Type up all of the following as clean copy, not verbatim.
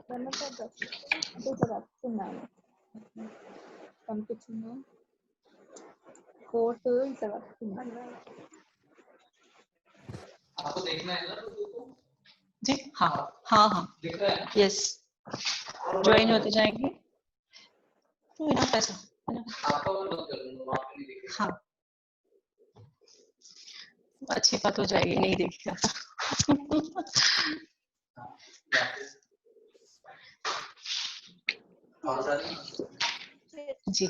आपको देखना है ना जी? हाँ हाँ हाँ, यस, ज्वाइन होते जाएंगे तो इतना पैसा हाँ, अच्छी बात हो जाएगी, नहीं देखिएगा जी।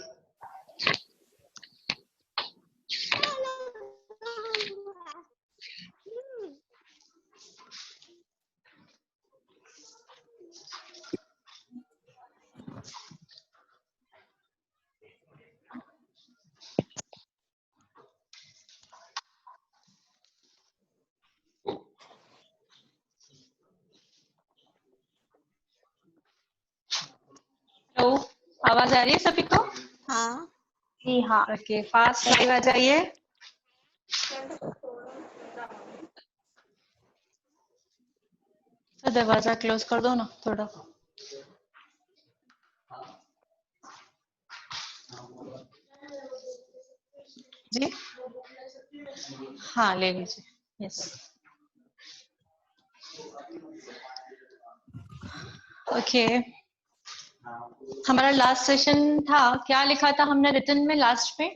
हेलो, आवाज आ रही है सभी को? हाँ जी हाँ, ओके, फास्ट लाइव आ जाइए। तो दरवाजा क्लोज कर दो ना थोड़ा। जी हाँ, ले लीजिए, यस। ओके, हमारा लास्ट सेशन था, क्या लिखा था हमने रिटन में लास्ट में?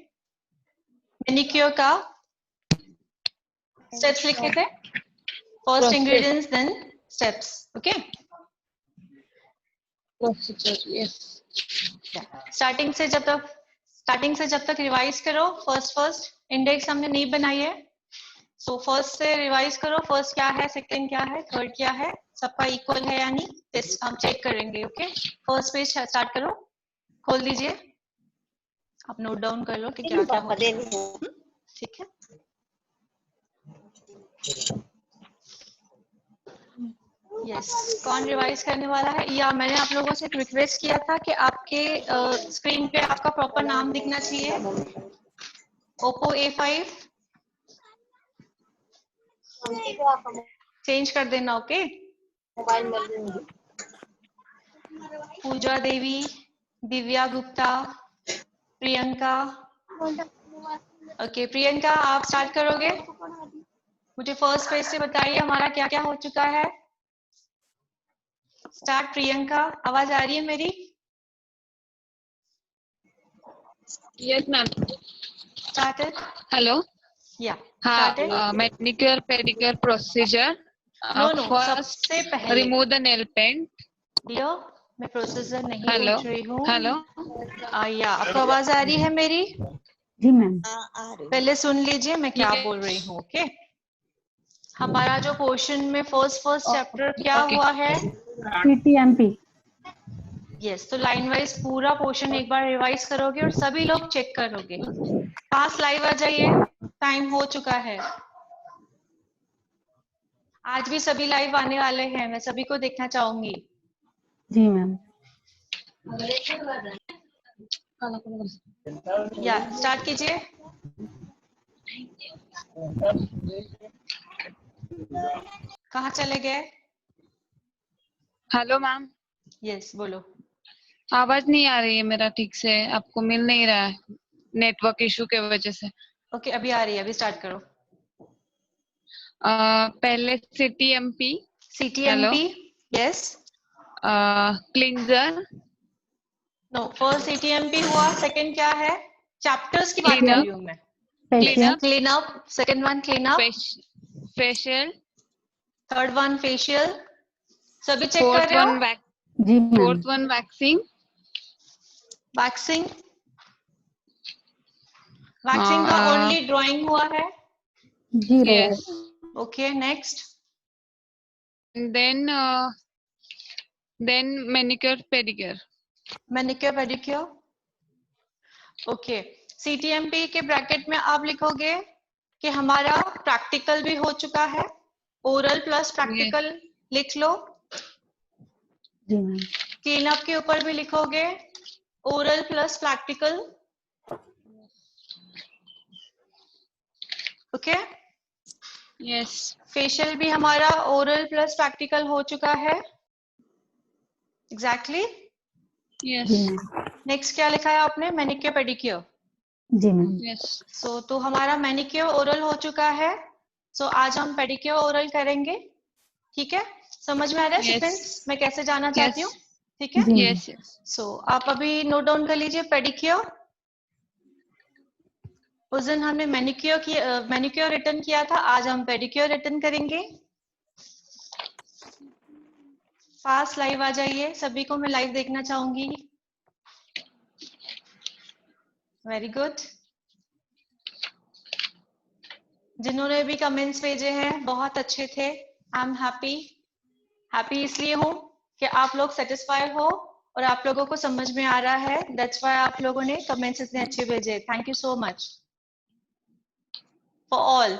मैनिक्योर का स्टेप्स लिखे थे, first ingredients then steps, okay. Starting से जब तक रिवाइज करो, फर्स्ट इंडेक्स हमने नहीं बनाई है, सो फर्स्ट से रिवाइज करो, फर्स्ट क्या है, सेकंड क्या है, थर्ड क्या है, सबका इक्वल है या नहीं, टेस्ट हम चेक करेंगे, ओके। फर्स्ट पेज स्टार्ट करो, खोल दीजिए, आप नोट डाउन कर लो कि क्या क्या हो रहा है, ठीक है। यस, कौन रिवाइज करने वाला है? या मैंने आप लोगों से एक रिक्वेस्ट किया था कि आपके स्क्रीन पे आपका प्रॉपर नाम दिखना चाहिए, ओप्पो A5 चेंज कर देना, ओके। पूजा देवी, दिव्या गुप्ता, प्रियंका, ओके प्रियंका आप स्टार्ट करोगे, मुझे फर्स्ट पेज से बताइए हमारा क्या क्या हो चुका है। स्टार्ट प्रियंका, आवाज आ रही है मेरी? Yes, ma'am. Started? Hello. Yeah. हाँ, Started? manicure pedicure procedure. No, First, सबसे पहले remove the nail paint. Dear, मैं प्रोसेसर नहीं Hello. पूछ रही हूँ। Hello. या आपको आवाज आ रही है मेरी? जी मैम। पहले सुन लीजिए मैं क्या बोल रही हूँ, ओके। हमारा जो पोर्शन में फर्स्ट चैप्टर क्या हुआ है? CTMP। यस, तो लाइन वाइज पूरा पोर्शन एक बार रिवाइज करोगे और सभी लोग चेक करोगे। पास लाइव आ जाइए, टाइम हो चुका है। आज भी सभी लाइव आने वाले हैं, मैं सभी को देखना चाहूंगी। जी मैम। या स्टार्ट कीजिए। कहाँ चले गए? Hello ma'am. यस बोलो। आवाज नहीं आ रही है मेरा ठीक से, आपको मिल नहीं रहा है नेटवर्क इशू के वजह से। ओके अभी आ रही है, अभी स्टार्ट करो। पहले CTMP। CTMP, yes. Cleanser. No, first CTMP हुआ, सेकंड क्या है? चैप्टर्स की बात कर रही हूँ मैं। Clean up, second one clean up, facial, third one facial, सभी चेक कर फोर्थ रहे हो? वन जी ma'am. Fourth one waxing. Waxing, waxing का ओनली ड्राइंग हुआ है। जी yes. Okay next. Then manicure pedicure. Manicure pedicure, okay. CTMP के ब्रैकेट में आप लिखोगे कि हमारा प्रैक्टिकल भी हो चुका है, ओरल प्लस प्रैक्टिकल लिख लो। जी मैम। क्लीन अप के ऊपर भी लिखोगे oral plus practical, okay. Yes. Facial भी हमारा ओरल प्लस प्रैक्टिकल हो चुका है। एग्जैक्टली। Yes. जी मैम। नेक्स्ट क्या लिखा है आपने? Manicure pedicure. जी मैम। Yes. सो तो हमारा मैनिक्योर ओरल हो चुका है। सो आज हम पेडिक्योर ओरल करेंगे। ठीक है, समझ में आ रहा है Yes. सीक्वेंस मैं कैसे जाना चाहती हूँ? Yes. ठीक है। जी मैम। Yes. Yes. सो आप अभी नोट डाउन कर लीजिए पेडिक्योर। उस दिन हमने मैनिक्योर रिटर्न किया था, आज हम पेडिक्योर रिटर्न करेंगे। फास्ट लाइव आ जाइए, सभी को मैं लाइव देखना चाहूंगी। Very good. जिन्होंने भी कमेंट्स भेजे हैं बहुत अच्छे थे। I am happy. हैप्पी इसलिए हूँ कि आप लोग सेटिस्फाइड हो और आप लोगों को समझ में आ रहा है। दैट्स व्हाई आप लोगों ने कमेंट्स इतने अच्छे भेजे। Thank you so much for all.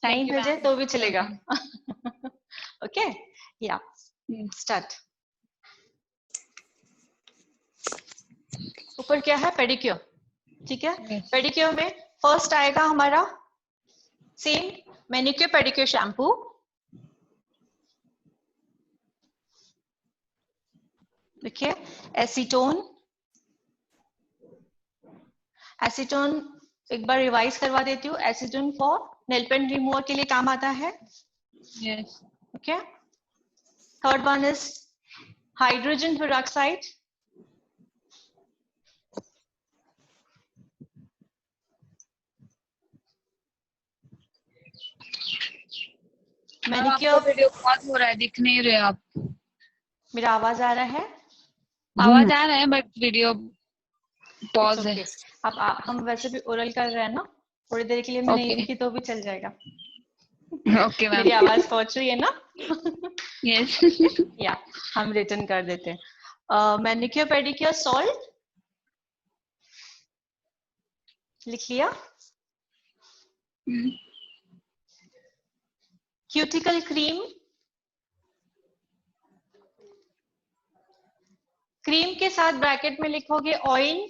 Thank नहीं you, भेजे ma'am. तो भी चलेगा। Welcome. ओके, या Yes. स्टार्ट। ऊपर क्या है? पेडिक्योर। ठीक है, Yes. पेडिक्योर में फर्स्ट आएगा हमारा सेम मैनिक्योर पेडिक्योर शैम्पू। देखिए एसीटोन। एसीटोन एक बार रिवाइज करवा देती हूँ। Acetone for nail paint remover के लिए काम आता है। Yes. Okay, third one is hydrogen peroxide. Ma'am आपका मैनिक्योर। वीडियो पॉज हो रहा है, दिख नहीं रहे आप। मेरा आवाज आ रहा है? जी आवाज मैम। आ रहा है बट वीडियो इट्स पॉज है। ओके। अब हम वैसे भी ओरल कर रहे हैं ना, थोड़ी देर के लिए मैं नहीं ओके दिखी तो भी चल जाएगा। Okay ma'am. मेरी आवाज पहुंच रही है ना? यस। या हम रिटर्न कर देते हैं। मैनिक्योर पेडिक्योर सॉल्ट लिख लिया। Cuticle cream. क्रीम के साथ ब्रैकेट में लिखोगे ऑयल।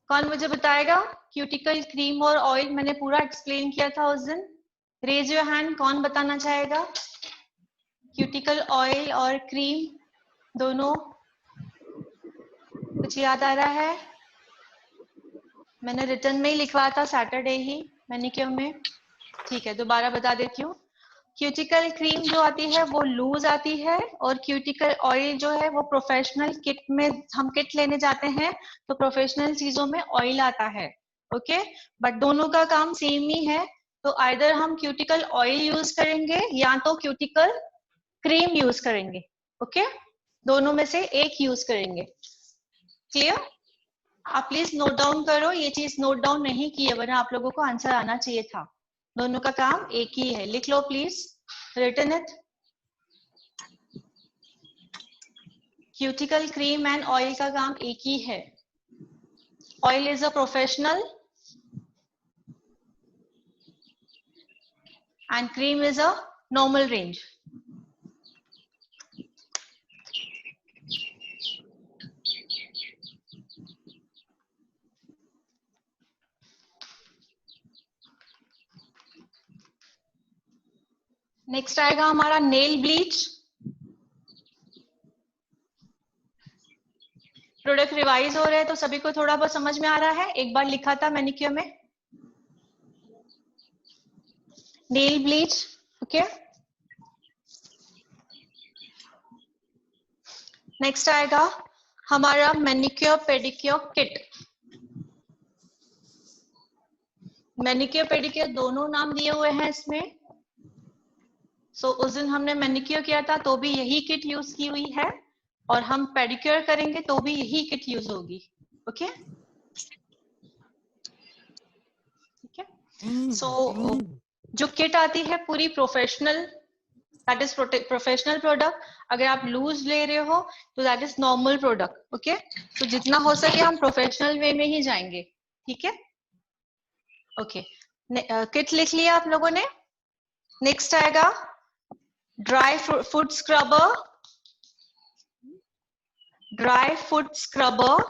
कौन मुझे बताएगा? क्यूटिकल क्रीम और ऑयल मैंने पूरा एक्सप्लेन किया था उस दिन। रेज योर हैंड, कौन बताना चाहेगा? क्यूटिकल ऑयल और क्रीम दोनों कुछ याद आ रहा है? मैंने रिटर्न में ही लिखवा था सैटरडे ही मैनिक्योर में। ठीक है, दोबारा बता देती हूँ। क्यूटिकल क्रीम जो आती है वो लूज आती है, और क्यूटिकल ऑयल जो है वो प्रोफेशनल किट में हम किट लेने जाते हैं तो प्रोफेशनल चीजों में ऑयल आता है। ओके, बट दोनों का काम सेम ही है। तो आइदर हम क्यूटिकल ऑयल यूज करेंगे या तो क्यूटिकल क्रीम यूज करेंगे। ओके, दोनों में से एक यूज करेंगे। क्लियर? आप प्लीज नोट डाउन करो, ये चीज नोट डाउन नहीं की है वरना आप लोगों को आंसर आना चाहिए था। दोनों का काम एक ही है, लिख लो please, written it. Cuticle cream and oil का काम एक ही है। Oil is a professional and cream is a normal range. Next आएगा हमारा नेल ब्लीच। प्रोडक्ट रिवाइज हो रहे हैं तो सभी को थोड़ा बहुत समझ में आ रहा है। एक बार लिखा था मैनिक्योर में नेल ब्लीच। ओके, नेक्स्ट आएगा हमारा manicure pedicure kit. Manicure pedicure दोनों नाम दिए हुए हैं इसमें। सो उस दिन हमने मैनिक्योर किया था तो भी यही किट यूज की हुई है, और हम पेडिक्योर करेंगे तो भी यही किट यूज होगी। ओके, ठीक है। सो जो किट आती है पूरी professional, that is professional product. अगर आप लूज ले रहे हो तो that is normal product. Okay, तो जितना हो सके हम प्रोफेशनल वे में ही जाएंगे। ठीक है, ओके। किट लिख लिया आप लोगों ने? नेक्स्ट आएगा dry foot scrubber. Dry foot scrubber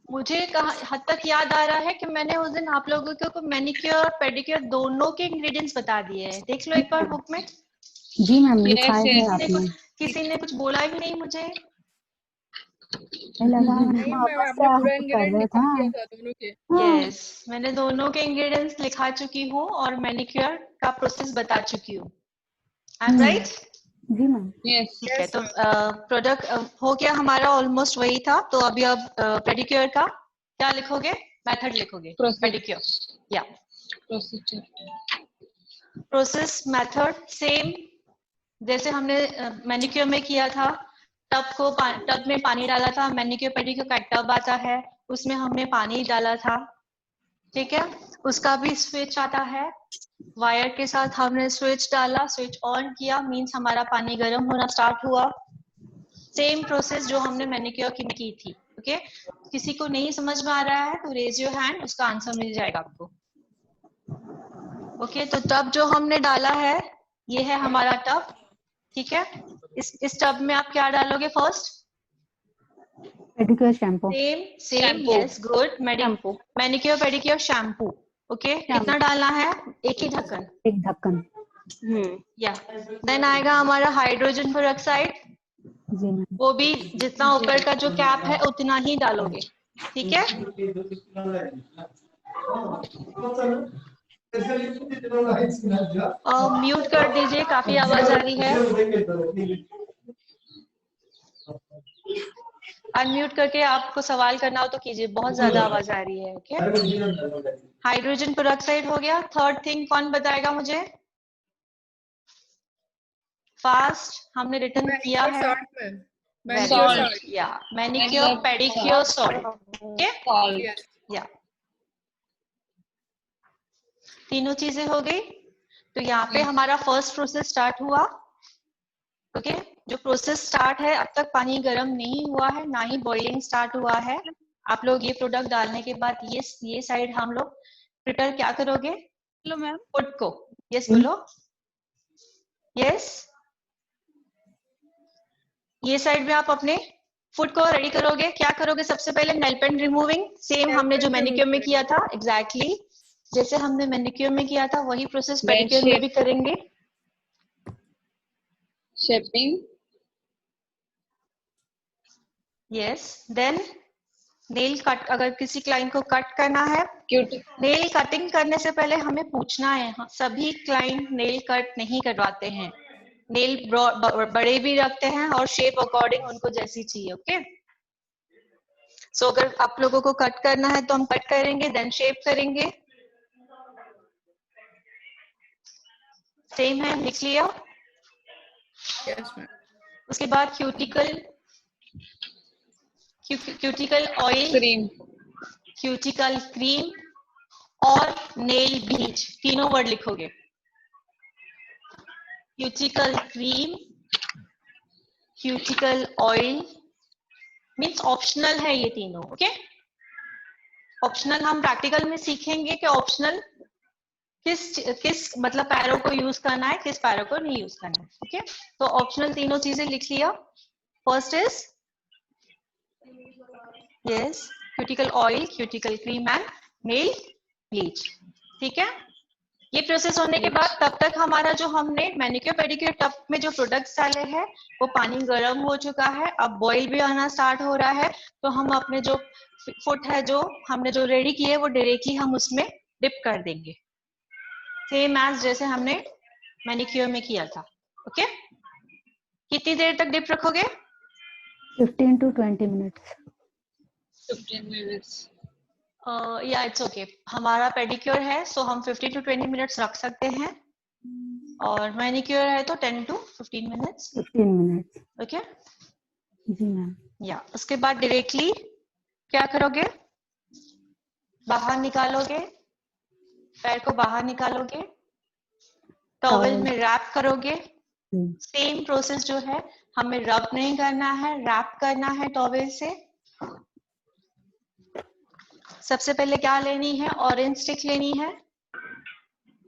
मुझे कहाँ हद तक याद आ रहा है कि मैंने उस दिन आप लोगों को मैनिक्योर पेडिक्योर दोनों के इंग्रेडिएंट्स बता दिए हैं। देख लो एक बार बुक में। जी मैम, लिखा Yes, है yes. आपने। किसी ने कुछ बोला ही नहीं मुझे। मुझे लगा नहीं हाँ मैम, बस आपने पूरा कर इंग्रेडिएंट रहे लिखा था। दिया था दोनों के। हाँ, यस, मैंने दोनों के इंग्रेडिएंट्स लिखा चुकी हूँ और मैनिक्योर का प्रोसेस बता चुकी हूँ। I am right? जी मैम। Yes. ठीक है, Yes, तो ma'am. प्रोडक्ट हो गया हमारा, ऑलमोस्ट वही था। तो अभी अब पेडिक्योर का क्या लिखोगे? मेथड लिखोगे पेडिक्योर। या Procedure. प्रोसेस मेथड सेम जैसे हमने मैनिक्योर में किया था। टब में पानी डाला था। मैनिक्योर पेडिक्योर का टब आता है, उसमें हमने पानी डाला था। ठीक है, उसका भी स्विच आता है। वायर के साथ हमने स्विच डाला, स्विच ऑन किया, मींस हमारा पानी गर्म होना स्टार्ट हुआ। सेम प्रोसेस जो हमने मैनिक्योर की थी। ओके, किसी को नहीं समझ में आ रहा है तो रेज योर हैंड, उसका आंसर मिल जाएगा आपको। ओके, तो टब जो हमने डाला है ये है हमारा टब। ठीक है, इस टब में आप क्या डालोगे first? Pedicure shampoo. Same Shampoo. Yes, good. Shampoo. Manicure pedicure shampoo. Okay, कितना डालना है? एक ही ढक्कन। एक ढक्कन। या देन आएगा हमारा हाइड्रोजन पेरोक्साइड। जी मैम। वो भी जितना ऊपर का जो कैप है उतना ही डालोगे। ठीक है, म्यूट कर दीजिए, काफी आवाज आ रही है। अनम्यूट करके आपको सवाल करना हो तो कीजिए, बहुत ज्यादा आवाज आ रही है। ओके, हाइड्रोजन पेरोक्साइड हो गया। थर्ड थिंग कौन बताएगा मुझे? फास्ट, हमने रिटर्न किया मैनिक्योर है। Salt ma'am, very manicure Salt. Salt. या manicure pedicure salt. Okay, Salt. Yes, या तीनों चीजें हो गई। तो यहाँ पे Yes. हमारा फर्स्ट प्रोसेस स्टार्ट हुआ। ओके, जो प्रोसेस स्टार्ट है, अब तक पानी गर्म नहीं हुआ है, ना ही बॉइलिंग स्टार्ट हुआ है। आप लोग ये प्रोडक्ट डालने के बाद ये साइड हम लोग प्रिपेयर क्या करोगे? Hello ma'am. फुड को। यस बोलो। यस, ये साइड में आप अपने फुड को रेडी करोगे। क्या करोगे सबसे पहले? Nail paint removing. Same nail हमने जो पेंट मैनिक्योर में रिमूव किया था, एग्जैक्टली जैसे हमने मैनिक्योर में किया था वही प्रोसेस Then पेडिक्योर में भी करेंगे। shaping. Yes, then nail cut. अगर किसी क्लाइंट को कट करना है, Cuticle. नेल कटिंग करने से पहले हमें पूछना है। हाँ, सभी क्लाइंट नेल कट नहीं करवाते हैं, नेल बड़े भी रखते हैं और शेप अकॉर्डिंग उनको जैसी चाहिए। ओके, सो अगर आप लोगों को कट करना है तो हम कट करेंगे, देन शेप करेंगे। सेम है, लिख लिया। Yes ma'am. उसके बाद cuticle oil, Cream. Cuticle cream और नेल ब्लीच, तीनों वर्ड लिखोगे। Cuticle cream, cuticle oil means optional है ये तीनों। ओके, ऑप्शनल हम प्रैक्टिकल में सीखेंगे कि ऑप्शनल किस मतलब पैरों को यूज करना है, किस पैरों को नहीं यूज करना है। ओके, तो ऑप्शनल तीनों चीजें लिख लिया। First is yes cuticle oil, cuticle cream and nail bleach. ठीक है, ये प्रोसेस होने के बाद तब तक हमारा जो हमने मैनिक्योर पेडिक्योर टब में जो प्रोडक्ट्स डाले हैं वो पानी गर्म हो चुका है, अब बॉईल भी आना स्टार्ट हो रहा है। तो हम अपने जो फुट है जो हमने जो रेडी किए वो डायरेक्टली हम उसमें डिप कर देंगे, सेम एज जैसे हमने मैनिक्योर में किया था। ओके, कितनी देर तक डिप रखोगे? 15 to 20 minutes। 15 minutes. या इट्स ओके, हमारा पेडिक्योर है सो हम 15 to 20 मिनट्स रख सकते हैं और मैनिक्योर है तो 10 to 15 मिनट्स। 15 minutes। ओके, जी मैम। या उसके बाद डायरेक्टली क्या करोगे? बाहर निकालोगे, पैर को बाहर निकालोगे, टॉवल में रैप करोगे। सेम प्रोसेस जो है, हमें रब नहीं करना है, रैप करना है टॉवल से। सबसे पहले क्या लेनी है? ऑरेंज स्टिक लेनी है,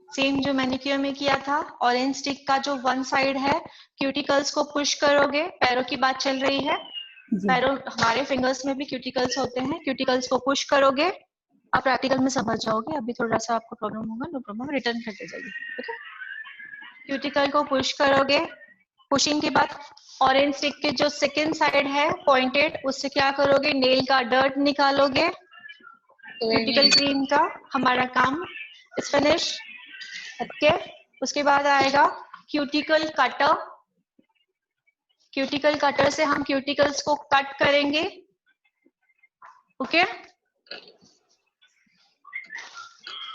सेम जो मैनिक्योर में किया था। ऑरेंज स्टिक का जो वन साइड है, क्यूटिकल्स को पुश करोगे, पैरों की बात चल रही है। जी पैरों हमारे फिंगर्स में भी क्यूटिकल्स होते हैं, क्यूटिकल्स को पुश करोगे, आप प्रैक्टिकल में समझ जाओगे, अभी थोड़ा सा आपको प्रॉब्लम होगा, नो प्रॉब्लम, रिटर्न करते जाइए। ओके, क्यूटिकल को पुश करोगे, पुशिंग के बाद ऑरेंज स्टिक के जो सेकंड साइड है पॉइंटेड, उससे क्या करोगे, नेल का डर्ट निकालोगे, क्यूटिकल क्लीन का हमारा काम इज फिनिश। ओके, उसके बाद आएगा क्यूटिकल कटर, क्यूटिकल कटर से हम क्यूटिकल्स को कट करेंगे। ओके,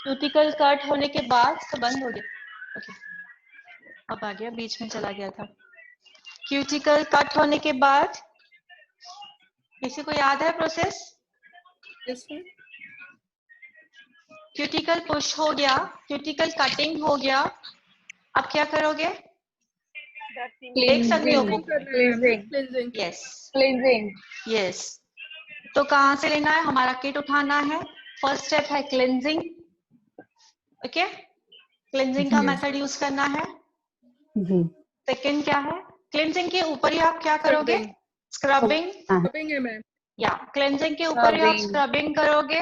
क्यूटिकल कट होने के बाद तो बंद हो गया। ओके, अब आ गया, बीच में चला गया था। क्यूटिकल कट होने के बाद किसी को याद है process? Yes, ma'am. Cuticle push हो गया, क्यूटिकल कटिंग हो गया, अब क्या करोगे? देख सकते हो book. Cleansing. Yes cleansing. Yes, तो कहाँ से लेना है? हमारा किट उठाना है। फर्स्ट स्टेप है क्लेंजिंग। ओके, क्लेंजिंग का जी। मेथड यूज करना है। जी सेकंड क्या है? क्लेंजिंग के ऊपर ही आप क्या करोगे? Scrubbing. स्क्रबिंग। Scrubbing है मैम. या क्लेंजिंग के ऊपर ही आप Scrubbing. स्क्रबिंग करोगे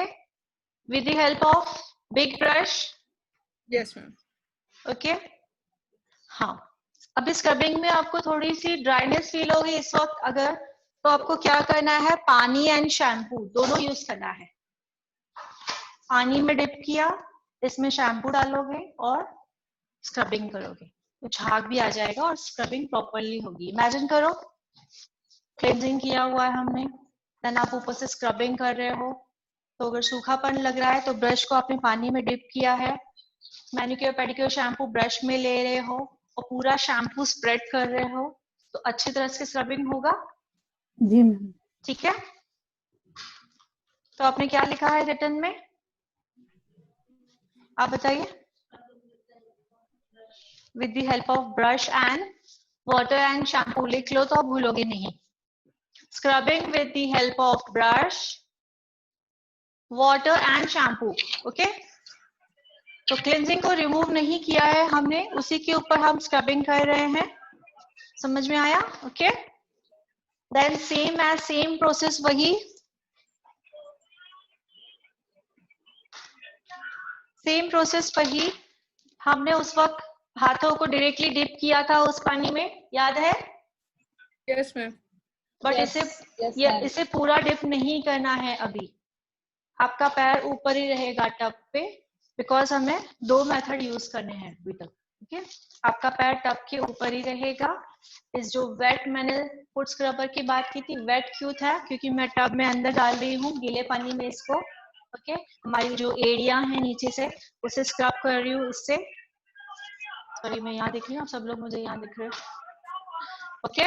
with the help of big brush. Yes, ma'am. Okay, हाँ, अभी स्क्रबिंग में आपको थोड़ी सी ड्राइनेस फील होगी इस वक्त, अगर तो आपको क्या करना है, पानी एंड शैम्पू दोनों यूज करना है। पानी में डिप किया, इसमें शैम्पू डालोगे और स्क्रबिंग करोगे तो झाग भी आ जाएगा और स्क्रबिंग प्रॉपरली होगी। इमेजिन करो क्लेंजिंग किया हुआ है हमने, देन आप ऊपर से स्क्रबिंग कर रहे हो, तो अगर सूखापन लग रहा है तो ब्रश को आपने पानी में डिप किया है, मैनिक्योर पेडिक्योर शैम्पू ब्रश में ले रहे हो और पूरा शैम्पू स्प्रेड कर रहे हो, तो अच्छी तरह से स्क्रबिंग होगा। जी मैम। ठीक है, तो आपने क्या लिखा है रिटर्न में, आप बताइए। With the help of brush and water and shampoo लिख लो तो आप भूलोगे नहीं। Scrubbing with the help of brush, water and shampoo. Okay, तो क्लेंजिंग को रिमूव नहीं किया है हमने, उसी के ऊपर हम स्क्रबिंग कर रहे हैं। समझ में आया? ओके, देन सेम प्रोसेस वही, सेम प्रोसेस वही, हमने उस वक्त हाथों को डायरेक्टली डिप किया था उस पानी में, याद है? Yes, ma'am. बट इसे पूरा डिप नहीं करना है अभी, आपका पैर ऊपर ही रहेगा टब पे, बिकॉज हमें दो मेथड यूज करने हैं अभी तक। ओके, आपका पैर टब के ऊपर ही रहेगा। इस जो वेट, मैंने फुट स्क्रबर की बात की थी, वेट क्यों था? क्योंकि मैं टब में अंदर डाल रही हूँ गीले पानी में इसको। ओके, हमारी जो एरिया है नीचे से उसे स्क्रब कर रही हूँ इससे। सॉरी, मैं यहाँ दिख रही हूँ, आप सब लोग मुझे यहाँ दिख रहे हो। ओके,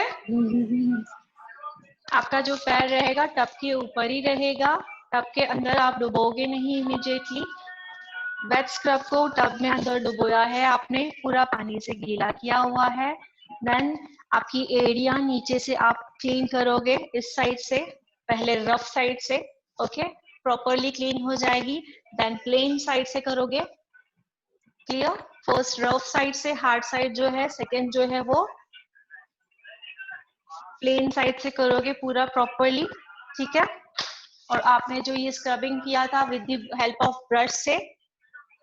आपका जो पैर रहेगा टब के ऊपर ही रहेगा, टब के अंदर आप डुबोगे नहीं इमीडिएटली। वेट स्क्रब को टब में अंदर डुबोया है आपने, पूरा पानी से गीला किया हुआ है। देन आपकी एरिया नीचे से आप क्लीन करोगे इस साइड से, पहले रफ साइड से। ओके, प्रॉपरली क्लीन हो जाएगी। देन प्लेन साइड से करोगे। क्लियर? फर्स्ट रफ साइड से, हार्ड साइड जो है, सेकेंड जो है वो प्लेन साइड से करोगे पूरा प्रॉपरली। ठीक है, और आपने जो ये स्क्रबिंग किया था with the help of brush से,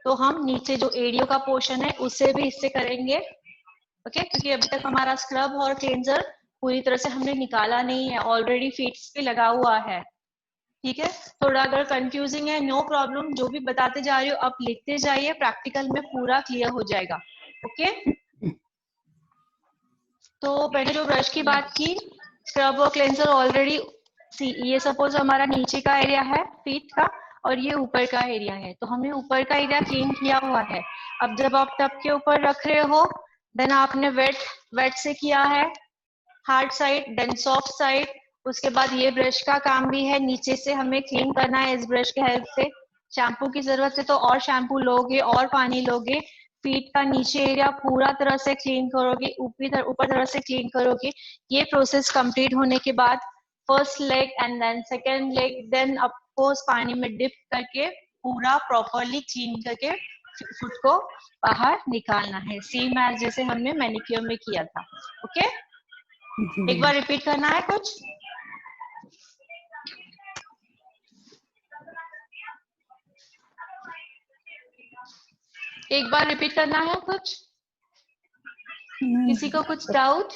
तो हम नीचे जो एरियो का पोर्शन है उससे भी इससे करेंगे। ओके, क्योंकि अभी तक हमारा स्क्रब और क्लेंजर पूरी तरह से हमने निकाला नहीं है, ऑलरेडी फीट्स पे लगा हुआ है। ठीक है, थोड़ा अगर कंफ्यूजिंग है, नो प्रॉब्लम, जो भी बताते जा रही हो आप लिखते जाइए, प्रैक्टिकल में पूरा क्लियर हो जाएगा। ओके, तो मैंने जो ब्रश की बात की, स्क्रब और क्लेंजर ऑलरेडी, ये सपोज हमारा नीचे का एरिया है फीट का और ये ऊपर का एरिया है, तो हमने ऊपर का एरिया क्लीन किया हुआ है। अब जब आप टब के ऊपर रख रहे हो, देन आपने वेट से किया है hard side, then soft side, उसके बाद ये ब्रश का काम भी है, नीचे से हमें क्लीन करना है इस ब्रश के हेल्प से। शैम्पू की जरूरत है तो और शैम्पू लोगे और पानी लोगे, फीट का नीचे एरिया पूरा तरह से क्लीन करोगे, ऊपर तरह से क्लीन करोगे। ये प्रोसेस कंप्लीट होने के बाद first leg and then second leg, then of course पानी में डिप करके पूरा प्रॉपरली क्लीन करके फुट को बाहर निकालना है, सेम एज जैसे हमने मैनिक्योर में किया था। ओके, एक बार रिपीट करना है कुछ। एक बार रिपीट करना है कुछ? किसी को कुछ डाउट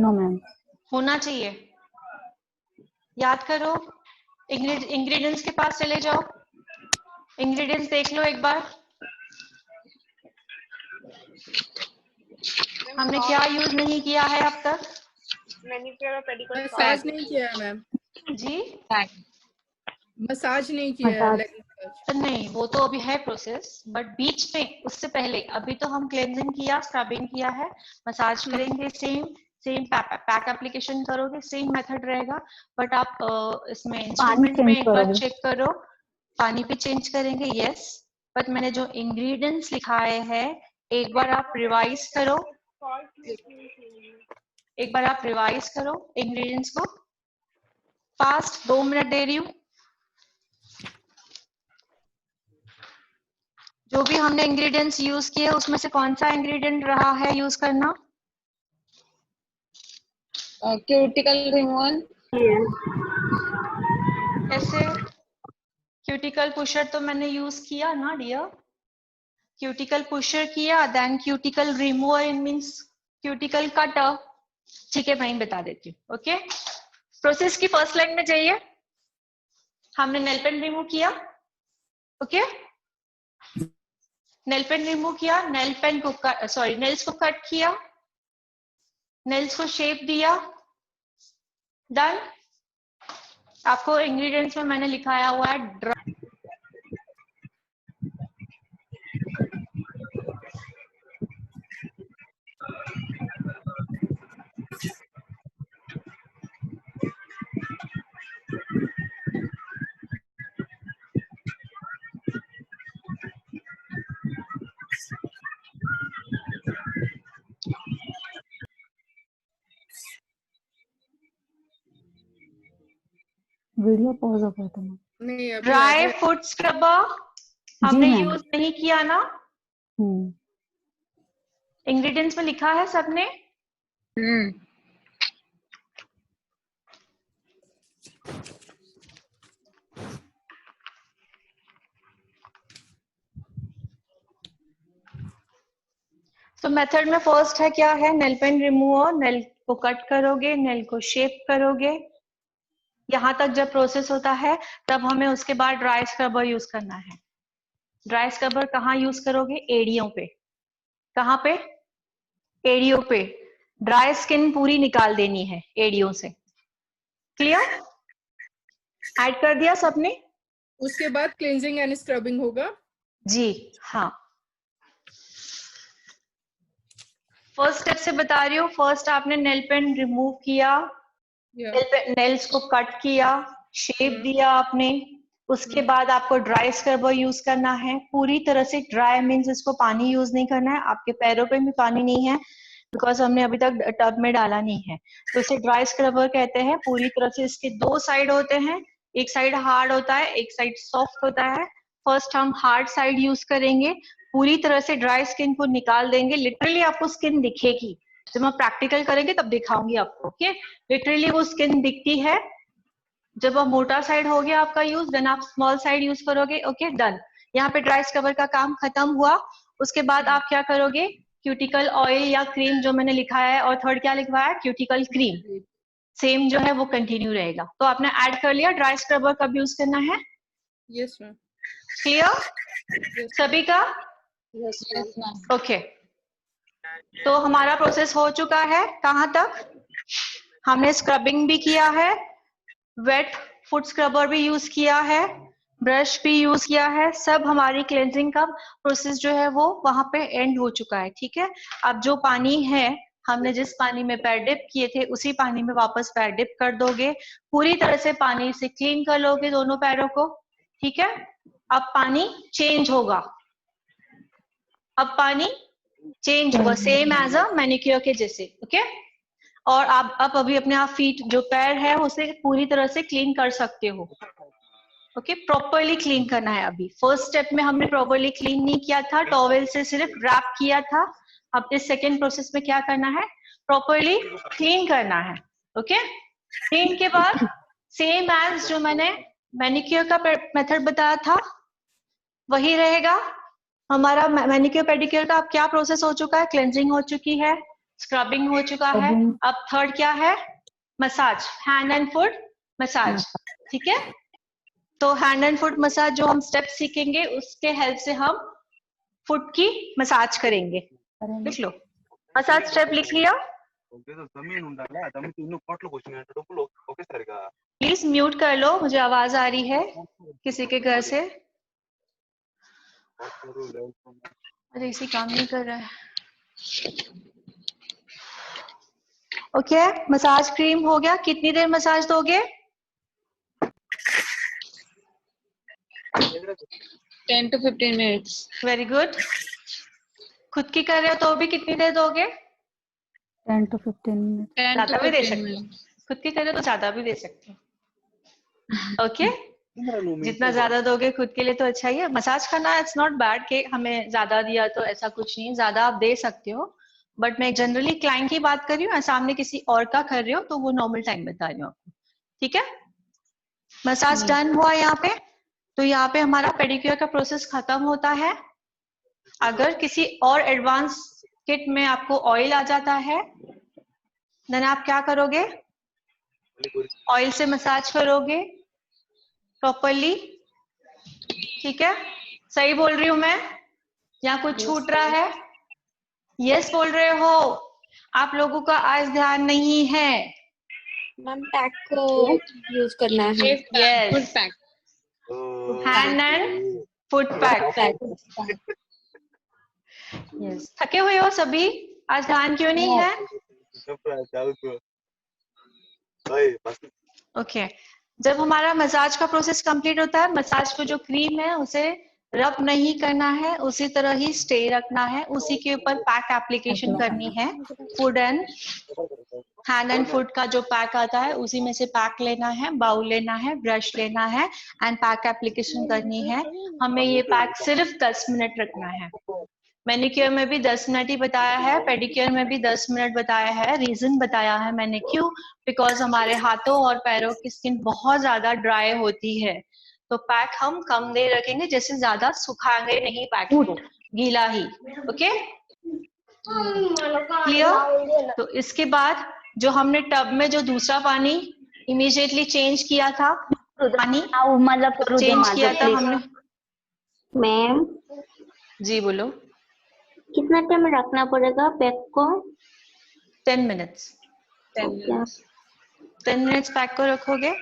नो मैम। होना चाहिए? याद करो, इंग्रेडिएंट्स के पास चले जाओ, इंग्रेडिएंट्स देख लो एक बार। हमने क्या यूज नहीं किया है अब तक? मैनिक्योर और पेडिक्योर मसाज नहीं किया है मैम। जी मसाज नहीं किया है, मसाज। Leg massage. तो नहीं, वो तो अभी है प्रोसेस, बट बीच में उससे पहले अभी तो हम क्लेंजिंग किया, स्क्रबिंग किया है, मसाज करेंगे, सेम पैक एप्लीकेशन करोगे, सेम मेथड रहेगा। बट आप इसमें इंस्ट्रूमेंट में चेंज एक बार करोगे। चेक करो, पानी भी चेंज करेंगे, यस। बट मैंने जो इंग्रेडिएंट्स लिखाए हैं एक बार आप रिवाइज करो, एक बार आप रिवाइज करो इंग्रेडिएंट्स को। फास्ट 2 मिनट दे रही हूँ। जो भी हमने इंग्रेडिएंट्स यूज किए उसमें से कौन सा इंग्रेडिएंट रहा है यूज करना? Cuticle removal. ऐसे क्यूटिकल पुशर तो मैंने यूज किया ना डियर, क्यूटिकल पुशर किया, then cuticle remover means cuticle cutter. ठीक है, मैं बता देती हूँ। ओके, प्रोसेस की फर्स्ट लाइन में जाइए। हमने नेल पेन रिमूव किया, ओके, नेल पेन रिमूव किया, नेल पेन को नेल्स को कट किया, नेल्स को शेप दिया, डन। आपको इंग्रेडिएंट्स में मैंने लिखाया हुआ है ड्राई, वीडियो पॉज हो गया था मैम। नहीं अभी ड्राई आगे फुट स्क्रबर हमने मैम। यूज नहीं किया ना? हम्म। इंग्रेडिएंट्स में लिखा है सबने? तो मेथड में फर्स्ट है क्या है? नेल पेन रिमूवर, नेल को कट करोगे, नेल को शेप करोगे। यहां तक जब प्रोसेस होता है तब हमें उसके बाद ड्राई स्क्रबर यूज करना है। ड्राई स्क्रबर कहाँ यूज करोगे? एड़ियों पे। कहाँ पे? एड़ियों पे। ड्राई स्किन पूरी निकाल देनी है एड़ियों से। क्लियर? ऐड कर दिया सबने? उसके बाद क्लींजिंग एंड स्क्रबिंग होगा। जी हाँ, फर्स्ट स्टेप से बता रही हूँ। फर्स्ट आपने नेल पेन रिमूव किया, नेल्स को कट किया, शेप दिया आपने। उसके बाद आपको ड्राई स्क्रबर यूज करना है, पूरी तरह से ड्राई मींस इसको पानी यूज नहीं करना है, आपके पैरों पे भी पानी नहीं है बिकॉज हमने अभी तक टब में डाला नहीं है, तो इसे ड्राई स्क्रबर कहते हैं। पूरी तरह से इसके 2 साइड होते हैं, एक साइड हार्ड होता है, एक साइड सॉफ्ट होता है। फर्स्ट हम हार्ड साइड यूज करेंगे, पूरी तरह से ड्राई स्किन को निकाल देंगे। लिटरली आपको स्किन दिखेगी, जब हम प्रैक्टिकल करेंगे तब दिखाऊंगी आपको। ओके, लिटरली वो स्किन दिखती है। जब वो मोटा साइड हो गया आपका यूज, देन आप स्मॉल साइड यूज करोगे। ओके डन, यहाँ पे ड्राई स्क्रबर का काम खत्म हुआ। उसके बाद आप क्या करोगे? क्यूटिकल ऑयल या क्रीम जो मैंने लिखा है, और थर्ड क्या लिखा है? क्यूटिकल क्रीम, सेम जो है वो कंटिन्यू रहेगा। तो आपने ऐड कर लिया। ड्राई स्क्रबर कब यूज करना है? Yes ma'am. क्लियर सभी का? Yes ma'am. ओके, तो हमारा प्रोसेस हो चुका है। कहाँ तक? हमने स्क्रबिंग भी किया है, वेट फुट स्क्रबर भी यूज किया है, ब्रश भी यूज किया है, सब हमारी क्लेंजिंग का प्रोसेस जो है वो वहां पे एंड हो चुका है। ठीक है, अब जो पानी है, हमने जिस पानी में पैर डिप किए थे उसी पानी में वापस पैर डिप कर दोगे, पूरी तरह से पानी से क्लीन कर लोगे दोनों पैरों को। ठीक है, अब पानी चेंज होगा, अब पानी चेंज होगा सेम एज अ मैनिक्योर के जैसे। ओके, और आप अब अभी अपने आप फीट जो पैर है उसे पूरी तरह से क्लीन कर सकते हो। ओके, प्रॉपरली क्लीन करना है। अभी फर्स्ट स्टेप में हमने प्रॉपरली क्लीन नहीं किया था, टॉवेल से सिर्फ रैप किया था। अब इस सेकेंड प्रोसेस में क्या करना है? प्रॉपरली क्लीन करना है। ओके, क्लीन के बाद सेम एज जो मैंने मैनिक्योर का मेथड बताया था वही रहेगा। हमारा मैनिक्योर पेडिक्योर का अब क्या प्रोसेस हो चुका है? क्लेंजिंग हो चुकी है, स्क्रबिंग हो चुका है। Scrubbing. अब थर्ड क्या है? Massage, hand and foot massage. ठीक है, तो हैंड एंड फुट मसाज जो हम स्टेप सीखेंगे उसके हेल्प से हम फुट की मसाज करेंगे। लिख लो, मसाज स्टेप लिख लिया। प्लीज म्यूट कर लो, मुझे आवाज आ रही है किसी के घर से। अरे इसी काम नहीं कर रहा है। ओके, मसाज क्रीम हो गया। कितनी देर मसाज दोगे? 10 to 15 minutes. Very good. खुद की कर रहे हो तो भी कितनी देर दोगे? 10 to 15 minutes. 10 to ज्यादा भी दे 15 सकते हो, minutes. खुद की कर रहे हो तो ज्यादा भी दे सकते हो। ओके, जितना ज्यादा दोगे खुद के लिए तो अच्छा ही है। मसाज करना इट्स नॉट बैड कि हमें ज्यादा दिया तो ऐसा कुछ नहीं है, ज्यादा आप दे सकते हो। बट मैं जनरली क्लाइंट की बात कर रही हूँ, सामने किसी और का कर रहे हो तो वो नॉर्मल टाइम बता रही हूँ आपको। ठीक है, मसाज डन हुआ यहाँ पे, तो यहाँ पे हमारा पेडिक्योर का प्रोसेस खत्म होता है। अगर किसी और एडवांस किट में आपको ऑयल आ जाता है, देन आप क्या करोगे? ऑयल से मसाज करोगे प्रॉपरली। ठीक है, सही बोल रही हूं मैं? यहाँ कुछ छूट रहा है? यस बोल रहे हो? आप लोगों का आज ध्यान नहीं है। मैम पैक को यूज करना है। Yes. Full pack. Hand and foot pack. Yes, थके हुए हो सभी? आज ध्यान क्यों नहीं है? ओके, जब हमारा मसाज का प्रोसेस कंप्लीट होता है, मसाज को जो क्रीम है उसे रब नहीं करना है, उसी तरह ही स्टे रखना है, उसी के ऊपर पैक एप्लीकेशन करनी है। Food and hand and foot का जो पैक आता है उसी में से पैक लेना है, बाउल लेना है, ब्रश लेना है एंड पैक एप्लीकेशन करनी है। हमें ये पैक सिर्फ 10 मिनट रखना है। मैनिक्योर में भी 10 मिनट ही बताया है, पेडिक्योर में भी 10 मिनट बताया है। रीजन बताया है मैंने क्यों? बिकॉज हमारे हाथों और पैरों की स्किन बहुत ज्यादा ड्राई होती है, तो पैक हम कम देर रखेंगे, जैसे ज्यादा सुखाएंगे नहीं पैक को, गीला ही। Okay, clear? तो इसके बाद जो हमने टब में जो दूसरा पानी इमीडिएटली चेंज किया था, पानी मतलब चेंज किया था हमने। मैम जी बोलो। कितना टाइम रखना पड़ेगा पैक को? 10 मिनट्स। 10 मिनट्स पैक को रखोगे।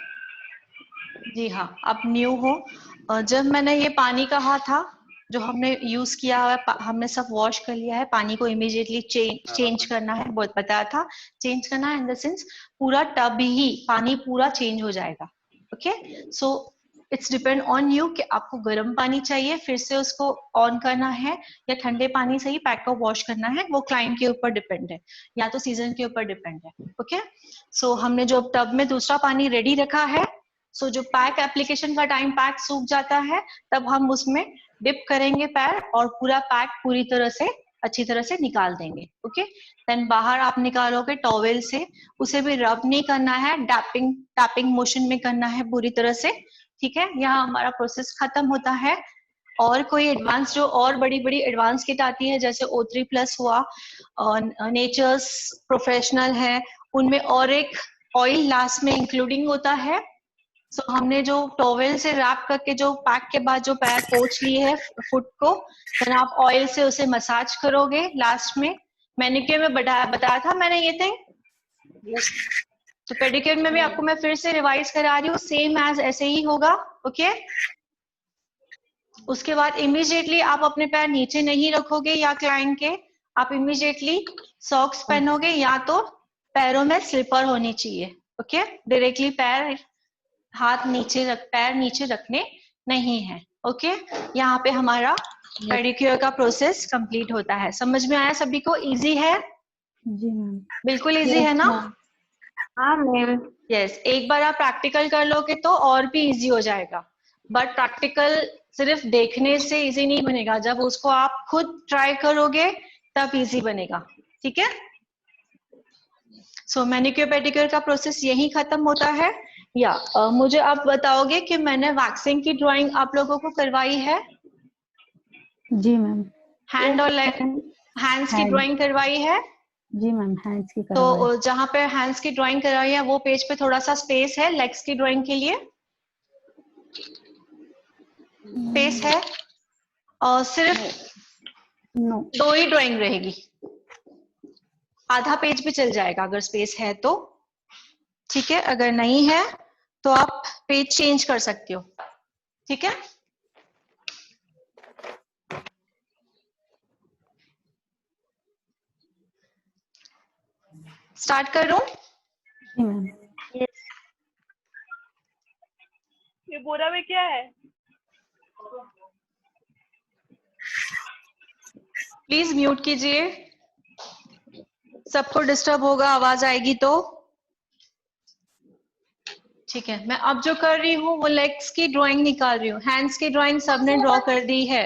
जी हाँ, आप न्यू हो। जब मैंने ये पानी कहा था जो हमने यूज किया है, हमने सब वॉश कर लिया है, पानी को इमीडिएटली चेंज करना है, बहुत बताया था। चेंज करना है इन द सेंस पूरा टब ही पानी पूरा चेंज हो जाएगा। Okay, so it's depend on you कि आपको गर्म पानी चाहिए फिर से उसको ऑन करना है, या ठंडे पानी से ही पैक को वॉश करना है, वो क्लाइंट के ऊपर डिपेंड है, या तो सीजन के ऊपर डिपेंड है। ओके, सो हमने जो टब में दूसरा पानी रेडी रखा है, सो जो पैक एप्लीकेशन का टाइम पैक सूख जाता है, तब हम उसमें डिप करेंगे पैर और पूरा पैक पूरी तरह से अच्छी तरह से निकाल देंगे। ओके, देन बाहर आप निकालोगे टॉवेल से, उसे भी रब नहीं करना है, टैपिंग मोशन में करना है पूरी तरह से। ठीक है, यहाँ हमारा प्रोसेस खत्म होता है। और कोई एडवांस जो और बड़ी बड़ी एडवांस किट आती है जैसे O3+ हुआ, नेचर्स प्रोफेशनल है, उनमें और एक ऑयल लास्ट में इंक्लूडिंग होता है। सो हमने जो टॉवेल से रैप करके जो पैक के बाद जो पैर पोंछ लिए है फुट को, फिर आप ऑयल से उसे मसाज करोगे लास्ट में। मैनिक्योर में बताया था मैंने ये थिंग, तो पेडिक्योर में भी आपको मैं फिर से रिवाइज करा रही हूँ, सेम एज ऐसे ही होगा। ओके, उसके बाद इमीडिएटली आप अपने पैर नीचे नहीं रखोगे या क्लाइंट के, आप इमीडिएटली सॉक्स पहनोगे, या तो पैरों में स्लीपर होनी चाहिए। ओके, डायरेक्टली पैर नीचे रखने नहीं है। ओके, यहाँ पे हमारा पेडिक्योर का प्रोसेस कंप्लीट होता है। समझ में आया सभी को? इजी है? जी मैम। बिल्कुल इजी है ना? हाँ मैम। यस, एक बार आप प्रैक्टिकल कर लोगे तो और भी इजी हो जाएगा, बट प्रैक्टिकल सिर्फ देखने से इजी नहीं बनेगा, जब उसको आप खुद ट्राई करोगे तब इजी बनेगा। ठीक है, सो मैनिक्योर पेडिक्योर का प्रोसेस यही खत्म होता है। या मुझे आप बताओगे कि मैंने वैक्सिंग की ड्राइंग आप लोगों को करवाई है? जी मैम। हैंड और लेग, हैंड्स की Hand. ड्राइंग करवाई है। जी मैम, हैंड्स की करवाई। तो जहाँ पे हैंड्स की ड्राइंग करवाई है वो पेज पे थोड़ा सा स्पेस है लेग्स की ड्राइंग के लिए, स्पेस है, और सिर्फ नो। 2 ही ड्राइंग रहेगी। आधा पेज भी चल जाएगा अगर स्पेस है तो, ठीक है। अगर नहीं है तो आप पेज चेंज कर सकते हो, ठीक है। स्टार्ट करूं? जी मैम। ये बोरा में क्या है? प्लीज म्यूट कीजिए, सबको डिस्टर्ब होगा, आवाज आएगी तो। ठीक है, मैं अब जो कर रही हूँ वो लेग्स की ड्राइंग निकाल रही हूँ। हैंड्स की ड्राइंग सबने ड्रॉ कर दी है।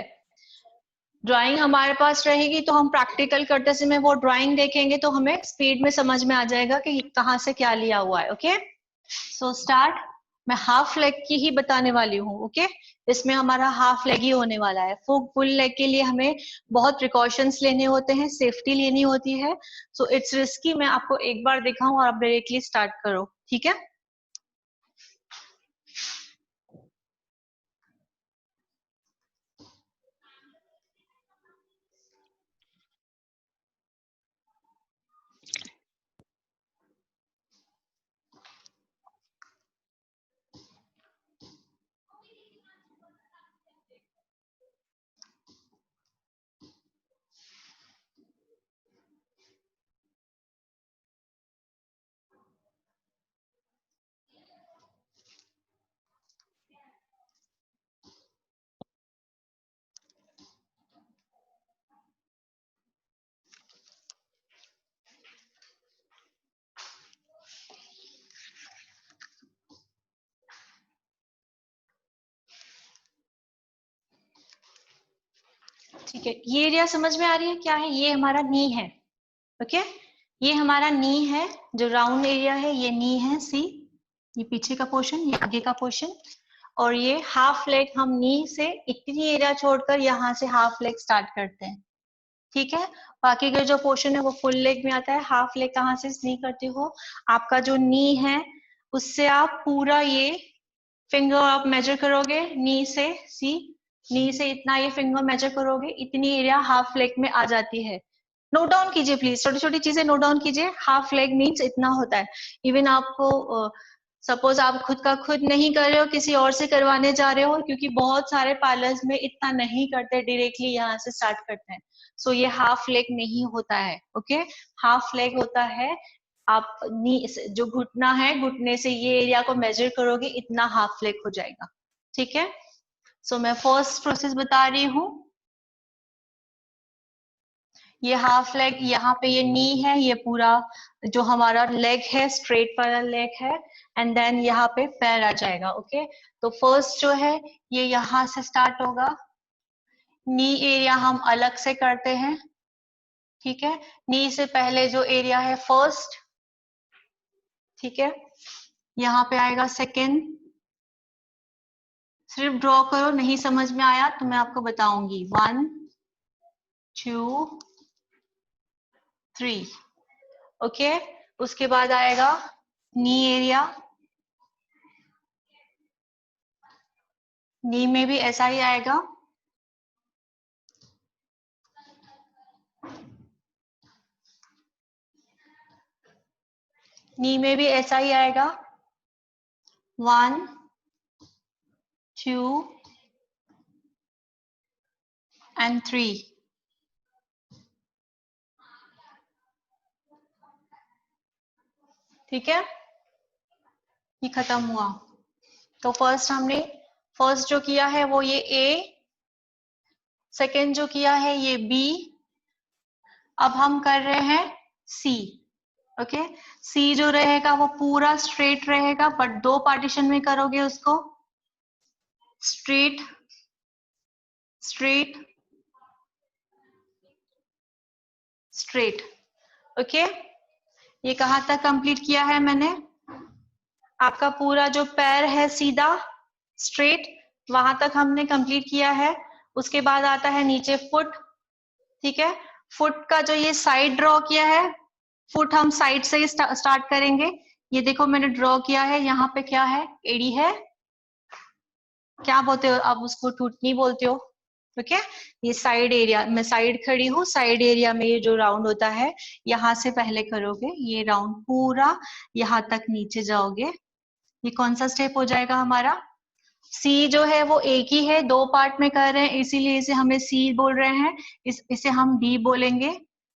ड्राइंग हमारे पास रहेगी तो हम प्रैक्टिकल करते समय वो ड्राइंग देखेंगे तो हमें स्पीड में समझ में आ जाएगा कि कहाँ से क्या लिया हुआ है। Okay, so start. मैं हाफ लेग की ही बताने वाली हूँ। ओके, इसमें हमारा हाफ लेग ही होने वाला है। फुल लेग के लिए हमें बहुत प्रिकॉशंस लेने होते हैं, सेफ्टी लेनी होती है। So it's risky. मैं आपको एक बार दिखाऊं और आप डायरेक्टली स्टार्ट करो, ठीक है। ठीक है, ये एरिया समझ में आ रही है क्या है? ये हमारा नी है। ओके, ये हमारा नी है, जो राउंड एरिया है ये नी है। सी, ये पीछे का पोर्शन, ये आगे का पोर्शन। और ये हाफ लेग हम नी से इतनी एरिया छोड़कर यहाँ से हाफ लेग स्टार्ट करते हैं, ठीक है। बाकी का जो पोर्शन है वो फुल लेग में आता है। हाफ लेग कहाँ से नी करते हो? आपका जो नी है उससे आप पूरा ये फिंगर आप मेजर करोगे, नी से सी, नी से इतना ये फिंगर मेजर करोगे, इतनी एरिया हाफ लेग में आ जाती है। नोट डाउन कीजिए प्लीज, छोटी छोटी चीजें नोट डाउन कीजिए। हाफ लेग मीन्स इतना होता है। इवन आपको सपोज आप खुद का खुद नहीं कर रहे हो, किसी और से करवाने जा रहे हो, क्योंकि बहुत सारे पार्लर्स में इतना नहीं करते, डायरेक्टली यहाँ से स्टार्ट करते हैं। सो ये हाफ लेग नहीं होता है। ओके, हाफ लेग होता है आप नी जो घुटना है, घुटने से ये एरिया को मेजर करोगे, इतना हाफ लेग हो जाएगा, ठीक है। सो मैं फर्स्ट प्रोसेस बता रही हूँ। ये हाफ लेग, यहाँ पे ये नी है, ये पूरा जो हमारा लेग है स्ट्रेट वाला लेग है, एंड देन यहाँ पे पैर आ जाएगा। ओके, तो फर्स्ट जो है ये यहाँ से स्टार्ट होगा। नी एरिया हम अलग से करते हैं, ठीक है। नी से पहले जो एरिया है फर्स्ट, ठीक है, यहाँ पे आएगा सेकेंड। सिर्फ ड्रॉ करो, नहीं समझ में आया तो मैं आपको बताऊंगी। 1 2 3। ओके, उसके बाद आएगा नी एरिया। नी में भी ऐसा ही आएगा। नी में भी ऐसा ही आएगा। 1 2 and 3। ठीक है, ये खत्म हुआ। तो फर्स्ट जो किया है वो ये ए, सेकेंड जो किया है ये बी, अब हम कर रहे हैं सी। ओके, सी जो रहेगा वो पूरा स्ट्रेट रहेगा, बट 2 पार्टीशन में करोगे उसको। Straight straight straight. ओके, ये कहाँ तक कंप्लीट किया है मैंने? आपका पूरा जो पैर है सीधा स्ट्रेट, वहां तक हमने कंप्लीट किया है। उसके बाद आता है नीचे फुट, ठीक है। फुट का जो ये साइड ड्रॉ किया है, फुट हम साइड से ही स्टार्ट करेंगे। ये देखो मैंने ड्रॉ किया है, यहाँ पे क्या है, एडी है, क्या बोलते हो आप उसको, टूटनी बोलते हो, ओके। ये साइड एरिया, मैं साइड खड़ी हूँ, साइड एरिया में ये जो राउंड होता है, यहाँ से पहले करोगे ये राउंड पूरा यहाँ तक नीचे जाओगे। ये कौन सा स्टेप हो जाएगा हमारा? सी जो है वो एक ही है, दो पार्ट में कर रहे हैं, इसीलिए इसे हमें सी बोल रहे हैं, इसे हम डी बोलेंगे,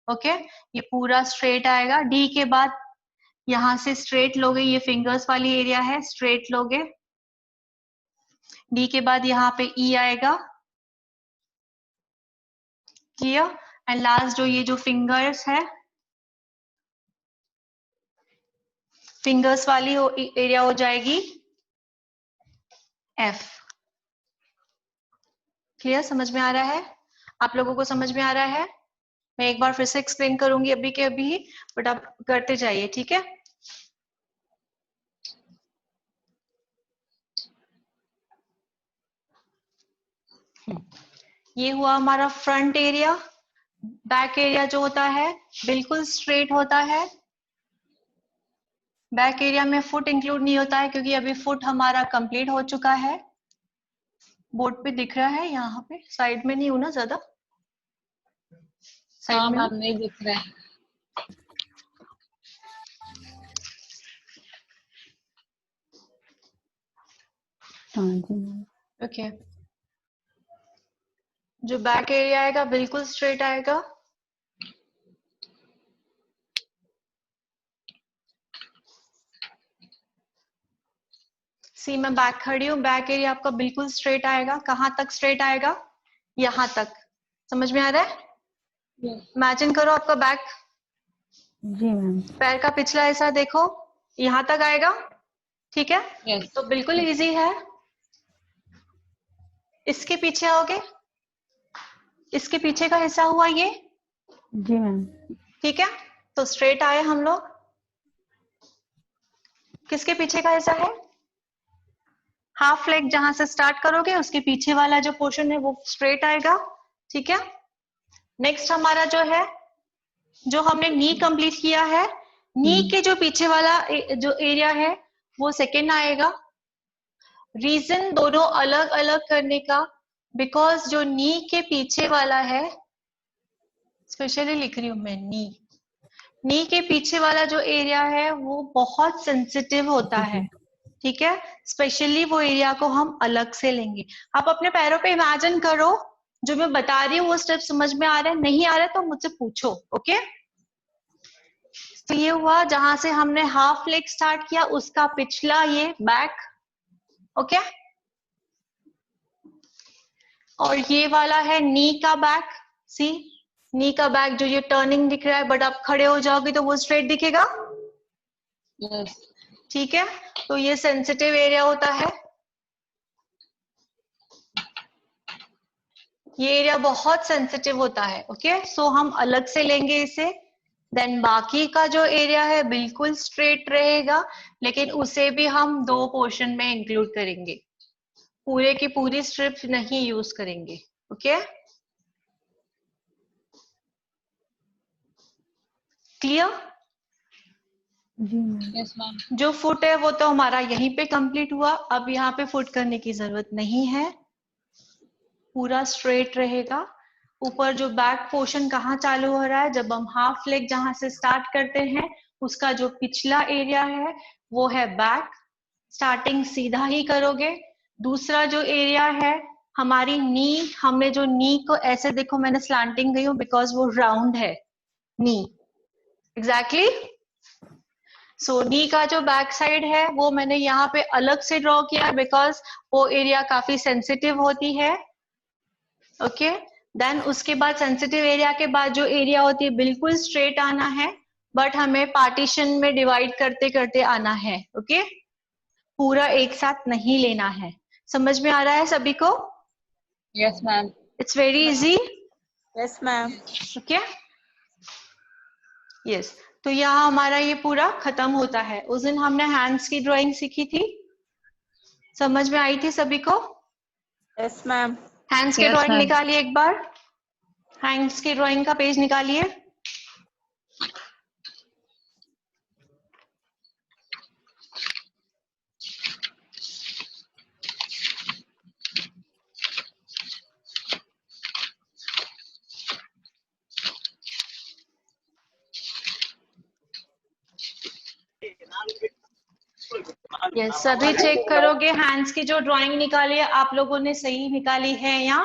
ओके। ये पूरा स्ट्रेट आएगा। डी के बाद यहाँ से स्ट्रेट लोगे, ये फिंगर्स वाली एरिया है, स्ट्रेट लोगे। डी के बाद यहाँ पे ई आएगा, क्लियर। एंड लास्ट जो ये जो फिंगर्स है, फिंगर्स वाली एरिया हो जाएगी एफ। क्लियर, समझ में आ रहा है? आप लोगों को समझ में आ रहा है? मैं एक बार फिर से एक्सप्लेन करूंगी अभी के अभी ही, बट आप करते जाइए, ठीक है। ये हुआ हमारा फ्रंट एरिया। बैक एरिया जो होता है बिल्कुल स्ट्रेट होता है। बैक एरिया में फुट इंक्लूड नहीं होता है क्योंकि अभी फुट हमारा कंप्लीट हो चुका है। बोर्ड पे दिख रहा है, यहाँ पे साइड में नहीं हूं ना ज्यादा, साइड में नहीं दिख रहा है। हाँ जी मैम। ओके। जो बैक एरिया आएगा बिल्कुल स्ट्रेट आएगा। सी मैं बैक खड़ी हूँ, बैक एरिया आपका बिल्कुल स्ट्रेट आएगा। कहाँ तक स्ट्रेट आएगा? यहाँ तक। समझ में आ रहा है? इमेजिन करो आपका बैक, जी मैम। पैर का पिछला हिस्सा देखो, यहाँ तक आएगा, ठीक है। Yes. तो बिल्कुल इजी है। इसके पीछे आओगे, इसके पीछे का हिस्सा हुआ ये, जी मैम। ठीक है। तो स्ट्रेट आए हम लोग। किसके पीछे का हिस्सा है? हाफ लेग जहां से स्टार्ट करोगे उसके पीछे वाला जो पोर्शन है वो स्ट्रेट आएगा, ठीक है। नेक्स्ट हमारा जो है, जो हमने नी कंप्लीट किया है, नी के जो पीछे वाला जो एरिया है वो सेकेंड आएगा। रीजन दोनों अलग अलग करने का, बिकॉज जो नी के पीछे वाला है, स्पेशली लिख रही हूं मैं, नी के पीछे वाला जो एरिया है वो बहुत सेंसिटिव होता है, ठीक है। स्पेशली वो एरिया को हम अलग से लेंगे। आप अपने पैरों पे इमेजिन करो, जो मैं बता रही हूँ वो स्टेप समझ में आ रहा है, नहीं आ रहा है तो मुझसे पूछो, ओके। तो ये हुआ जहां से हमने हाफ लेग स्टार्ट किया, उसका पिछला ये बैक, ओके। और ये वाला है नी का बैक, सी नी का बैक जो ये टर्निंग दिख रहा है, बट आप खड़े हो जाओगे तो वो स्ट्रेट दिखेगा, Yes. ठीक है। तो ये सेंसिटिव एरिया होता है, ये एरिया बहुत सेंसिटिव होता है, ओके। सो हम अलग से लेंगे इसे। देन बाकी का जो एरिया है बिल्कुल स्ट्रेट रहेगा, लेकिन उसे भी हम दो पोर्शन में इंक्लूड करेंगे, पूरे की पूरी स्ट्रिप नहीं यूज करेंगे, ओके। क्लियर? जी मैम। Yes, ma'am. जो फुट है वो तो हमारा यहीं पे कंप्लीट हुआ, अब यहाँ पे फुट करने की जरूरत नहीं है, पूरा स्ट्रेट रहेगा। ऊपर जो बैक पोर्शन कहाँ चालू हो रहा है, जब हम हाफ लेग जहां से स्टार्ट करते हैं उसका जो पिछला एरिया है वो है बैक, स्टार्टिंग सीधा ही करोगे। दूसरा जो एरिया है हमारी नी, हमने जो नी को ऐसे, देखो मैंने स्लैंटिंग गई हूँ बिकॉज वो राउंड है नी, एग्जैक्टली। सो नी का जो बैक साइड है वो मैंने यहाँ पे अलग से ड्रॉ किया बिकॉज वो एरिया काफी सेंसिटिव होती है, ओके। देन उसके बाद सेंसिटिव एरिया के बाद जो एरिया होती है बिल्कुल स्ट्रेट आना है, बट हमें पार्टीशन में डिवाइड करते करते आना है, ओके। पूरा एक साथ नहीं लेना है। समझ में आ रहा है सभी को? Yes, ma'am. It's very easy, Yes, ma'am. Okay. Yes, तो यहाँ हमारा ये पूरा खत्म होता है। उस दिन हमने हैंड्स की ड्राइंग सीखी थी, समझ में आई थी सभी को? Yes, ma'am. हैंड्स की Yes, ड्राइंग ma'am. निकालिए एक बार, हैंड्स की ड्राइंग का पेज निकालिए। यस, सभी चेक करोगे हैंड्स की जो ड्राइंग निकाली है आप लोगों ने सही निकाली है या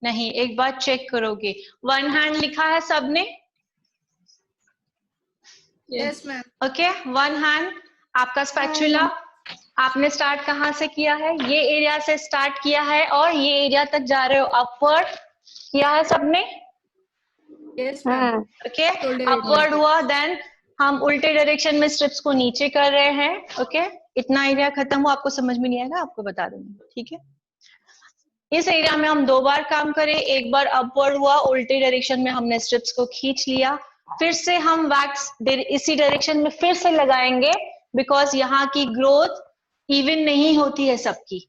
नहीं, एक बार चेक करोगे। वन हैंड लिखा है सबने? Yes ma'am. Okay, one hand आपका स्पैचुला, आपने स्टार्ट कहाँ से किया है? ये एरिया से स्टार्ट किया है और ये एरिया तक जा रहे हो, अपवर्ड किया है सबने? Yes ma'am. ओके, अपवर्ड हुआ, देन हम उल्टे डायरेक्शन में स्ट्रिप्स को नीचे कर रहे हैं। ओके, इतना एरिया खत्म हुआ, आपको समझ में नहीं आएगा, आपको बता दूंगी, ठीक है। इस एरिया में हम 2 बार काम करें, एक बार अपवर्ड हुआ, उल्टे डायरेक्शन में हमने स्ट्रिप्स को खींच लिया, फिर से हम वैक्स इसी डायरेक्शन में फिर से लगाएंगे, बिकॉज यहाँ की ग्रोथ इवन नहीं होती है सबकी।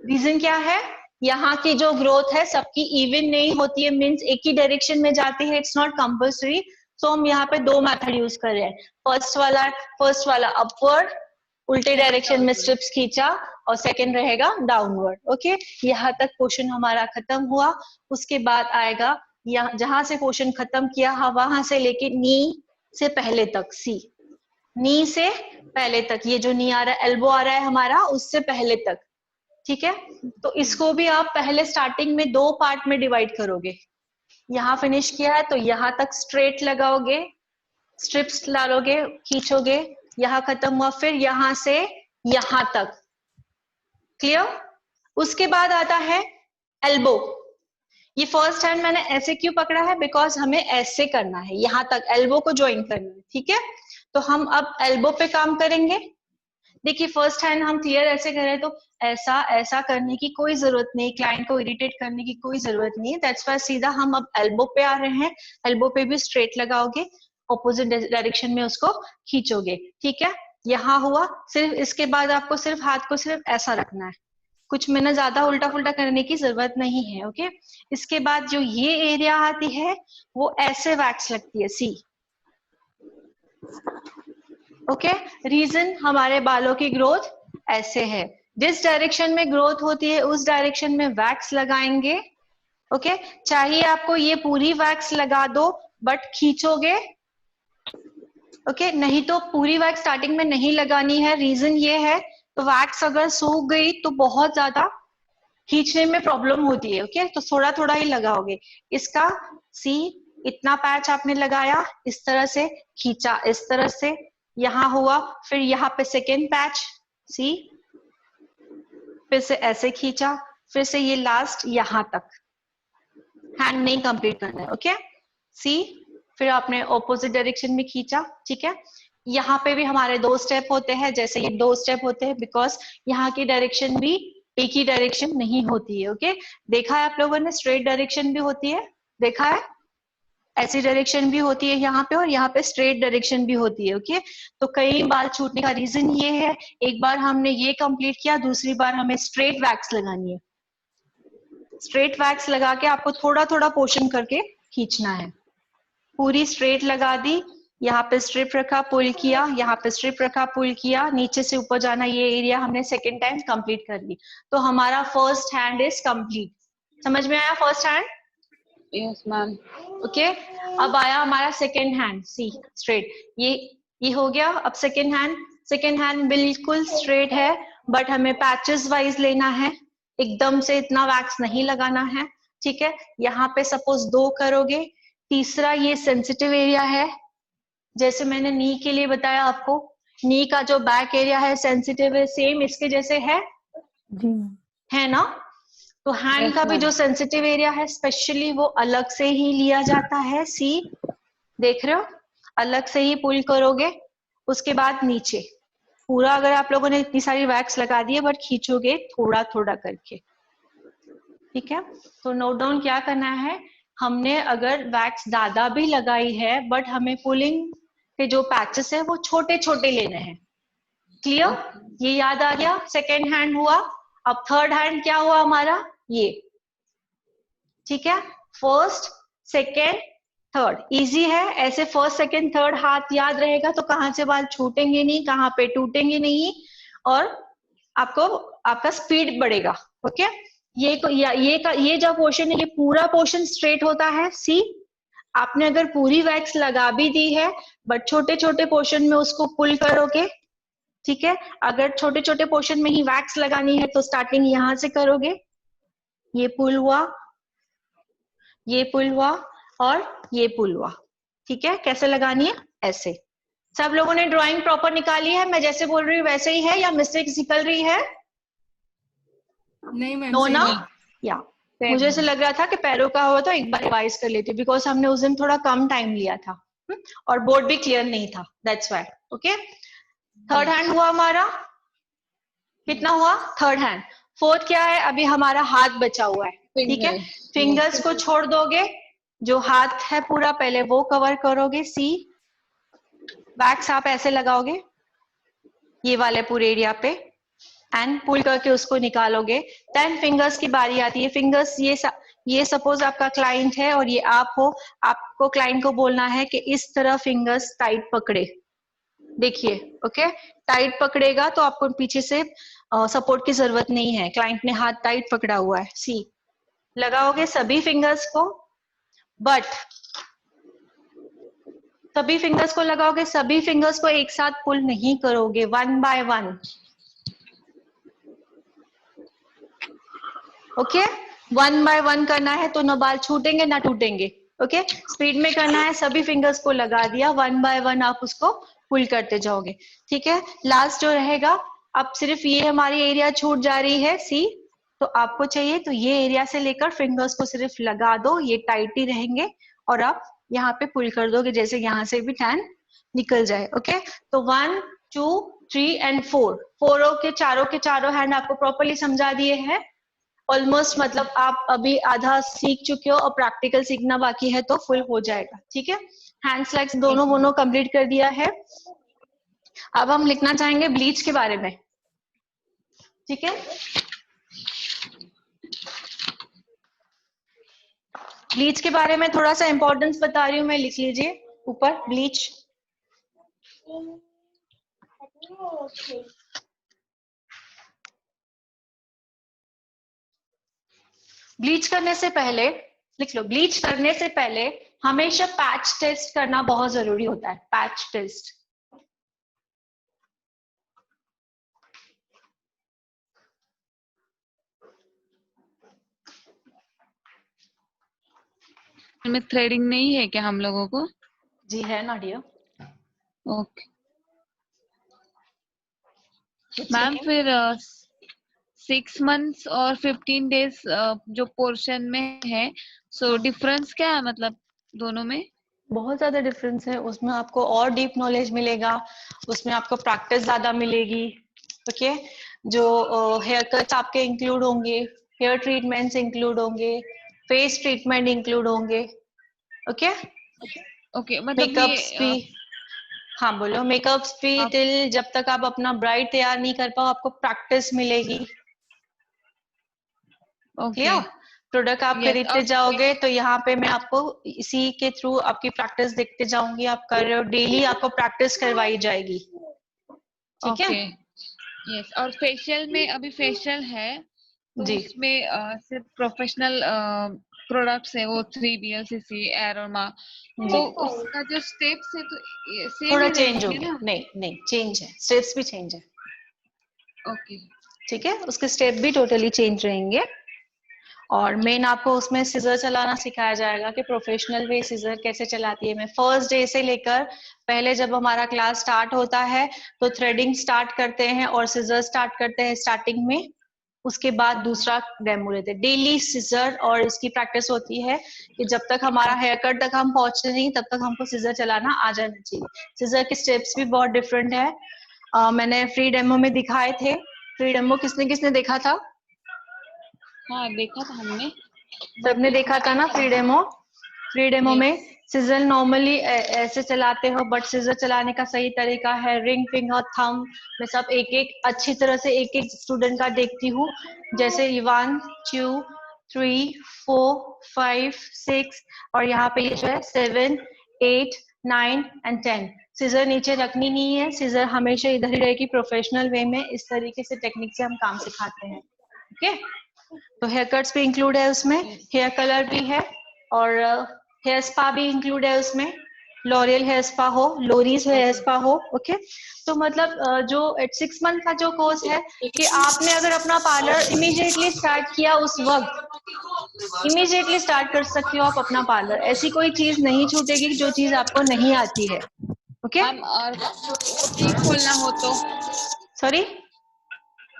रीजन क्या है? यहाँ की जो ग्रोथ है सबकी इवन नहीं होती है, मीन्स एक ही डायरेक्शन में जाती है, इट्स नॉट कंपल्सरी। सो हम यहाँ पे 2 मेथड यूज कर रहे हैं। फर्स्ट वाला अपवर्ड, उल्टे डायरेक्शन में स्ट्रिप्स खींचा, और सेकंड रहेगा डाउनवर्ड। ओके, यहाँ तक पोर्शन हमारा खत्म हुआ। उसके बाद आएगा यहाँ, जहां से पोर्शन खत्म किया वहां से लेके नी से पहले तक, सी नी से पहले तक, ये जो नी आ रहा है, एल्बो आ रहा है हमारा, उससे पहले तक, ठीक है। तो इसको भी आप पहले स्टार्टिंग में 2 पार्ट में डिवाइड करोगे। यहाँ फिनिश किया है तो यहाँ तक स्ट्रेट लगाओगे, स्ट्रिप्स डालोगे, खींचोगे, यहाँ खत्म हुआ, फिर यहाँ से यहाँ तक, क्लियर। उसके बाद आता है एल्बो। ये फर्स्ट हैंड मैंने ऐसे क्यों पकड़ा है? बिकॉज हमें ऐसे करना है, यहाँ तक एल्बो को ज्वाइन करना है, ठीक है। तो हम अब एल्बो पे काम करेंगे। देखिए फर्स्ट हैंड हम क्लियर ऐसे कर रहे हैं, तो ऐसा ऐसा करने की कोई जरूरत नहीं, क्लाइंट को इरिटेट करने की कोई जरूरत नहीं है। दैट्स वाई सीधा हम अब एल्बो पे आ रहे हैं। एल्बो पे भी स्ट्रेट लगाओगे, ऑपोजिट डायरेक्शन में उसको खींचोगे, ठीक है। यहाँ हुआ, सिर्फ इसके बाद आपको सिर्फ हाथ को सिर्फ ऐसा रखना है, कुछ में ना ज्यादा उल्टा पुल्टा करने की जरूरत नहीं है। ओके, इसके बाद जो ये एरिया आती है वो ऐसे वैक्स लगती है, सी। ओके, रीजन हमारे बालों की ग्रोथ ऐसे है, जिस डायरेक्शन में ग्रोथ होती है उस डायरेक्शन में वैक्स लगाएंगे। ओके, चाहिए आपको ये पूरी वैक्स लगा दो, बट खींचोगे। ओके, नहीं तो पूरी वैक्स स्टार्टिंग में नहीं लगानी है। रीजन ये है, तो वैक्स अगर सूख गई तो बहुत ज्यादा खींचने में प्रॉब्लम होती है। ओके, तो थोड़ा थोड़ा ही लगाओगे। इसका सी, इतना पैच आपने लगाया, इस तरह से खींचा, इस तरह से यहाँ हुआ, फिर यहाँ पे सेकेंड पैच सी, फिर से ऐसे खींचा, फिर से ये लास्ट यहाँ तक। हैंड नहीं कंप्लीट करना है। ओके, सी, फिर आपने ऑपोजिट डायरेक्शन में खींचा, ठीक है। यहाँ पे भी हमारे 2 स्टेप होते हैं, जैसे ये 2 स्टेप होते हैं, बिकॉज यहाँ की डायरेक्शन भी एक ही डायरेक्शन नहीं होती है। ओके, देखा है आप लोगों ने, स्ट्रेट डायरेक्शन भी होती है, देखा है, ऐसी डायरेक्शन भी होती है यहाँ पे, और यहाँ पे स्ट्रेट डायरेक्शन भी होती है। ओके, तो कई बाल छूटने का रीजन ये है, एक बार हमने ये कंप्लीट किया, दूसरी बार हमें स्ट्रेट वैक्स लगानी है। स्ट्रेट वैक्स लगा के आपको थोड़ा थोड़ा पोर्शन करके खींचना है। पूरी स्ट्रेट लगा दी, यहाँ पे स्ट्रिप रखा, पुल किया, यहाँ पे स्ट्रिप रखा, पुल किया, नीचे से ऊपर जाना, ये एरिया हमने सेकेंड टाइम कंप्लीट कर ली। तो हमारा फर्स्ट हैंड इज कंप्लीट। समझ में आया first hand? Yes ma'am. Okay, अब आया हमारा सेकेंड हैंड, सी स्ट्रेट। ये हो गया। अब सेकेंड हैंड बिल्कुल स्ट्रेट है, बट हमें पैचेस वाइज लेना है, एकदम से इतना वैक्स नहीं लगाना है, ठीक है। यहाँ पे सपोज 2 करोगे, तीसरा ये सेंसिटिव एरिया है, जैसे मैंने नी के लिए बताया आपको, नी का जो बैक एरिया है सेंसिटिव है, सेम इसके जैसे है, जी मैम। है ना। तो हैंड Yes, का भी ma'am. जो सेंसिटिव एरिया है स्पेशली वो अलग से ही लिया जाता है। सी, देख रहे हो, अलग से ही पुल करोगे। उसके बाद नीचे पूरा, अगर आप लोगों ने इतनी सारी वैक्स लगा दी है, बट खींचोगे थोड़ा थोड़ा करके, ठीक है। तो नोट डाउन क्या करना है, हमने अगर वैक्स ज्यादा भी लगाई है, बट हमें पुलिंग के जो पैचेस है वो छोटे छोटे लेने हैं। क्लियर, ये याद आ गया। सेकेंड हैंड हुआ। अब थर्ड हैंड क्या हुआ हमारा, ये ठीक है, फर्स्ट सेकेंड थर्ड, इजी है। ऐसे फर्स्ट सेकेंड थर्ड हाथ याद रहेगा तो कहाँ से बाल छूटेंगे नहीं, कहाँ पे टूटेंगे नहीं, और आपको आपका स्पीड बढ़ेगा। ओके, ये जो पोर्शन है, ये पूरा पोर्शन स्ट्रेट होता है। सी, आपने अगर पूरी वैक्स लगा भी दी है बट छोटे छोटे पोर्शन में उसको पुल करोगे, ठीक है। अगर छोटे छोटे पोर्शन में ही वैक्स लगानी है तो स्टार्टिंग यहां से करोगे, ये पुल हुआ, ये पुल हुआ और ये पुल हुआ, ठीक है। कैसे लगानी है, ऐसे। सब लोगों ने ड्राइंग प्रॉपर निकाली है? मैं जैसे बोल रही हूँ वैसे ही है या मिस्टेक्स निकल रही है? नहीं मैम, नो सही ना? है। या मुझे ऐसे लग रहा था कि पैरों का हुआ तो एक बार रिवाइज कर लेती, बिकॉज हमने उस दिन थोड़ा कम टाइम लिया था और बोर्ड भी क्लियर नहीं था, that's why. Okay, third hand हुआ हमारा, कितना हुआ? Third hand. फोर्थ क्या है? अभी हमारा हाथ बचा हुआ है, ठीक है। फिंगर्स को छोड़ दोगे, जो हाथ है पूरा पहले वो कवर करोगे। सी, वैक्स आप ऐसे लगाओगे ये वाले पूरे एरिया पे एंड पुल करके उसको निकालोगे। 10 फिंगर्स की बारी आती है। फिंगर्स ये सपोज आपका क्लाइंट है और ये आप हो, आपको क्लाइंट को बोलना है कि इस तरह फिंगर्स टाइट पकड़े। देखिए, ओके, टाइट पकड़ेगा तो आपको पीछे से सपोर्ट की जरूरत नहीं है, क्लाइंट ने हाथ टाइट पकड़ा हुआ है। सी, लगाओगे सभी फिंगर्स को, बट सभी फिंगर्स को लगाओगे, सभी फिंगर्स को एक साथ पुल नहीं करोगे, one by one. Okay, one by one करना है तो ना बाल छूटेंगे ना टूटेंगे। ओके, स्पीड में करना है, सभी फिंगर्स को लगा दिया, वन बाय वन आप उसको पुल करते जाओगे, ठीक है। लास्ट जो रहेगा, अब सिर्फ ये हमारी एरिया छूट जा रही है। सी, तो आपको चाहिए तो ये एरिया से लेकर फिंगर्स को सिर्फ लगा दो, ये टाइट ही रहेंगे और आप यहाँ पे पुल कर दोगे, जैसे यहाँ से भी टैन निकल जाए। ओके, तो 1 2 3 एंड 4 के चारों हैंड आपको प्रॉपरली समझा दिए हैं ऑलमोस्ट। मतलब आप अभी आधा सीख चुके हो और प्रैक्टिकल सीखना बाकी है तो फुल हो जाएगा, ठीक है। हैंड्स लेग्स दोनों कंप्लीट कर दिया है। अब हम लिखना चाहेंगे ब्लीच के बारे में, ठीक है। ब्लीच के बारे में थोड़ा सा इंपॉर्टेंस बता रही हूँ मैं, लिख लीजिए ऊपर, ब्लीच। ब्लीच करने से पहले, लिख लो, ब्लीच करने से पहले हमेशा पैच टेस्ट करना बहुत जरूरी होता है। पैच टेस्ट, में थ्रेडिंग नहीं है क्या हम लोगों को? जी है ना डियर। ओके मैम, फिर 6 months और 15 days जो पोर्शन में है, सो डिफरेंस क्या है मतलब दोनों में? बहुत ज्यादा डिफरेंस है, उसमें आपको और डीप नॉलेज मिलेगा, उसमें आपको प्रैक्टिस ज्यादा मिलेगी। ओके, जो हेयर कट्स आपके इंक्लूड होंगे, हेयर ट्रीटमेंट्स इंक्लूड होंगे, फेस ट्रीटमेंट इंक्लूड होंगे। ओके, ओके मतलब मेकअप्स भी, हाँ बोलो, मेकअप्स भी टिल जब तक आप अपना ब्राइड तैयार नहीं कर पाओ आपको प्रैक्टिस मिलेगी। ओके, प्रोडक्ट आप खरीदते जाओगे तो यहाँ पे मैं आपको इसी के थ्रू आपकी प्रैक्टिस देखते जाऊंगी, आप कर रहे हो, डेली आपको प्रैक्टिस करवाई जाएगी, ठीक है। यस, और फेशियल में अभी फेशियल है तो जी, उसमें सिर्फ प्रोफेशनल प्रोडक्ट्स है, वो 3BLCC एरोमा, जी, तो उसका जो स्टेप्स है तो सेम थोड़ा ही चेंज हो रहेंगे गया, ना? नहीं चेंज है, स्टेप्स भी चेंज है, ओके, ठीक है, उसके स्टेप भी टोटली चेंज रहेंगे। और मेन आपको उसमें सिजर चलाना सिखाया जाएगा कि प्रोफेशनल वे सिजर कैसे चलाती है। मैं फर्स्ट डे से लेकर, पहले जब हमारा क्लास स्टार्ट होता है तो थ्रेडिंग स्टार्ट करते हैं और सिजर स्टार्ट करते हैं स्टार्टिंग में, उसके बाद दूसरा डेमो लेते हैं। डेली सिजर और इसकी प्रैक्टिस होती है कि जब तक हमारा हेयर कट तक हम पहुंचते नहीं तब तक हमको सिजर चलाना आ जाना चाहिए। सिजर के स्टेप्स भी बहुत डिफरेंट है। मैंने फ्री डेमो में दिखाए थे। फ्री डेमो किसने किसने देखा था? हाँ देखा था हमने, सबने देखा था ना फ्री डेमो? फ्री डेमो में सिजर नॉर्मली ऐसे चलाते हो, बट सिजर चलाने का सही तरीका है रिंग फिंगर थंब। मैं सब एक एक अच्छी तरह से एक एक स्टूडेंट का देखती हूँ, जैसे 1 2 3 4 5 6 और यहाँ पे ये जो है 7 8 9 एंड 10। सीजर नीचे रखनी नहीं है, सीजर हमेशा इधर ही रहेगी। प्रोफेशनल वे में इस तरीके से टेक्निक से हम काम सिखाते हैं। ओके, तो हेयर कट्स भी इंक्लूड है उसमें, हेयर कलर भी है और हेयर स्पा भी इंक्लूड है उसमें। लॉरियल हेयर स्पा हो, लोरीज हेयर स्पा हो। ओके, तो मतलब जो 6 मंथ का जो कोर्स है कि आपने अगर अपना पार्लर इमीडिएटली स्टार्ट किया उस वक्त इमीडिएटली स्टार्ट कर सकते हो आप अपना पार्लर। ऐसी कोई चीज नहीं छूटेगी जो चीज आपको नहीं आती है। ओके, मैम और नहीं खोलना हो तो, सॉरी,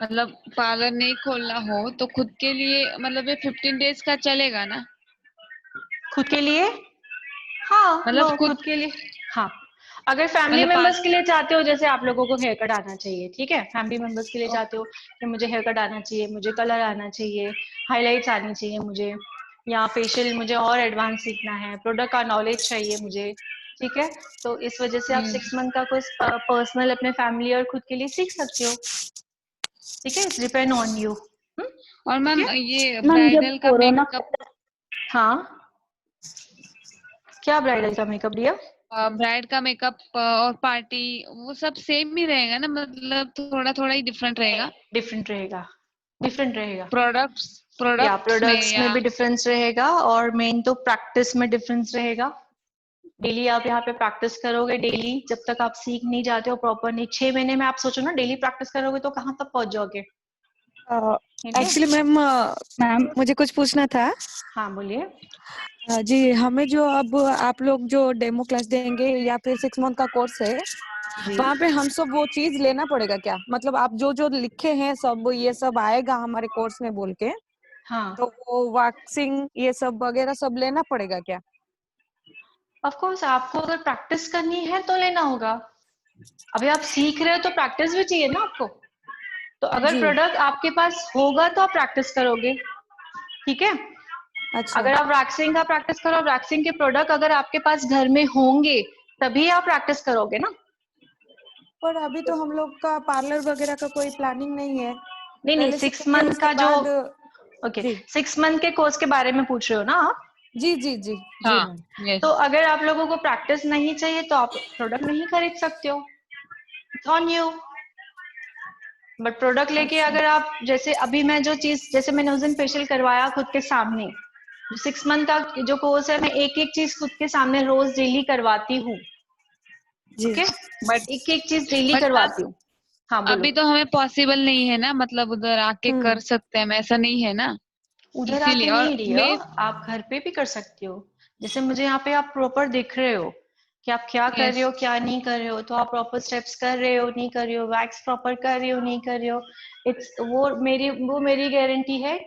मतलब पार्लर नहीं खोलना हो तो खुद के लिए मतलब ये 15 डेज का चलेगा ना? खुद के लिए हाँ, मतलब लो खुद के लिए हाँ। अगर फैमिली मतलब मेंबर्स के लिए चाहते हो, जैसे आप लोगों को हेयर कट आना चाहिए, ठीक है, फैमिली मेंबर्स के लिए चाहते हो कि मुझे हेयर कट आना चाहिए, मुझे कलर आना चाहिए, हाइलाइट्स आनी चाहिए मुझे, या फेशियल मुझे और एडवांस सीखना है, प्रोडक्ट का नॉलेज चाहिए मुझे, ठीक है, तो इस वजह से आप 6 मंथ का कोर्स पर्सनल अपने फैमिली और खुद के लिए सीख सकते हो। ठीक है, इट्स डिपेंड ऑन यू। और मैम ये मैम जब ब्राइडल का कोरोना मेकअप, हाँ, क्या ब्राइडल का मेकअप दिया? ब्राइड का मेकअप और पार्टी वो सब सेम ही रहेगा ना? मतलब थोड़ा थोड़ा ही डिफरेंट रहेगा? डिफरेंट रहेगा, डिफरेंट रहेगा। या प्रोडक्ट्स में प्रोडक्ट्स में या भी डिफरेंस रहेगा और मेन तो प्रैक्टिस में डिफरेंस रहेगा। डेली आप यहाँ पे प्रैक्टिस करोगे, डेली जब तक आप सीख नहीं जाते हो प्रॉपर नहीं, 6 महीने में आप सोचो ना डेली प्रैक्टिस करोगे तो कहाँ तक पहुंच जाओगे। ठीक है? एक्चुअली मैम मैम मुझे कुछ पूछना था। हाँ बोलिए। जी, हमें जो अब आप लोग जो डेमो क्लास देंगे या फिर 6 मंथ का कोर्स है, जी वहाँ पे हम सब वो चीज लेना पड़ेगा क्या? मतलब आप जो जो लिखे हैं सब ये सब आएगा हमारे कोर्स में बोल के, हाँ, तो वो वैक्सिंग ये सब वगैरह सब लेना पड़ेगा क्या? ऑफ कोर्स आपको अगर प्रैक्टिस करनी है तो लेना होगा। अभी आप सीख रहे हो तो प्रैक्टिस भी चाहिए ना आपको। तो अगर जी, प्रोडक्ट आपके पास होगा तो आप प्रैक्टिस करोगे। ठीक है, अच्छा। अगर आप वैक्सिंग का प्रैक्टिस करो, वैक्सिंग के प्रोडक्ट अगर आपके पास घर में होंगे तभी आप प्रैक्टिस करोगे ना। पर अभी तो हम लोग का पार्लर वगैरह का कोई प्लानिंग नहीं है। नहीं नहीं, पहले 6 सीखेंगे मंथ उसके का जो, बाद। ओके, जी 6 मंथ के कोर्स के बारे में पूछ रहे हो ना आप? जी जी जी जी हाँ, मैम। तो यस। अगर आप लोगों को प्रैक्टिस नहीं चाहिए तो आप प्रोडक्ट नहीं खरीद सकते हो, ऑन यू। बट प्रोडक्ट लेके अच्छा अगर आप, जैसे अभी मैं जो चीज, जैसे मैंने उस दिन फेशियल करवाया खुद के सामने, 6 मंथ का जो कोर्स है मैं एक एक चीज खुद के सामने रोज डेली करवाती हूँ। जी ओके, बट एक एक चीज डेली बट मैम करवाती हूँ। हाँ बोलो। अभी तो हमें पॉसिबल नहीं है ना, मतलब उधर आके कर हम्म सकते हैं, ऐसा नहीं है ना, उधर इसीलिए। आके और नहीं रही हो, वे आप घर पे भी कर सकते हो। जैसे मुझे यहाँ पे आप प्रॉपर दिख रहे हो कि आप क्या कर रहे यस, हो क्या नहीं कर रहे हो, तो आप प्रॉपर स्टेप्स कर रहे हो नहीं कर रहे हो, वैक्स प्रॉपर कर रहे हो नहीं कर रहे हो, इट्स वो मेरी गारंटी है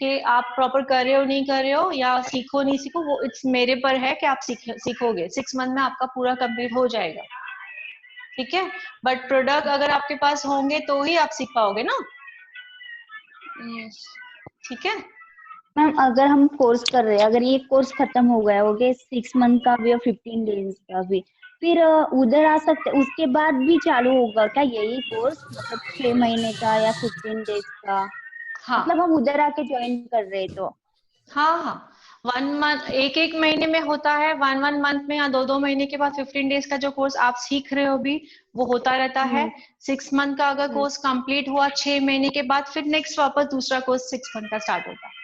कि आप प्रॉपर कर रहे हो नहीं कर रहे हो, या सीखो नहीं सीखो, वो इट्स मेरे पर है कि आप सीखोगे। 6 मंथ में आपका पूरा कंप्लीट हो जाएगा। ठीक है, बट प्रोडक्ट अगर आपके पास होंगे तो ही आप सीख पाओगे ना। यस। ठीक है, मैम अगर हम कोर्स कर रहे हैं, अगर ये कोर्स खत्म हो गया, हो गया 6 मंथ का भी और 15 डेज का भी, फिर उधर आ सकते, उसके बाद भी चालू होगा क्या यही कोर्स, मतलब 6 महीने का या 15 डेज का? मतलब हाँ हम उधर आके ज्वाइन कर रहे तो? हाँ हाँ, 1 मंथ, एक एक महीने में होता है, 1 मंथ में या 2 महीने के बाद 15 डेज का जो कोर्स आप सीख रहे हो अभी वो होता रहता है। हम्म 6 मंथ का अगर हम्म कोर्स कंप्लीट हुआ 6 महीने के बाद, फिर नेक्स्ट वापस दूसरा कोर्स 6 मंथ का स्टार्ट होता है।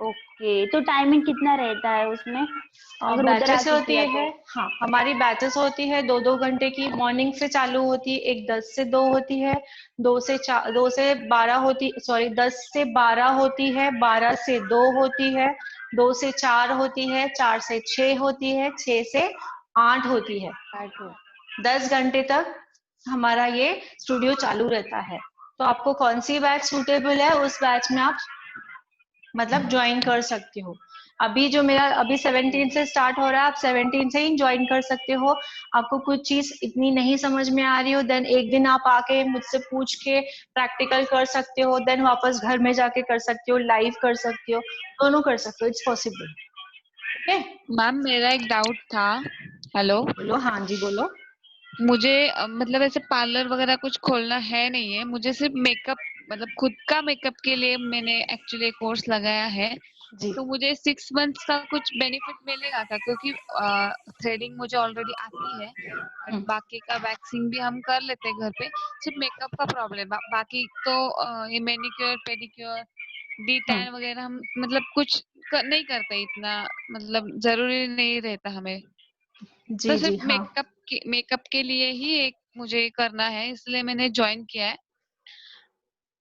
ओके, तो टाइमिंग कितना रहता है उसमें अगर उधर बैचेस आके होती किया है, तो? हाँ हमारी बैचेस होती है 2-2 घंटे की, मॉर्निंग से चालू होती है, एक 10 से 2 होती है, 2 से 12 होती, सॉरी 10 से 12 होती है, 12 से 2 होती है, 2 से 4 होती है, 4 से 6 होती है, 6 से 8 होती है। 10 घंटे तक हमारा ये स्टूडियो चालू रहता है। तो आपको कौन सी बैच सूटेबल है उस बैच में आप मतलब ज्वाइन कर सकते हो। अभी जो मेरा अभी 17 से स्टार्ट हो रहा है, आप 17 से ही ज्वाइन कर सकते हो। आपको कुछ चीज इतनी नहीं समझ में आ रही हो, देन एक दिन आप आके मुझसे पूछ के प्रैक्टिकल कर सकते हो, देन वापस घर में जाके कर सकते हो, लाइव कर सकते हो, दोनों कर सकते हो, इट्स पॉसिबल। ओके, मैम मेरा एक डाउट था। हेलो, बोलो। हाँ जी बोलो। मुझे मतलब ऐसे पार्लर वगैरह कुछ खोलना है नहीं है, मुझे सिर्फ मेकअप मतलब खुद का मेकअप के लिए मैंने एक्चुअली कोर्स लगाया है, जी तो मुझे 6 मंथ्स का कुछ बेनिफिट मिलेगा क्या? क्योंकि थ्रेडिंग मुझे ऑलरेडी आती है, बट बाकी का वैक्सिंग भी हम कर लेते हैं घर पे। सिर्फ मेकअप का प्रॉब्लम, बाकी तो ये मैनिक्योर पेडिक्योर डी टैन वगैरह हम मतलब कुछ नहीं करते इतना, मतलब जरूरी नहीं रहता हमें। तो जी जी सिर्फ हाँ। मेकअप के लिए ही एक मुझे करना है, इसलिए मैंने ज्वाइन किया है।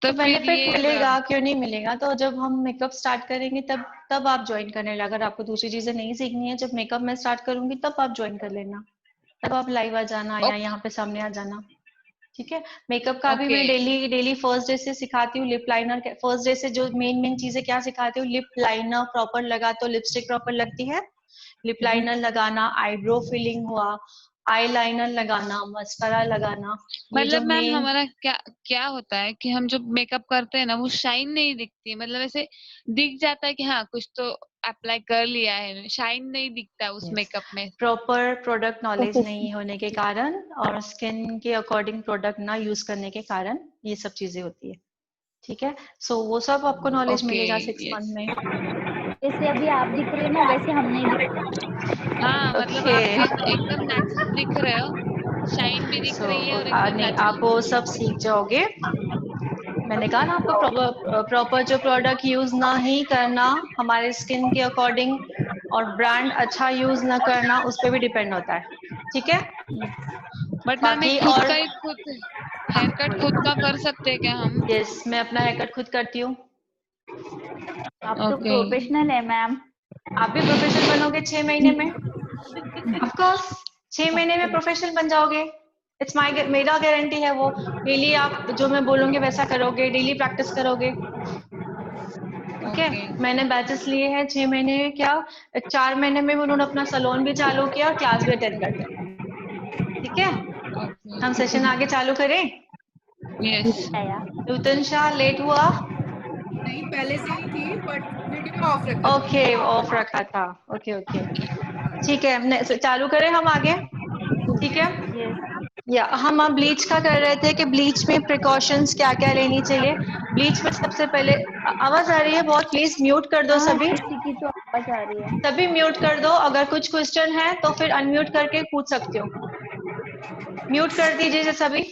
तो तो फिर बेनिफिट ये मिलेगा, क्यों नहीं मिलेगा? तो जब हम मेकअप स्टार्ट करेंगे तब आप ज्वाइन करने लगे। अगर आपको दूसरी चीजें नहीं सीखनी है, जब मेकअप मैं स्टार्ट करूंगी तब आप ज्वाइन कर लेना। तब आप लाइव आ जाना या यहाँ पे सामने आ जाना, ठीक है? मेकअप का भी ओके मैं डेली फर्स्ट डे से सिखाती हूँ। लिप लाइनर फर्स्ट डे से जो मेन चीजें क्या सिखाती हूँ, लिप लाइनर प्रॉपर लगा तो लिपस्टिक प्रॉपर लगती है, लिप लाइनर लगाना, आईब्रो फिलिंग हुआ, आई लाइनर लगाना, मस्करा लगाना, ये जो मतलब मैम मेन। हमारा क्या क्या होता है कि हम जब मेकअप करते हैं ना, वो शाइन नहीं दिखती, मतलब ऐसे दिख जाता है कि हाँ कुछ तो अप्लाई कर लिया है, शाइन नहीं दिखता उस मेकअप में। प्रॉपर प्रोडक्ट नॉलेज नहीं प्रोफेशनल होने के कारण और स्किन के अकॉर्डिंग प्रोडक्ट ना यूज करने के कारण ये सब चीजें होती है, ठीक है? सो वो सब आपको नॉलेज ओके मिलेगा 6 यस। मंथ में। जैसे अभी आप दिख रहे हो ना, वैसे हम नहीं दिखते। हाँ मतलब ओके आप भी एकदम नेचुरल दिख रहे हो, शाइन भी दिख सो रही है और एकदम नहीं, नेचुरल आप दिख वो रही सब सीख जाओगे। मैंने कहा ना आपको प्रॉपर जो प्रोडक्ट यूज ना ही करना हमारे स्किन के अकॉर्डिंग, और ब्रांड अच्छा यूज ना करना, उस पर भी डिपेंड होता है, ठीक है? है। बट मैम बाकी एक खुद और का ही खुद हेयर कट खुद का कर सकते हैं क्या हम? यस, मैं अपना हेयर कट खुद करती हूँ। आप तो ओके प्रोफेशनल है मैम। आप भी प्रोफेशनल बनोगे 6 महीने में, ऑफ कोर्स 6 महीने में प्रोफेशनल बन जाओगे। इट्स माई मेरा गारंटी है वो। डेली आप जो मैं बोलूंगी वैसा करोगे, डेली प्रैक्टिस करोगे, ओके? ओके मैंने बैचेस लिए हैं 6 महीने में, क्या 4 महीने में उन्होंने अपना सलोन भी चालू किया और क्लास भी अटेंड कर लिया, ठीक है? ओके हम सेशन आगे चालू करें? यस। आया। नूतन शाह लेट हुआ? नहीं, पहले से ही थी बट वीडियो ऑफ रखा था। ओके, ऑफ रखा था। ओके ओके, ठीक है, चालू करें हम आगे, ठीक है? यस। या हम अब ब्लीच का कर रहे थे कि ब्लीच में प्रिकॉशंस क्या क्या लेनी चाहिए। ब्लीच में सबसे पहले आवाज आ रही है बहुत, प्लीज म्यूट कर दो हाँ, सभी। किसी की तो आवाज आ रही है। सभी म्यूट कर दो। अगर कुछ क्वेश्चन है तो फिर अनम्यूट करके पूछ सकते हो। म्यूट कर दीजिए सभी।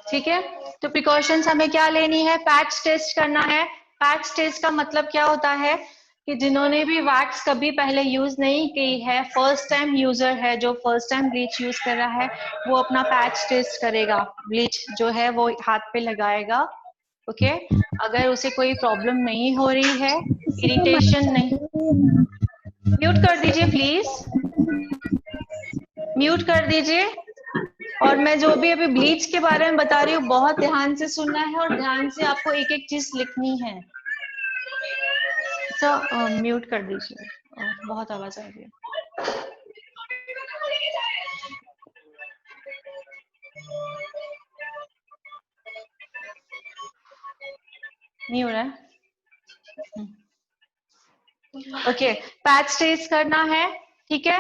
ठीक है, तो प्रिकॉशंस हमें क्या लेनी है? पैच टेस्ट करना है। पैच टेस्ट का मतलब क्या होता है कि जिन्होंने भी वैक्स कभी पहले यूज नहीं की है, फर्स्ट टाइम यूजर है, जो फर्स्ट टाइम ब्लीच यूज कर रहा है, वो अपना पैच टेस्ट करेगा। ब्लीच जो है वो हाथ पे लगाएगा, ओके? अगर उसे कोई प्रॉब्लम नहीं हो रही है, इरिटेशन नहीं, म्यूट कर दीजिए प्लीज, म्यूट कर दीजिए। और मैं जो भी अभी ब्लीच के बारे में बता रही हूँ, बहुत ध्यान से सुनना है और ध्यान से आपको एक एक चीज लिखनी है। तो म्यूट कर दीजिए, बहुत आवाज आ रही है। नहीं हो रहा है? ओके, पैच टेस्ट करना है, ठीक है?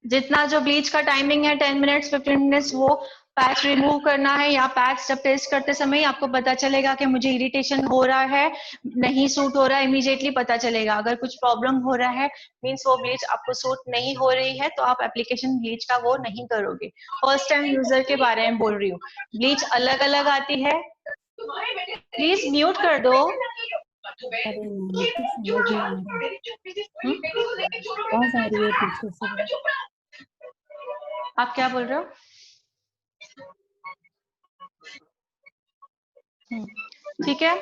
जितना जो ब्लीच का टाइमिंग है 10 मिनट्स 15 मिनट्स, वो पैच रिमूव करना है। या पैच जब टेस्ट करते समय आपको पता चलेगा कि मुझे इरिटेशन हो रहा है, नहीं सूट हो रहा है, इमीडिएटली पता चलेगा। अगर कुछ प्रॉब्लम हो रहा है मीन्स वो ब्लीच आपको सूट नहीं हो रही है, तो आप एप्लीकेशन ब्लीच का वो नहीं करोगे। फर्स्ट टाइम यूजर के बारे में बोल रही हूँ, ब्लीच अलग अलग आती है। प्लीज म्यूट कर दो। अरे मैम कुछ समझ नहीं आ रहा, आवाज आ रही है पीछे से बहुत। आप क्या बोल रहे हो? ठीक है,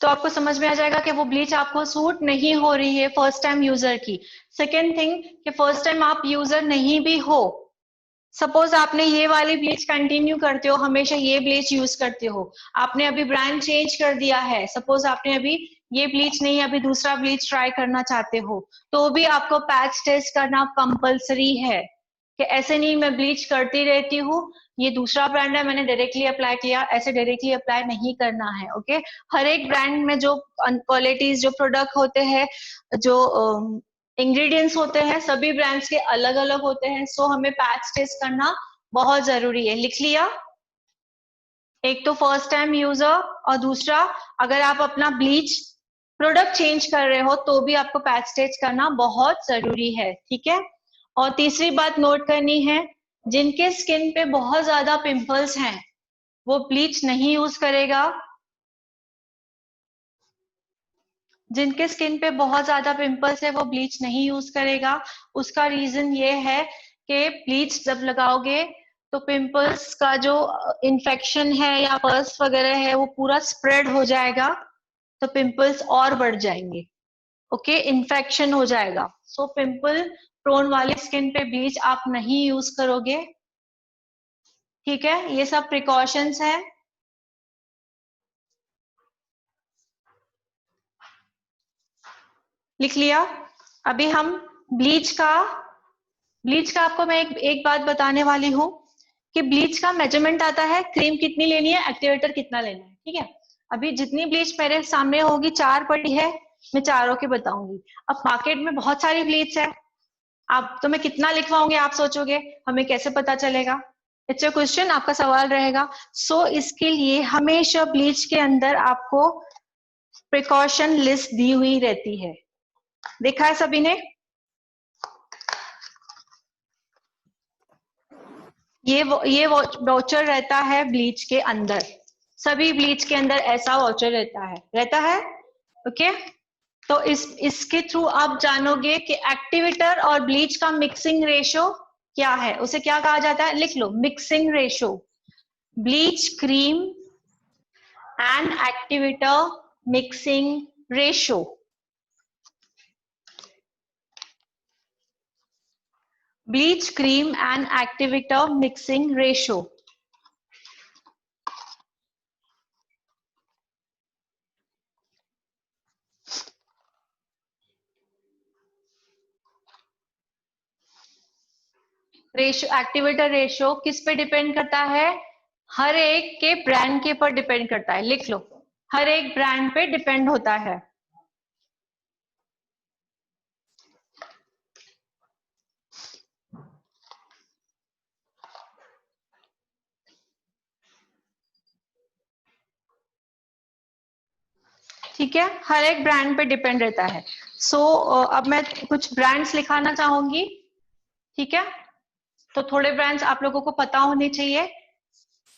तो आपको समझ में आ जाएगा कि वो ब्लीच आपको सूट नहीं हो रही है फर्स्ट टाइम यूजर की। सेकेंड थिंग कि फर्स्ट टाइम आप यूजर नहीं भी हो, सपोज आपने ये वाली ब्लीच कंटिन्यू करते हो, हमेशा ये ब्लीच यूज करते हो, आपने अभी ब्रांड चेंज कर दिया है, सपोज आपने अभी ये ब्लीच नहीं अभी दूसरा ब्लीच ट्राई करना चाहते हो, तो भी आपको पैच टेस्ट करना कंपलसरी है। कि ऐसे नहीं मैं ब्लीच करती रहती हूँ, ये दूसरा ब्रांड है, मैंने डायरेक्टली अप्लाई किया, ऐसे डायरेक्टली अप्लाई नहीं करना है। ओके, हर एक ब्रांड में जो क्वालिटीज, जो प्रोडक्ट होते हैं, जो इंग्रेडिएंट्स होते हैं, सभी ब्रांड्स के अलग अलग होते हैं। सो हमें पैच टेस्ट करना बहुत जरूरी है। लिख लिया? एक तो फर्स्ट टाइम यूजर, और दूसरा अगर आप अपना ब्लीच प्रोडक्ट चेंज कर रहे हो तो भी आपको पैच टेस्ट करना बहुत जरूरी है। ठीक है, और तीसरी बात नोट करनी है, जिनके स्किन पे बहुत ज्यादा पिंपल्स हैं वो ब्लीच नहीं यूज करेगा। जिनके स्किन पे बहुत ज्यादा पिंपल्स है वो ब्लीच नहीं यूज करेगा। उसका रीजन ये है कि ब्लीच जब लगाओगे तो पिंपल्स का जो इन्फेक्शन है या पस वगैरह है वो पूरा स्प्रेड हो जाएगा, तो पिंपल्स और बढ़ जाएंगे। ओके, इन्फेक्शन हो जाएगा। सो पिंपल प्रोन वाली स्किन पे ब्लीच आप नहीं यूज करोगे। ठीक है, ये सब प्रिकॉशंस हैं। लिख लिया? अभी हम ब्लीच का आपको मैं एक बात बताने वाली हूँ कि ब्लीच का मेजरमेंट आता है, क्रीम कितनी लेनी है, एक्टिवेटर कितना लेना है। ठीक है, अभी जितनी ब्लीच मेरे सामने होगी 4 पड़ी है, मैं चारों के बताऊंगी। अब मार्केट में बहुत सारी ब्लीच है, आप तो मैं कितना लिखवाऊंगी आप सोचोगे, हमें कैसे पता चलेगा? इट्स अ क्वेश्चन, आपका सवाल रहेगा। सो इसके लिए हमेशा ब्लीच के अंदर आपको प्रिकॉशन लिस्ट दी हुई रहती है। देखा है सभी ने? ये वाउचर रहता है ब्लीच के अंदर, सभी ब्लीच के अंदर ऐसा वाउचर रहता है। ओके, तो इसके थ्रू आप जानोगे कि एक्टिवेटर और ब्लीच का मिक्सिंग रेशो क्या है, उसे क्या कहा जाता है, लिख लो, mixing ratio. Bleach cream and activator mixing ratio. Bleach cream and activator mixing ratio. Activator ratio किस पे डिपेंड करता है? हर एक के ब्रांड के पर डिपेंड करता है। लिख लो, हर एक ब्रांड पे डिपेंड होता है। ठीक है, हर एक ब्रांड पे डिपेंड रहता है। सो अब मैं कुछ ब्रांड्स लिखाना चाहूंगी। ठीक है, तो थोड़े ब्रांड्स आप लोगों को पता होने चाहिए,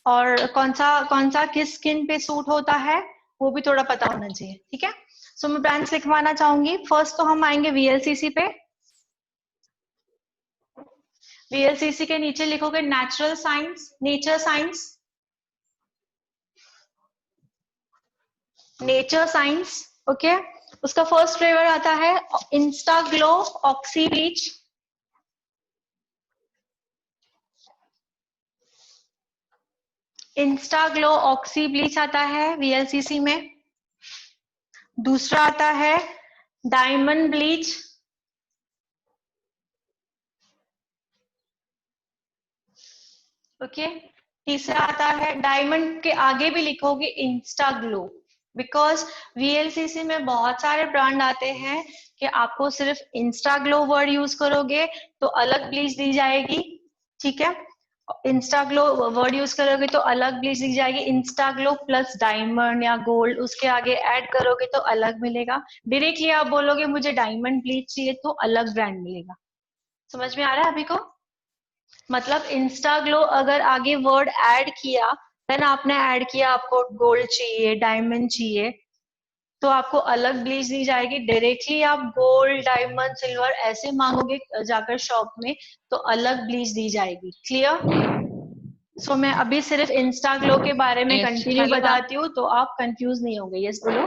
और कौन सा किस स्किन पे सूट होता है वो भी थोड़ा पता होना चाहिए। ठीक है, सो मैं ब्रांड्स लिखवाना चाहूंगी। फर्स्ट तो हम आएंगे वीएलसीसी पे। वीएलसीसी के नीचे लिखोगे नेचर साइंस। ओके, उसका फर्स्ट फ्लेवर आता है Insta Glow oxy bleach. Insta Glow oxy bleach आता है वीएलसीसी में। दूसरा आता है डायमंड ब्लीच। ओके, तीसरा आता है, डायमंड के आगे भी लिखोगे इंस्टा ग्लो, बिकॉज वीएलसीसी में बहुत सारे ब्रांड आते हैं कि आपको सिर्फ इंस्टा ग्लो वर्ड यूज करोगे तो अलग ब्लीच दी जाएगी। ठीक है, इंस्टा ग्लो वर्ड यूज करोगे तो अलग ब्लीच दी जाएगी। इंस्टा ग्लो प्लस डायमंड या गोल्ड उसके आगे ऐड करोगे तो अलग मिलेगा। डायरेक्टली आप बोलोगे मुझे डायमंड ब्लीच चाहिए तो अलग ब्रांड मिलेगा। समझ में आ रहा है अभी को? मतलब इंस्टा ग्लो अगर आगे वर्ड ऐड किया, देन आपने ऐड किया आपको गोल्ड चाहिए, डायमंड चाहिए, तो आपको अलग ब्लीच दी जाएगी। डायरेक्टली आप गोल्ड, डायमंड, सिल्वर ऐसे मांगोगे जाकर शॉप में तो अलग ब्लीच दी जाएगी। क्लियर? सो मैं अभी सिर्फ इंस्टा ग्लो के बारे में कंटिन्यू बताती हूँ तो आप कंफ्यूज नहीं होंगे। यस बोलो,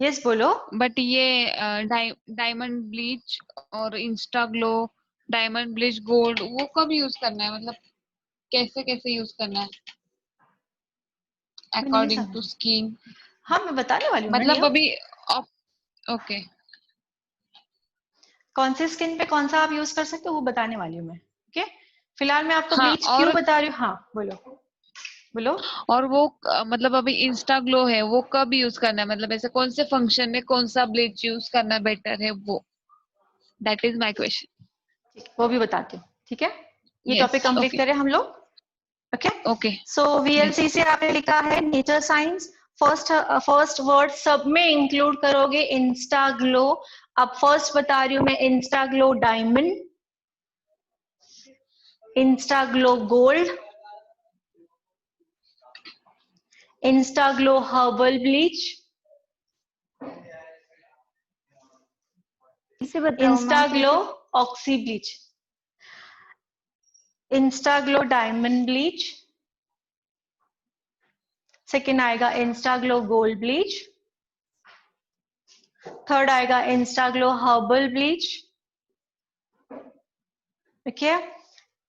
यस बोलो। बट ये डायमंड ब्लीच और Insta Glow, diamond bleach, gold, वो कब यूज करना है, मतलब कैसे यूज करना है अकॉर्डिंग टू स्किन? हाँ, मैं बताने वाली हूँ। मतलब अभी ओके, कौन से स्किन पे कौन सा आप यूज कर सकते हो वो बताने वाली हूँ मैं। ओके, फिलहाल मैं आपको हाँ, ब्लीच और क्यों बता रही हूँ, हाँ बोलो बोलो। और वो मतलब अभी इंस्टा ग्लो है, वो कब यूज करना है, मतलब ऐसे कौन से फंक्शन में कौन सा ब्लीच यूज करना बेटर है, वो दैट इज माय क्वेश्चन। ठीक, वो भी बताती हूँ, ठीक है। ये यस, टॉपिक कंप्लीट ओके करें हम लोग। Okay, okay. सो वीएलसी से आपने लिखा है नेचर साइंस, फर्स्ट वर्ड सब में इंक्लूड करोगे इंस्टा ग्लो। अब फर्स्ट बता रही हूँ मैं, Insta Glow diamond, Insta Glow gold, Insta Glow herbal bleach, इसे बताओ इंस्टा मैम फिर ग्लो से। Oxy bleach, Insta Glow diamond bleach, second आएगा Insta Glow gold bleach, third आएगा Insta Glow herbal bleach, okay,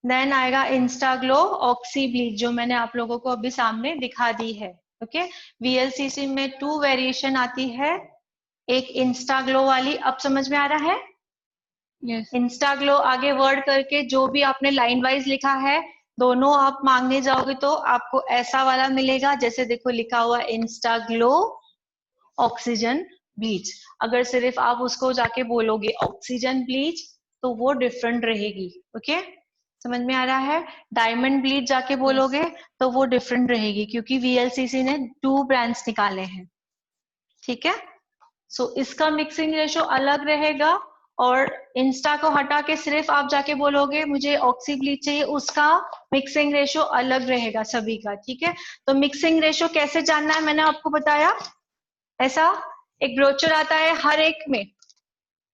then आएगा Insta Glow oxy bleach जो मैंने आप लोगों को अभी सामने दिखा दी है। ओके, वीएलसीसी में 2 वेरिएशन आती है, एक इंस्टा ग्लो वाली, अब समझ में आ रहा है। यस, इंस्टा ग्लो आगे वर्ड करके जो भी आपने लाइन वाइज लिखा है, दोनों आप मांगने जाओगे तो आपको ऐसा वाला मिलेगा, जैसे देखो लिखा हुआ इंस्टा ग्लो ऑक्सीजन ब्लीच। अगर सिर्फ आप उसको जाके बोलोगे ऑक्सीजन ब्लीच तो वो डिफरेंट रहेगी। ओके, समझ में आ रहा है। डायमंड ब्लीच जाके बोलोगे तो वो डिफरेंट रहेगी, क्योंकि वीएलसीसी ने 2 ब्रांड्स निकाले हैं, ठीक है। सो इसका मिक्सिंग रेशो अलग रहेगा, और इंस्टा को हटा के सिर्फ आप जाके बोलोगे मुझे ऑक्सी ब्लीच चाहिए, उसका मिक्सिंग रेशो अलग रहेगा सभी का, ठीक है। तो मिक्सिंग रेशो कैसे जानना है मैंने आपको बताया, ऐसा एक ब्रोचर आता है हर एक में।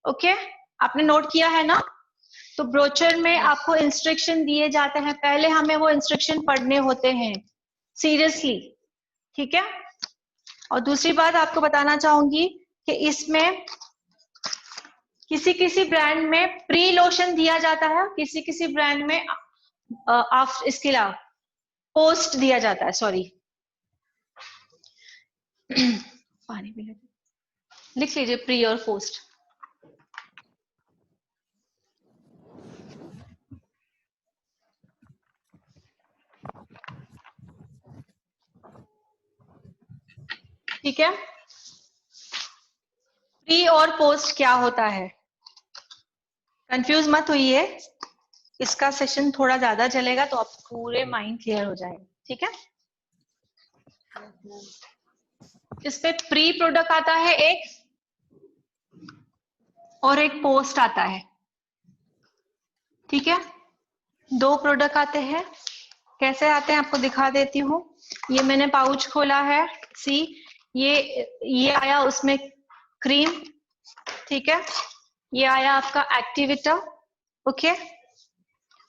ओके, आपने नोट किया है ना। तो ब्रोचर में आपको इंस्ट्रक्शन दिए जाते हैं, पहले हमें वो इंस्ट्रक्शन पढ़ने होते हैं सीरियसली, ठीक है। और दूसरी बात आपको बताना चाहूंगी कि इसमें किसी किसी ब्रांड में प्री लोशन दिया जाता है, किसी किसी ब्रांड में इसके अलावा पोस्ट दिया जाता है, सॉरी पानी पी लेते, लिख लीजिए प्री और पोस्ट। ठीक है, प्री और पोस्ट क्या होता है, कंफ्यूज मत होइए, इसका सेशन थोड़ा ज्यादा चलेगा तो आप पूरे माइंड क्लियर हो जाएगा, ठीक है। इसमें प्री प्रोडक्ट आता है एक, और एक पोस्ट आता है, ठीक है। 2 प्रोडक्ट आते हैं, कैसे आते हैं आपको दिखा देती हूँ। ये मैंने पाउच खोला है, सी ये आया उसमें क्रीम, ठीक है। ये आया आपका एक्टिविटा, ओके।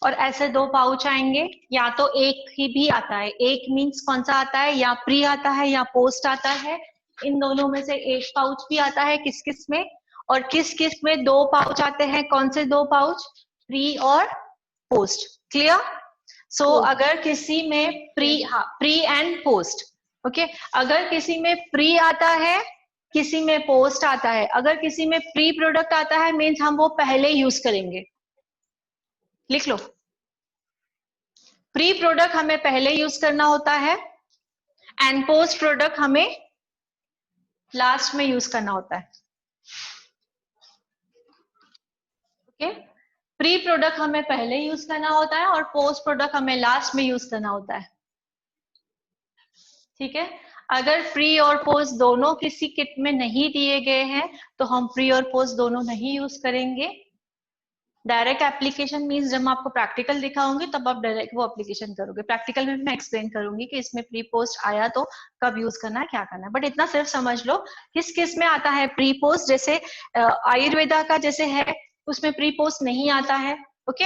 और ऐसे 2 पाउच आएंगे, या तो एक ही भी आता है, एक मीन्स कौन सा आता है, या प्री आता है या पोस्ट आता है। इन दोनों में से एक पाउच भी आता है किस किस में, और किस किस में 2 पाउच आते हैं, कौन से 2 पाउच, प्री और पोस्ट। क्लियर। सो अगर किसी में प्री, हाँ प्री एंड पोस्ट, ओके। अगर किसी में प्री आता है, किसी में पोस्ट आता है, अगर किसी में प्री प्रोडक्ट आता है मीन्स हम वो पहले यूज करेंगे, लिख लो। प्री प्रोडक्ट हमें पहले यूज करना होता है, एंड पोस्ट प्रोडक्ट हमें लास्ट में यूज करना होता है, ओके। प्री प्रोडक्ट हमें पहले यूज करना होता है और पोस्ट प्रोडक्ट हमें लास्ट में यूज करना होता है, ठीक है। अगर प्री और पोस्ट दोनों किसी किट में नहीं दिए गए हैं तो हम प्री और पोस्ट दोनों नहीं यूज करेंगे। डायरेक्ट एप्लीकेशन मींस जब मैं आपको प्रैक्टिकल दिखाऊंगी तब आप डायरेक्ट वो एप्लीकेशन करोगे, प्रैक्टिकल में मैं एक्सप्लेन करूंगी कि इसमें प्री पोस्ट आया तो कब यूज करना है, क्या करना है। बट इतना सिर्फ समझ लो किस किस में आता है प्री पोस्ट। जैसे आयुर्वेदा का जैसे है उसमें प्री पोस्ट नहीं आता है, ओके,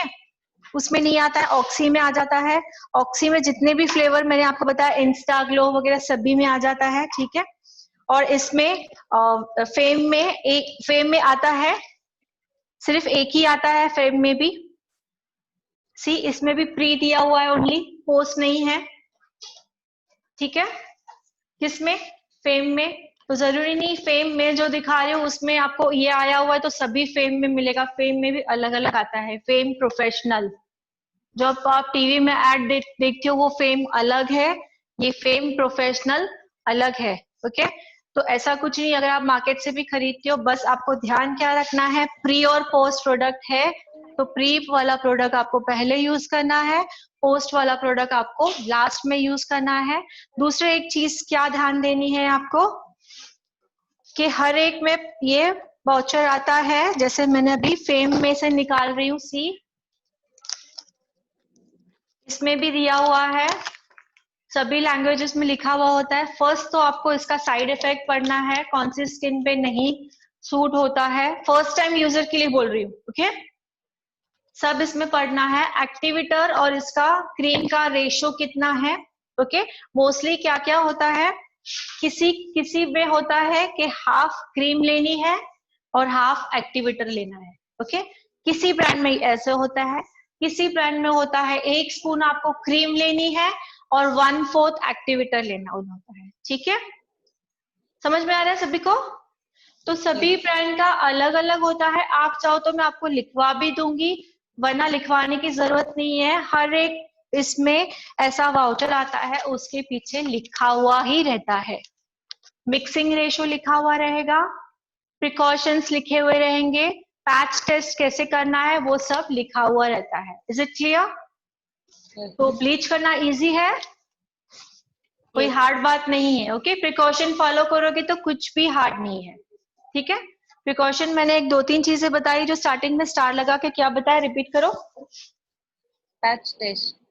उसमें नहीं आता है। ऑक्सी में आ जाता है, ऑक्सी में जितने भी फ्लेवर मैंने आपको बताया इंस्टा ग्लो वगैरह सभी में आ जाता है, ठीक है। और इसमें फेम में आता है, सिर्फ एक ही आता है फेम में भी, सी इसमें भी प्री दिया हुआ है ओनली, पोस्ट नहीं है, ठीक है। किसमें, फेम में। तो जरूरी नहीं फेम में जो दिखा रहे हो उसमें आपको ये आया हुआ है तो सभी फेम में मिलेगा, फेम में भी अलग अलग आता है, फेम प्रोफेशनल, जब आप टीवी में ऐड देखते हो वो फेम अलग है, ये फेम प्रोफेशनल अलग है। ओके, तो ऐसा कुछ नहीं, अगर आप मार्केट से भी खरीदते हो, बस आपको ध्यान क्या रखना है, प्री और पोस्ट प्रोडक्ट है तो प्री वाला प्रोडक्ट आपको पहले यूज करना है, पोस्ट वाला प्रोडक्ट आपको लास्ट में यूज करना है। दूसरे एक चीज क्या ध्यान देनी है आपको कि हर एक में ये वाउचर आता है, जैसे मैंने अभी फेम में से निकाल रही हूँ, सी इसमें भी दिया हुआ है, सभी लैंग्वेजेस में लिखा हुआ होता है। फर्स्ट तो आपको इसका साइड इफेक्ट पढ़ना है, कौन सी स्किन पे नहीं सूट होता है, फर्स्ट टाइम यूजर के लिए बोल रही हूँ। ओके, सब इसमें पढ़ना है, एक्टिवेटर और इसका क्रीम का रेशो कितना है। ओके, मोस्टली क्या क्या होता है, किसी किसी में होता है कि हाफ क्रीम लेनी है और हाफ एक्टिवेटर लेना है। ओके, किसी ब्रांड में ऐसे होता है, किसी ब्रांड में होता है 1 स्पून आपको क्रीम लेनी है और 1/4 एक्टिवेटर लेना होता है। ठीक है, समझ में आ रहा है सभी को? तो सभी ब्रांड का अलग अलग होता है। आप चाहो तो मैं आपको लिखवा भी दूंगी, वरना लिखवाने की जरूरत नहीं है। हर एक इसमें ऐसा वाउचर आता है, उसके पीछे लिखा हुआ ही रहता है, मिक्सिंग रेशो लिखा हुआ रहेगा, प्रिकॉशंस लिखे हुए रहेंगे, पैच टेस्ट कैसे करना है वो सब लिखा हुआ रहता है। Is it clear? तो ब्लीच करना इजी है, कोई हार्ड बात नहीं है। ओके, प्रिकॉशन फॉलो करोगे तो कुछ भी हार्ड नहीं है। ठीक है, प्रिकॉशन मैंने 1-2-3 चीजें बताई जो स्टार्टिंग में स्टार लगा के क्या बताया, रिपीट करो। पैच टेस्ट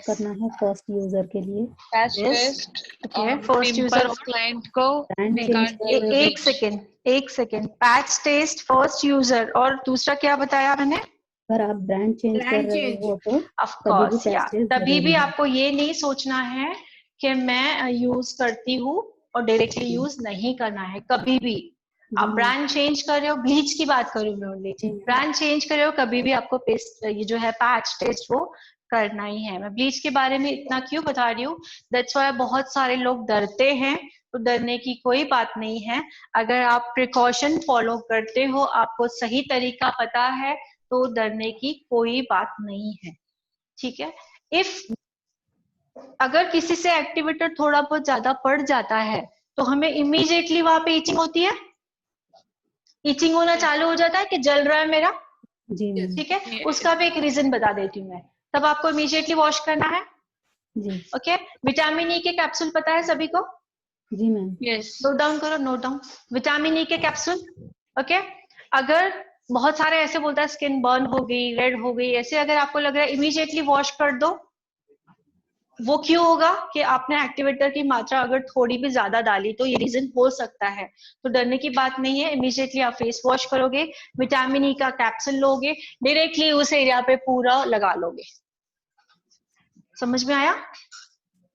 करना है फर्स्ट यूजर के लिए। Patch Yes. Test Okay, first user client को ब्रांड we चेंज can't कर give रहे हो एक सेकेंड, एक second, patch test first user, और दूसरा क्या बताया मैंने? अगर आप ब्रांड चेंज कर रहे हो तो ऑफ कभी भी कोर्स, या पैच टेस्ट तभी भी जरूरी है। आपको ये नहीं सोचना है कि मैं यूज करती हूँ और डायरेक्टली यूज नहीं करना है कभी भी। आप ब्रांड चेंज कर रहे हो, ब्लीच की बात करूँ मैं ओनली, जी। ब्रांड चेंज कर रहे हो कभी भी आपको पेस्ट ये जो है पैच टेस्ट वो करना ही है। मैं ब्लीच के बारे में इतना क्यों बता रही हूँ, दैट्स व्हाई बहुत सारे लोग डरते हैं, तो डरने की कोई बात नहीं है। अगर आप प्रिकॉशन फॉलो करते हो, आपको सही तरीका पता है, तो डरने की कोई बात नहीं है। ठीक है, इफ अगर किसी से एक्टिवेटर थोड़ा बहुत ज्यादा पड़ जाता है तो हमें इमीडिएटली वहां पे इचिंग होती है, इचिंग होना चालू हो जाता है कि जल रहा है मेरा। जी मैम। ठीक है, उसका भी एक रीजन बता देती हूँ मैं, तब आपको इमीडिएटली वॉश करना है। जी। ओके, विटामिन ई के कैप्सूल पता है सभी को? जी मैम। नोट डाउन करो, नोट डाउन, विटामिन ई के कैप्सूल। ओके, अगर बहुत सारे ऐसे बोलता है स्किन बर्न हो गई, रेड हो गई, ऐसे अगर आपको लग रहा है इमीडिएटली वॉश कर दो। वो क्यों होगा कि आपने एक्टिवेटर की मात्रा अगर थोड़ी भी ज्यादा डाली, तो ये रीजन हो सकता है। तो डरने की बात नहीं है, इमीडिएटली आप फेस वॉश करोगे, विटामिन ई का कैप्सूल लोगे, डायरेक्टली उस एरिया पे पूरा लगा लोगे। समझ में आया?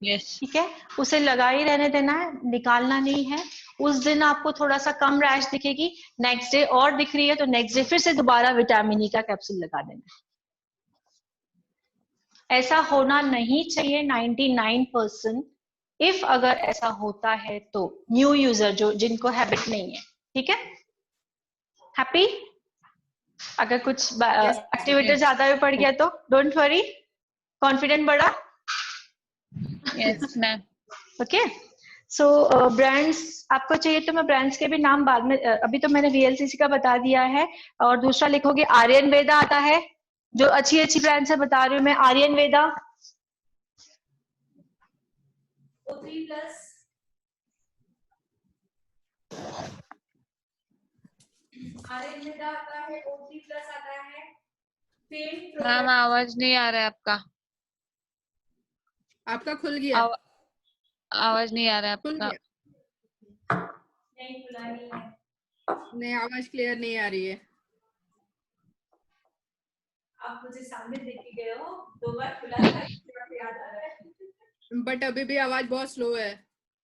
यस ठीक है, उसे लगा ही रहने देना है, निकालना नहीं है। उस दिन आपको थोड़ा सा कम रैश दिखेगी, नेक्स्ट डे और दिख रही है तो नेक्स्ट डे फिर से दोबारा विटामिन ई का कैप्सूल लगा देना। ऐसा होना नहीं चाहिए 99%। इफ अगर ऐसा होता है तो न्यू यूजर जो जिनको हैबिट नहीं है, ठीक है, हैप्पी? अगर कुछ एक्टिवेटर ज्यादा भी पड़ गया तो डोंट वरी, कॉन्फिडेंट बढ़ा। यस मैम ओके, सो ब्रांड्स आपको चाहिए तो मैं ब्रांड्स के भी नाम बाद में अभी तो मैंने वीएलसीसी का बता दिया है। और दूसरा लिखोगे आर्यन वेदा आता है, जो अच्छी अच्छी ब्रांड्स है बता रही हूँ मैं, आर्यन वेदा, O3+, आर्यन वेदा आता है, O3+ आता है, फेम मैम आवाज नहीं आ रहा है आपका। आपका खुल गया। आवाज नहीं आ रहा है खुल आपका। गया। नहीं खुला नहीं है। नहीं, आवाज क्लियर नहीं आ रही है। आप मुझे सामने देख के गए हो, 2 बार खुला था, याद आ रहा है। बट अभी भी आवाज बहुत स्लो है।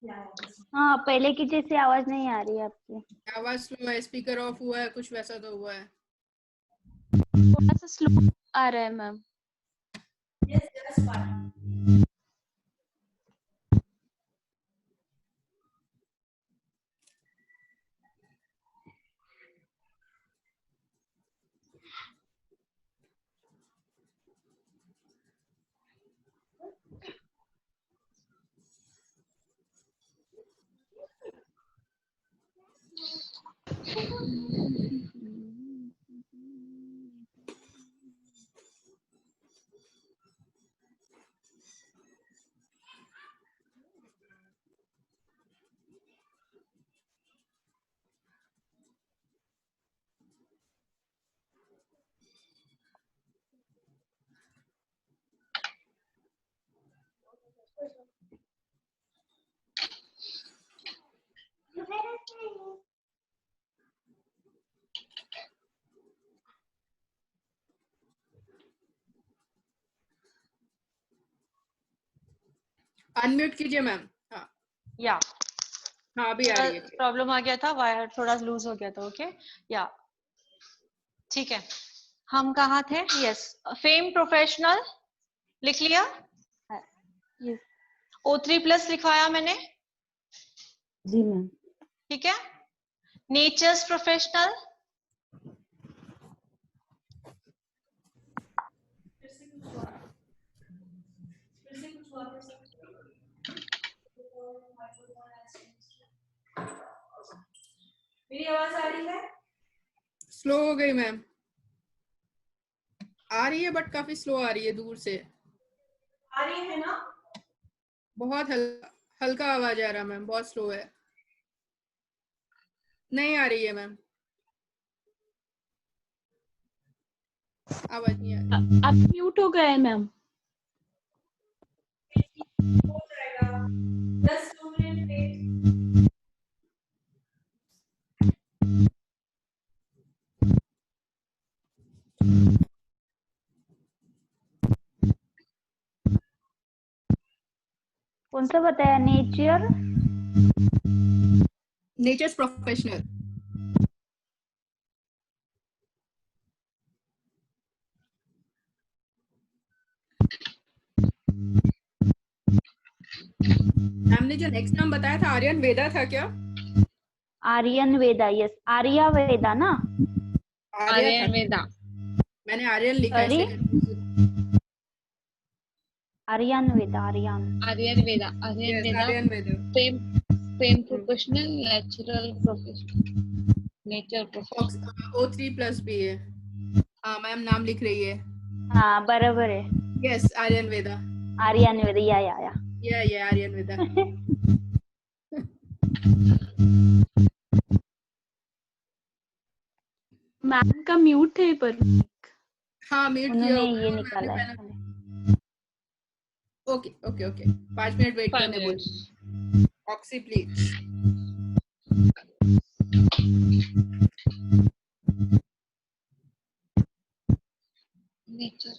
हाँ, पहले की जैसी आवाज नहीं आ रही है आपकी। आवाज स्लो है, स्पीकर ऑफ हुआ है, कुछ वैसा तो हुआ है। थोड़ा सा स्लो आ रहा है ma'am. Yes, just fine. Unmute कीजिए मैम। हाँ या हाँ अभी आ रही है। प्रॉब्लम आ गया था, वायर थोड़ा लूज हो गया था। ओके या ठीक है, हम कहाँ थे? यस, फेम प्रोफेशनल लिख लिया। यस O3+ लिखवाया मैंने, जी मैम। ठीक है। नेचर्स प्रोफेशनल, मेरी आवाज आ रही है? स्लो हो गई मैम, आ रही है बट काफी स्लो आ रही है, दूर से आ रही है ना? बहुत हल्का आवाज आ रहा मैम, बहुत स्लो है, नहीं आ रही है मैम, आवाज नहीं आ रही। आप म्यूट हो गए मैम। हो जाएगा, 10 मिनट वेट। कौन सा बताया? Nature nature's professional. हमने जो नेक्स्ट नाम बताया था आर्यन वेदा था क्या? आर्यन वेदा, यस आर्या वेदा ना? आर्या था, आर्यन वेदा। मैंने आर्यन लिखा है सॉरी, इसलिए। Aryanveda, Aryan. Aryanveda. Aryan yes Veda. Aryanveda. Same professional, natural professional, nature professional. O3+ भी है। हाँ मैम नाम लिख रही है। हाँ बराबर है, यस आर्यन वेदा। आर्यन वेदा, या ये आर्यन वेदा। मैम का म्यूट है पर। हाँ म्यूट किया उन्होंने होगा ये ना निकाला है। मैंने। Okay okay okay, 5 minute wait 5 करने मिनट्स। बोल। Oxy please. Nature.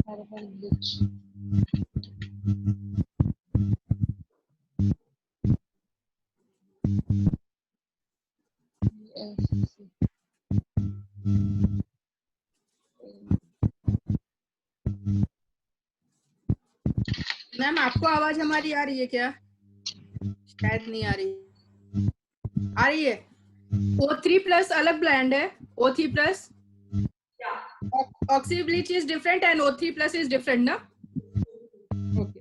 Herbal bleach. Yes. Ma'am आपको आवाज हमारी आ रही है क्या? शायद नहीं आ रही। आ रही है। O3+ अलग ब्रांड है। O3+ oxy bleach is different and O3+ is different ना? ओके।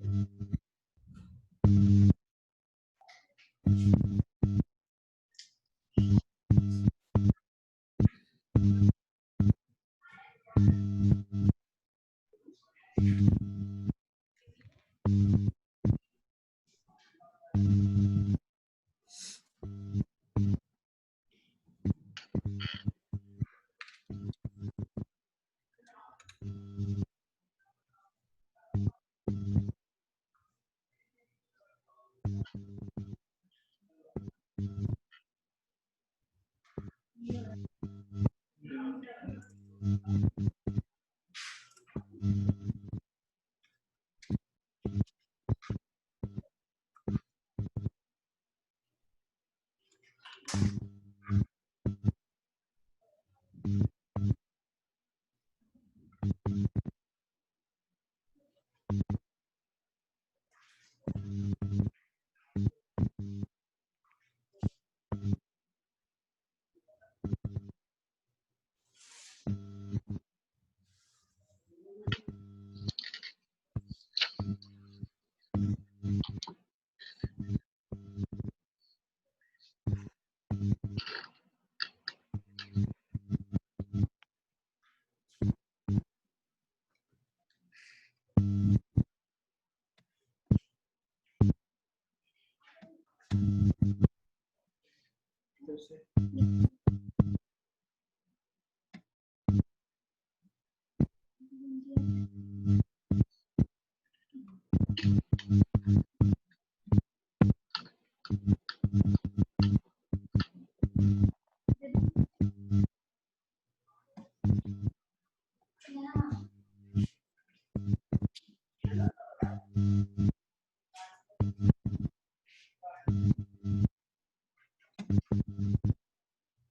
से।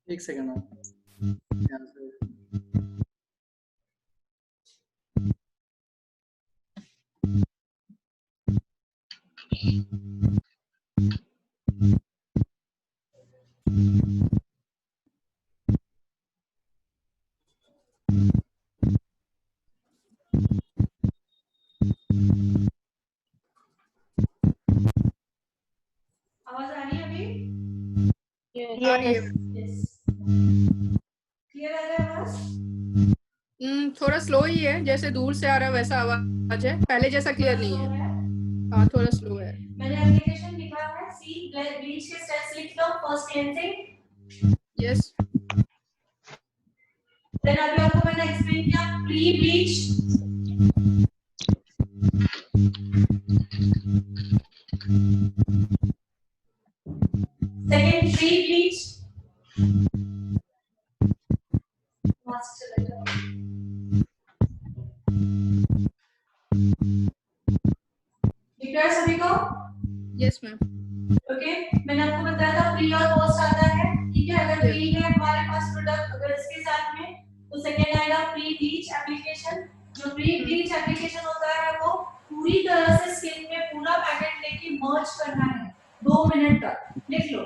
एक सेकंड यहाँ से आवाज आ रही है अभी? आ रही है। क्लियर आ रहा है आवाज? थोड़ा स्लो ही है, जैसे दूर से आ रहा है वैसा आवाज है, पहले जैसा क्लियर नहीं है। हाँ थोड़ा स्लो है। मैंने एप्लीकेशन लिखा है, सी ब्लीच के स्टेप्स लिख लो। First cleansing, yes. देन अभी आपको मैंने एक्सप्लेन किया pre bleach, second pre bleach, ठीक है सभी को? Yes ma'am. ओके, मैंने आपको बताया था प्री और पोस्ट आता है, ठीक है? अगर प्री है हमारे पास प्रोडक्ट, अगर इसके साथ में, तो सेकंड आएगा प्री ब्लीच एप्लीकेशन। जो प्री ब्लीच एप्लीकेशन होता है वो पूरी तरह से स्किन में पूरा पैकेट लेके मर्ज करना है 2 मिनट तक। लिख लो।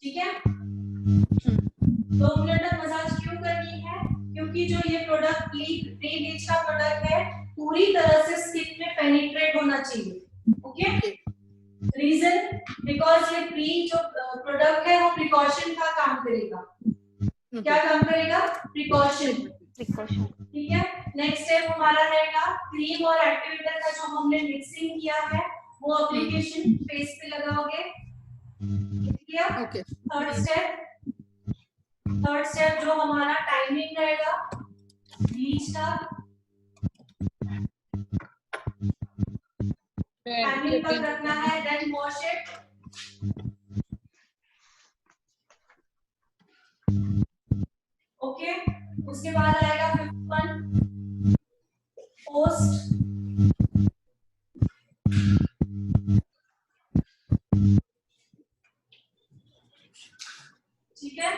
ठीक है? 2 मिनट तक मसाज क्यों करनी है? क्योंकि जो ये प्रोडक्ट प्री ब्लीच का प्रोडक्ट है पूरी तरह से स्किन में पेनिट्रेट होना चाहिए। ओके? रीजन, बिकॉज ये प्री जो प्रोडक्ट है वो प्रिकॉशन का काम करेगा। क्या काम करेगा? प्रिकॉशन। ठीक है? नेक्स्ट स्टेप हमारा रहेगा क्रीम और एक्टिवेटर का जो हमने मिक्सिंग किया है वो एप्लीकेशन फेस पे लगाओगे। किया? ओके। थर्ड स्टेप जो हमारा टाइमिंग रहेगा ब्लीच का, टाइमिंग पर रखना है, देन वॉश इट। ओके, उसके बाद आएगा 5th वन पोस्ट। ठीक है,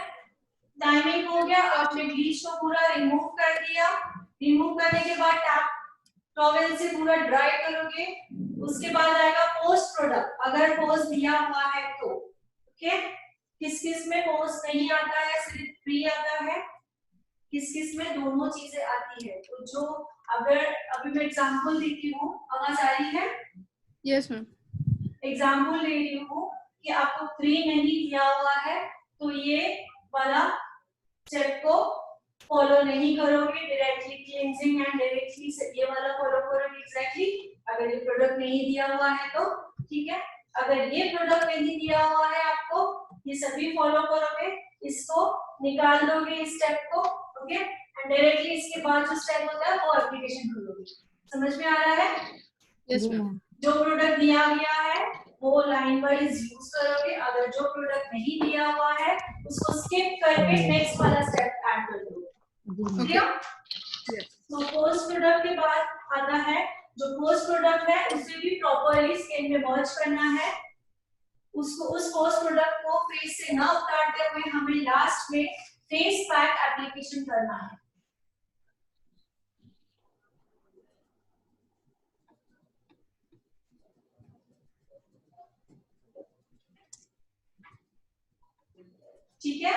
टाइमिंग हो गया। आपने ब्लीच को पूरा रिमूव कर दिया। रिमूव करने के बाद टॉवेल से पूरा ड्राई करोगे। उसके बाद आएगा पोस्ट प्रोडक्ट, अगर पोस्ट दिया हुआ है तो। ओके, किस किस में पोस्ट नहीं आता है, सिर्फ प्री आता है, किस किस में दोनों चीजें आती है। तो जो अगर अभी मैं एग्जांपल देती हूँ, आवाज आ रही है? Yes ma'am. एग्जांपल ले रही हूँ कि आपको प्री नहीं दिया हुआ है तो ये वाला स्टेप को फॉलो नहीं करोगे, डायरेक्टली क्लींजिंग एंड डायरेक्टली ये वाला फॉलो करोगे एग्जैक्टली। अगर ये प्रोडक्ट नहीं दिया हुआ है तो ठीक है। अगर ये प्रोडक्ट नहीं दिया हुआ है आपको, ये सभी फॉलो करोगे, इसको निकाल दोगे इस स्टेप को। ओके, एंड डायरेक्टली इसके बाद जो स्टेप होता है वो एप्लीकेशन करोगे। समझ में आ रहा है? Yes ma'am. जो प्रोडक्ट दिया गया है वो लाइन वाइज यूज करोगे, अगर जो प्रोडक्ट नहीं दिया हुआ है उसको स्किप करके नेक्स्ट वाला स्टेप ऐड कर दोगे। ठीक है? तो पोस्ट प्रोडक्ट के बाद आता है जो पोस्ट प्रोडक्ट है उसे भी प्रॉपर्ली स्किन में मर्ज करना है। उसको उस पोस्ट प्रोडक्ट को फेस से ना उतारते हुए हमें लास्ट में फेस पैक एप्लीकेशन करना है। ठीक है?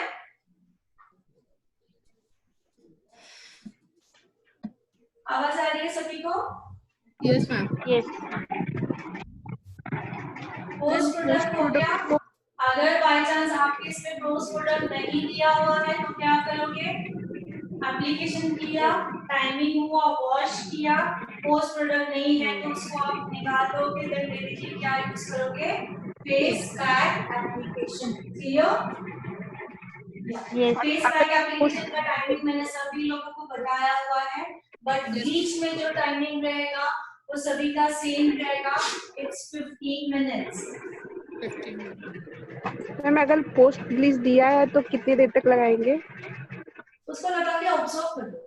आवाज आ रही है सभी को? Yes ma'am. Yes. Post product हो गया। अगर बाय चांस आपके इसमें पोस्ट प्रोडक्ट नहीं दिया हुआ है तो क्या करोगे, एप्लीकेशन किया, टाइमिंग हुआ, वॉश किया, पोस्ट प्रोडक्ट नहीं है तो उसको आप निकाल दोगे, देन डायरेक्टली क्या यूज करोगे, face pack application. Clear? Yes. Face pack application का टाइमिंग मैंने सभी लोगों को बताया हुआ है, बट बीच में जो टाइमिंग रहेगा वो सभी का सेम रहेगा, इट्स 15 मिनट्स। मैम अगर पोस्ट ब्लीच दिया है तो कितनी देर तक लगाएंगे? उसको लगा के ऑब्जर्व कर लो,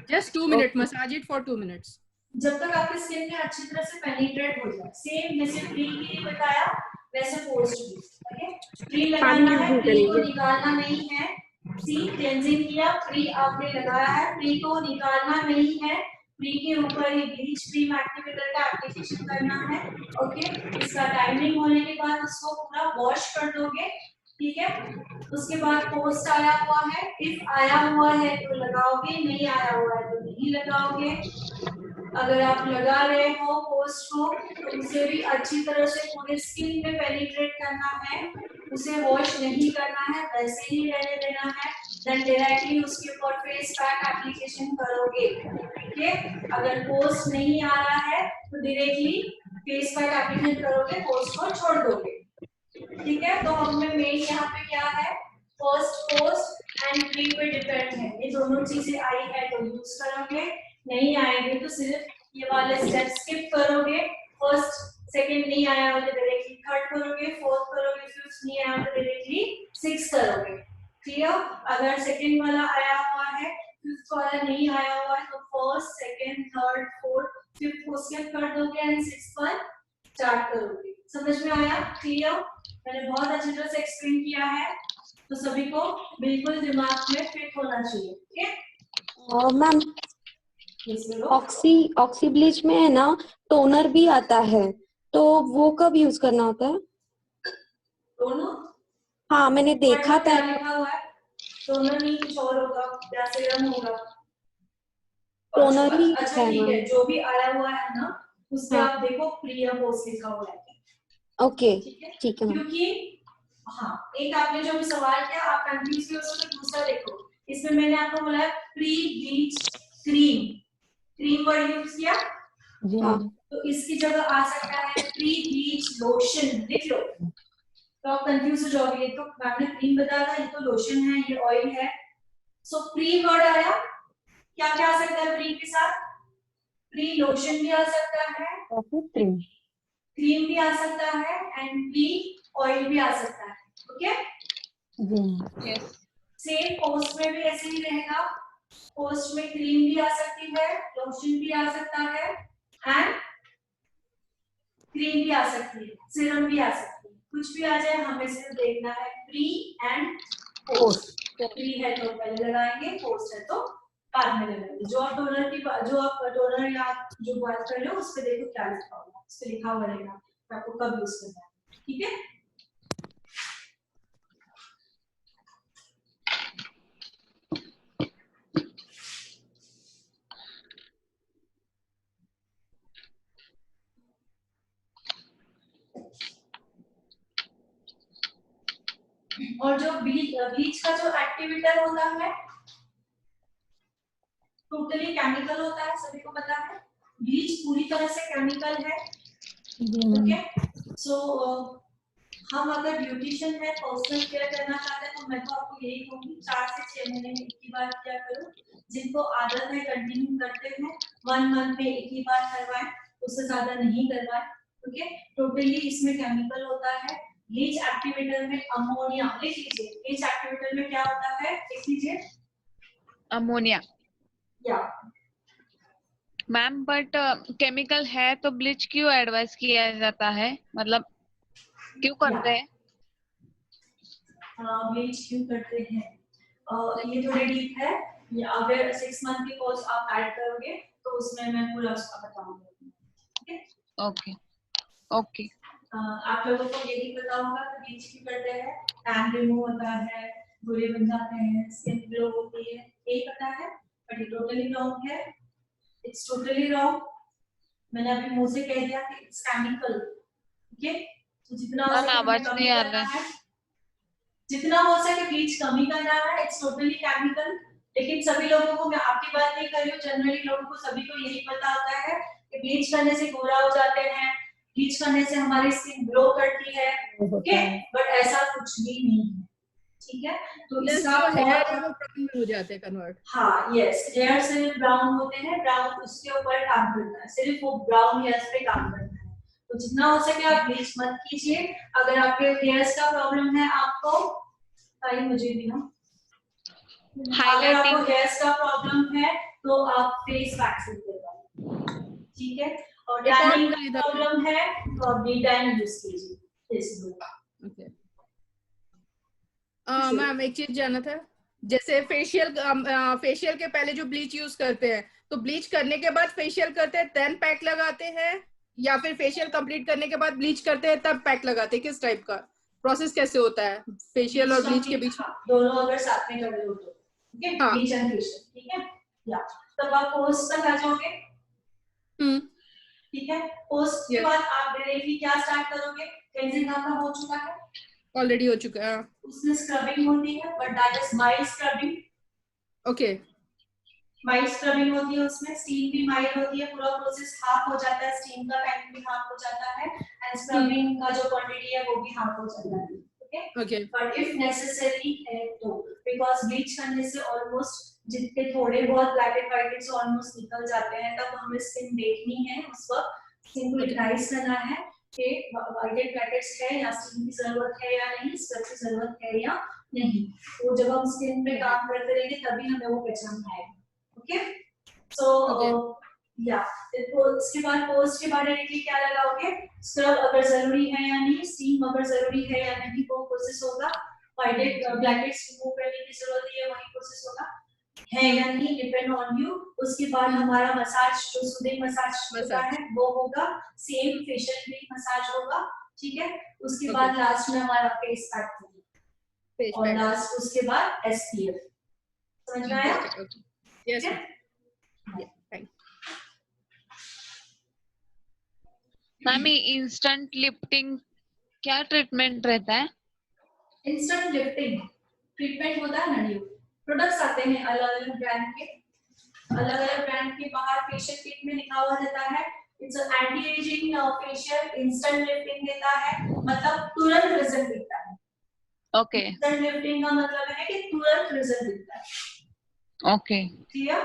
Just 2 minutes. Massage it for 2 minutes. जब तक आपकी स्किन में अच्छी तरह से पेनिट्रेट हो जाए। सेम जैसे प्री के लिए बताया वैसे पोस्ट भी, ओके। प्री लगाना है, प्री को निकालना नहीं है। सी क्लेंजिंग किया, प्री आपने लगाया है, प्री को निकालना नहीं है, प्री के ऊपर ही ब्लीच क्रीम एक्टिवेटर का एप्लीकेशन करना है, ओके। इसका टाइमिंग होने के बाद उसको पूरा वॉश कर दोगे, ठीक है। उसके बाद पोस्ट आया हुआ है, इफ आया हुआ है तो लगाओगे, नहीं आया हुआ है तो नहीं लगाओगे। अगर आप लगा रहे हो पोस्ट को तो उसे भी अच्छी तरह से पूरे स्किन में पेनिट्रेट करना है, उसे वॉश नहीं करना है, वैसे ही रहने देना है। देन डायरेक्टली उसके ऊपर फेस पैक एप्लीकेशन करोगे, ठीक है। अगर पोस्ट नहीं आ रहा है तो डायरेक्टली फेस पैक एप्लीकेशन करोगे, पोस्ट को छोड़ दोगे, ठीक है। तो हमें मेन यहाँ पे क्या है, फर्स्ट पोस्ट एंड प्री पे डिपेंड है। ये दोनों चीजें आई है तो यूज करोगे, नहीं आएंगे तो सिर्फ ये वाले स्टेप स्किप करोगे। फर्स्ट सेकंड नहीं आया हो तो डायरेक्टली थर्ड करोगे, फोर्थ करोगे, फिफ्थ नहीं आया तो डायरेक्टली सिक्स करोगे। क्लियर? अगर सेकंड वाला आया हुआ है, फिफ्थ वाला नहीं आया हुआ है तो first, second, third, fourth, fifth को स्किप कर दोगे एंड सिक्स पर स्टार्ट करोगे। समझ में आया? क्लियर? मैंने बहुत अच्छी तरह से एक्सप्लेन किया है तो सभी को बिल्कुल दिमाग में फिट होना चाहिए, ठीक है। मैम ऑक्सी ब्लीच में है ना टोनर भी आता है, तो वो कब यूज करना होता है? दोनों? हाँ मैंने देखा था। क्या लिखा हुआ है? टोनर नहीं कुछ और होगा या सीरम होगा? टोनर ही अच्छा है ठीक है, मैम। जो भी आया हुआ है ना उससे हाँ। आप देखो प्री या पोस्ट लिखा हुआ है, ओके ठीक है मैम। क्योंकि हाँ, एक आपने जो भी सवाल किया आप कंफ्यूज हुए तो दूसरा देखो। इसमें मैंने आपको बोला है pre bleach cream, cream word use किया जी हाँ। तो इसकी जगह आ सकता है प्री ब्लीच लोशन, लिख लो तो आप कंफ्यूज हो जाओगे। ये तो मैम ने क्रीम बताया था, ये तो लोशन है, ये ऑयल है। सो प्री वर्ड आया, क्या क्या आ सकता है प्री के साथ? प्री लोशन भी आ सकता है, क्रीम क्रीम भी आ सकता है एंड प्री ऑयल भी आ सकता है, ओके। जी यस सेम पोस्ट में भी ऐसे ही रहेगा, पोस्ट में क्रीम भी आ सकती है, लोशन भी आ सकता है एंड क्रीम भी आ सकती है, सीरम भी आ सकती है, कुछ भी आ जाए हमें सिर्फ देखना है प्री एंड पोस्ट। प्री है तो पहले लगाएंगे, पोस्ट है तो बाद में लगाएंगे। जो आप टोनर या जो बात कर रहे हो उस पे देखो क्या लिखा होगा, उस पे लिखा हुआ रहेगा आपको कब यूज करना है, ठीक है। और जो ब्लीच का जो एक्टिवेटर होता है टोटली केमिकल होता है, सभी को पता है ब्लीच पूरी तरह से केमिकल है, ओके। सो हम अगर ब्यूटिशियन है, पर्सनल केयर करना चाहते हैं तो मैं तो आपको यही कहूंगी 4 से 6 महीने में एक ही बार किया करो। जिनको आदत है कंटिन्यू करते हैं 1 मंथ में एक ही बार करवाएं, उससे ज्यादा नहीं करवाएं, ओके। टोटली इसमें केमिकल होता है। ब्लीच एक्टिवेटर में अमोनिया, लिख लीजिए ब्लीच एक्टिवेटर में क्या होता है, लिख लीजिए अमोनिया। या मैम बट केमिकल है तो ब्लीच क्यों एडवाइस किया जाता है, मतलब क्यों करते हैं? ब्लीच क्यों करते हैं, ये थोड़ी डीप है। ये अगर 6 मंथ की कोर्स आप ऐड करोगे तो उसमें मैं पूरा उसका बताऊंगी, ठीक है। ओके ओके आप लोगों को यही पता होगा कि ब्लीच क्यों करते हैं, टैन रिमूव होता है, गोरे बन जाते हैं, स्किन ग्लो होती है, यही पता है। बट ये टोटली रॉन्ग है, इट्स टोटली रॉन्ग। मैंने अभी मुंह से कह दिया कि इट्स केमिकल, ठीक है, तो जितना हो मैम सके हमें आवाज कमी नहीं आ करना रहा है। है, जितना हो सके ब्लीच कमी करना है। इट्स टोटली केमिकल, लेकिन सभी लोगों को, मैं आपकी बात नहीं कर रही हूँ, जनरली लोगों को सभी को यही पता होता है कि ब्लीच करने से गोरा हो जाते हैं, ब्लीच करने से हमारी स्किन ग्लो करती है, ओके, बट ऐसा कुछ भी नहीं है, ठीक है। तो इसका हेयर है वो ब्राउन में हो जाते हैं कन्वर्ट। हाँ, यस, हेयर से ब्राउन होते हैं, ब्राउन उसके ऊपर काम करता है, सिर्फ वो ब्राउन हेयर्स पे काम करता है। तो जितना हो सके आप ब्लीच मत कीजिए। अगर आपके हेयर्स का प्रॉब्लम है, आपको मुझे भी ना, अगर आपको हेयर्स का प्रॉब्लम है तो आप फेस वैक्सिंग करवाइए, ठीक है। और टैनिंग का प्रॉब्लम है तो आप B10 यूज कीजिए। ओके मैम, एक चीज जानना था, जैसे फेशियल के पहले जो ब्लीच यूज करते हैं, तो ब्लीच करने के बाद फेशियल करते हैं देन पैक लगाते हैं, या फिर फेशियल कंप्लीट करने के बाद ब्लीच करते हैं तब पैक लगाते हैं? किस टाइप का प्रोसेस कैसे होता है फेशियल और ब्लीच के बीच? दोनों अगर साथ में कर रहे हो तो ठीक है, ब्लीच एंड फेशियल, ठीक है। या तब आप पोस्ट तक आ जाओगे, ठीक है। पोस्ट के बाद आप डायरेक्टली क्या स्टार्ट करोगे? क्लेंजिंग आपका हो चुका है, ऑलरेडी हो चुका है, उसमें स्क्रबिंग होती है, but that is mild scrubbing. Okay, mild scrubbing होती है, उसमें स्टीम भी माइल्ड होती है, पूरा प्रोसेस हाफ हो जाता है, स्टीम का टाइम भी हाफ हो जाता है, एंड स्क्रबिंग का जो क्वांटिटी है वो भी हाफ हो जाता है, ओके। बट इफ नेसेसरी है तो, बिकॉज ब्लीच करने से ऑलमोस्ट जितने थोड़े बहुत black and white heads almost निकल जाते हैं, तब हमें स्किन देखनी है, उस वक्त स्किन को रिकग्नाइज करना है कि व्हाइट एंड ब्लैक हेड्स है या स्किन की जरूरत है या नहीं, स्क्रब की जरूरत है या नहीं। तो जब हम स्किन पे काम करते रहेंगे तभी हमें वो पहचान आएगा, ओके। सो या इसके बाद पोस्ट के बाद डायरेक्टली क्या लगाओगे? स्क्रब अगर जरूरी है या नहीं, स्टीम अगर जरूरी है या नहीं, वो प्रोसेस होगा। White head black heads remove करने की जरूरत है, वही प्रोसेस होगा, है या नहीं, डिपेंड ऑन यू। उसके बाद हमारा मसाज, जो सूदिंग मसाज होता है वो होगा, सेम फेशियल क्रीम मसाज होगा, ठीक है। उसके बाद लास्ट में हमारा फेस पैक होगा, और लास्ट उसके बाद SPF। समझ में आया? यस मैम, इंस्टेंट लिफ्टिंग क्या ट्रीटमेंट रहता है? इंस्टेंट लिफ्टिंग ट्रीटमेंट होता है ना, प्रोडक्ट्स आते हैं अलग अलग ब्रांड के, अलग अलग ब्रांड के बाहर फेशियल किट में लिखा हुआ रहता है, it's anti ageing facial instant lifting देता है, मतलब तुरंत रिजल्ट देता है, ओके। इंस्टेंट लिफ्टिंग का मतलब है कि तुरंत रिजल्ट देता है, ओके, क्लियर?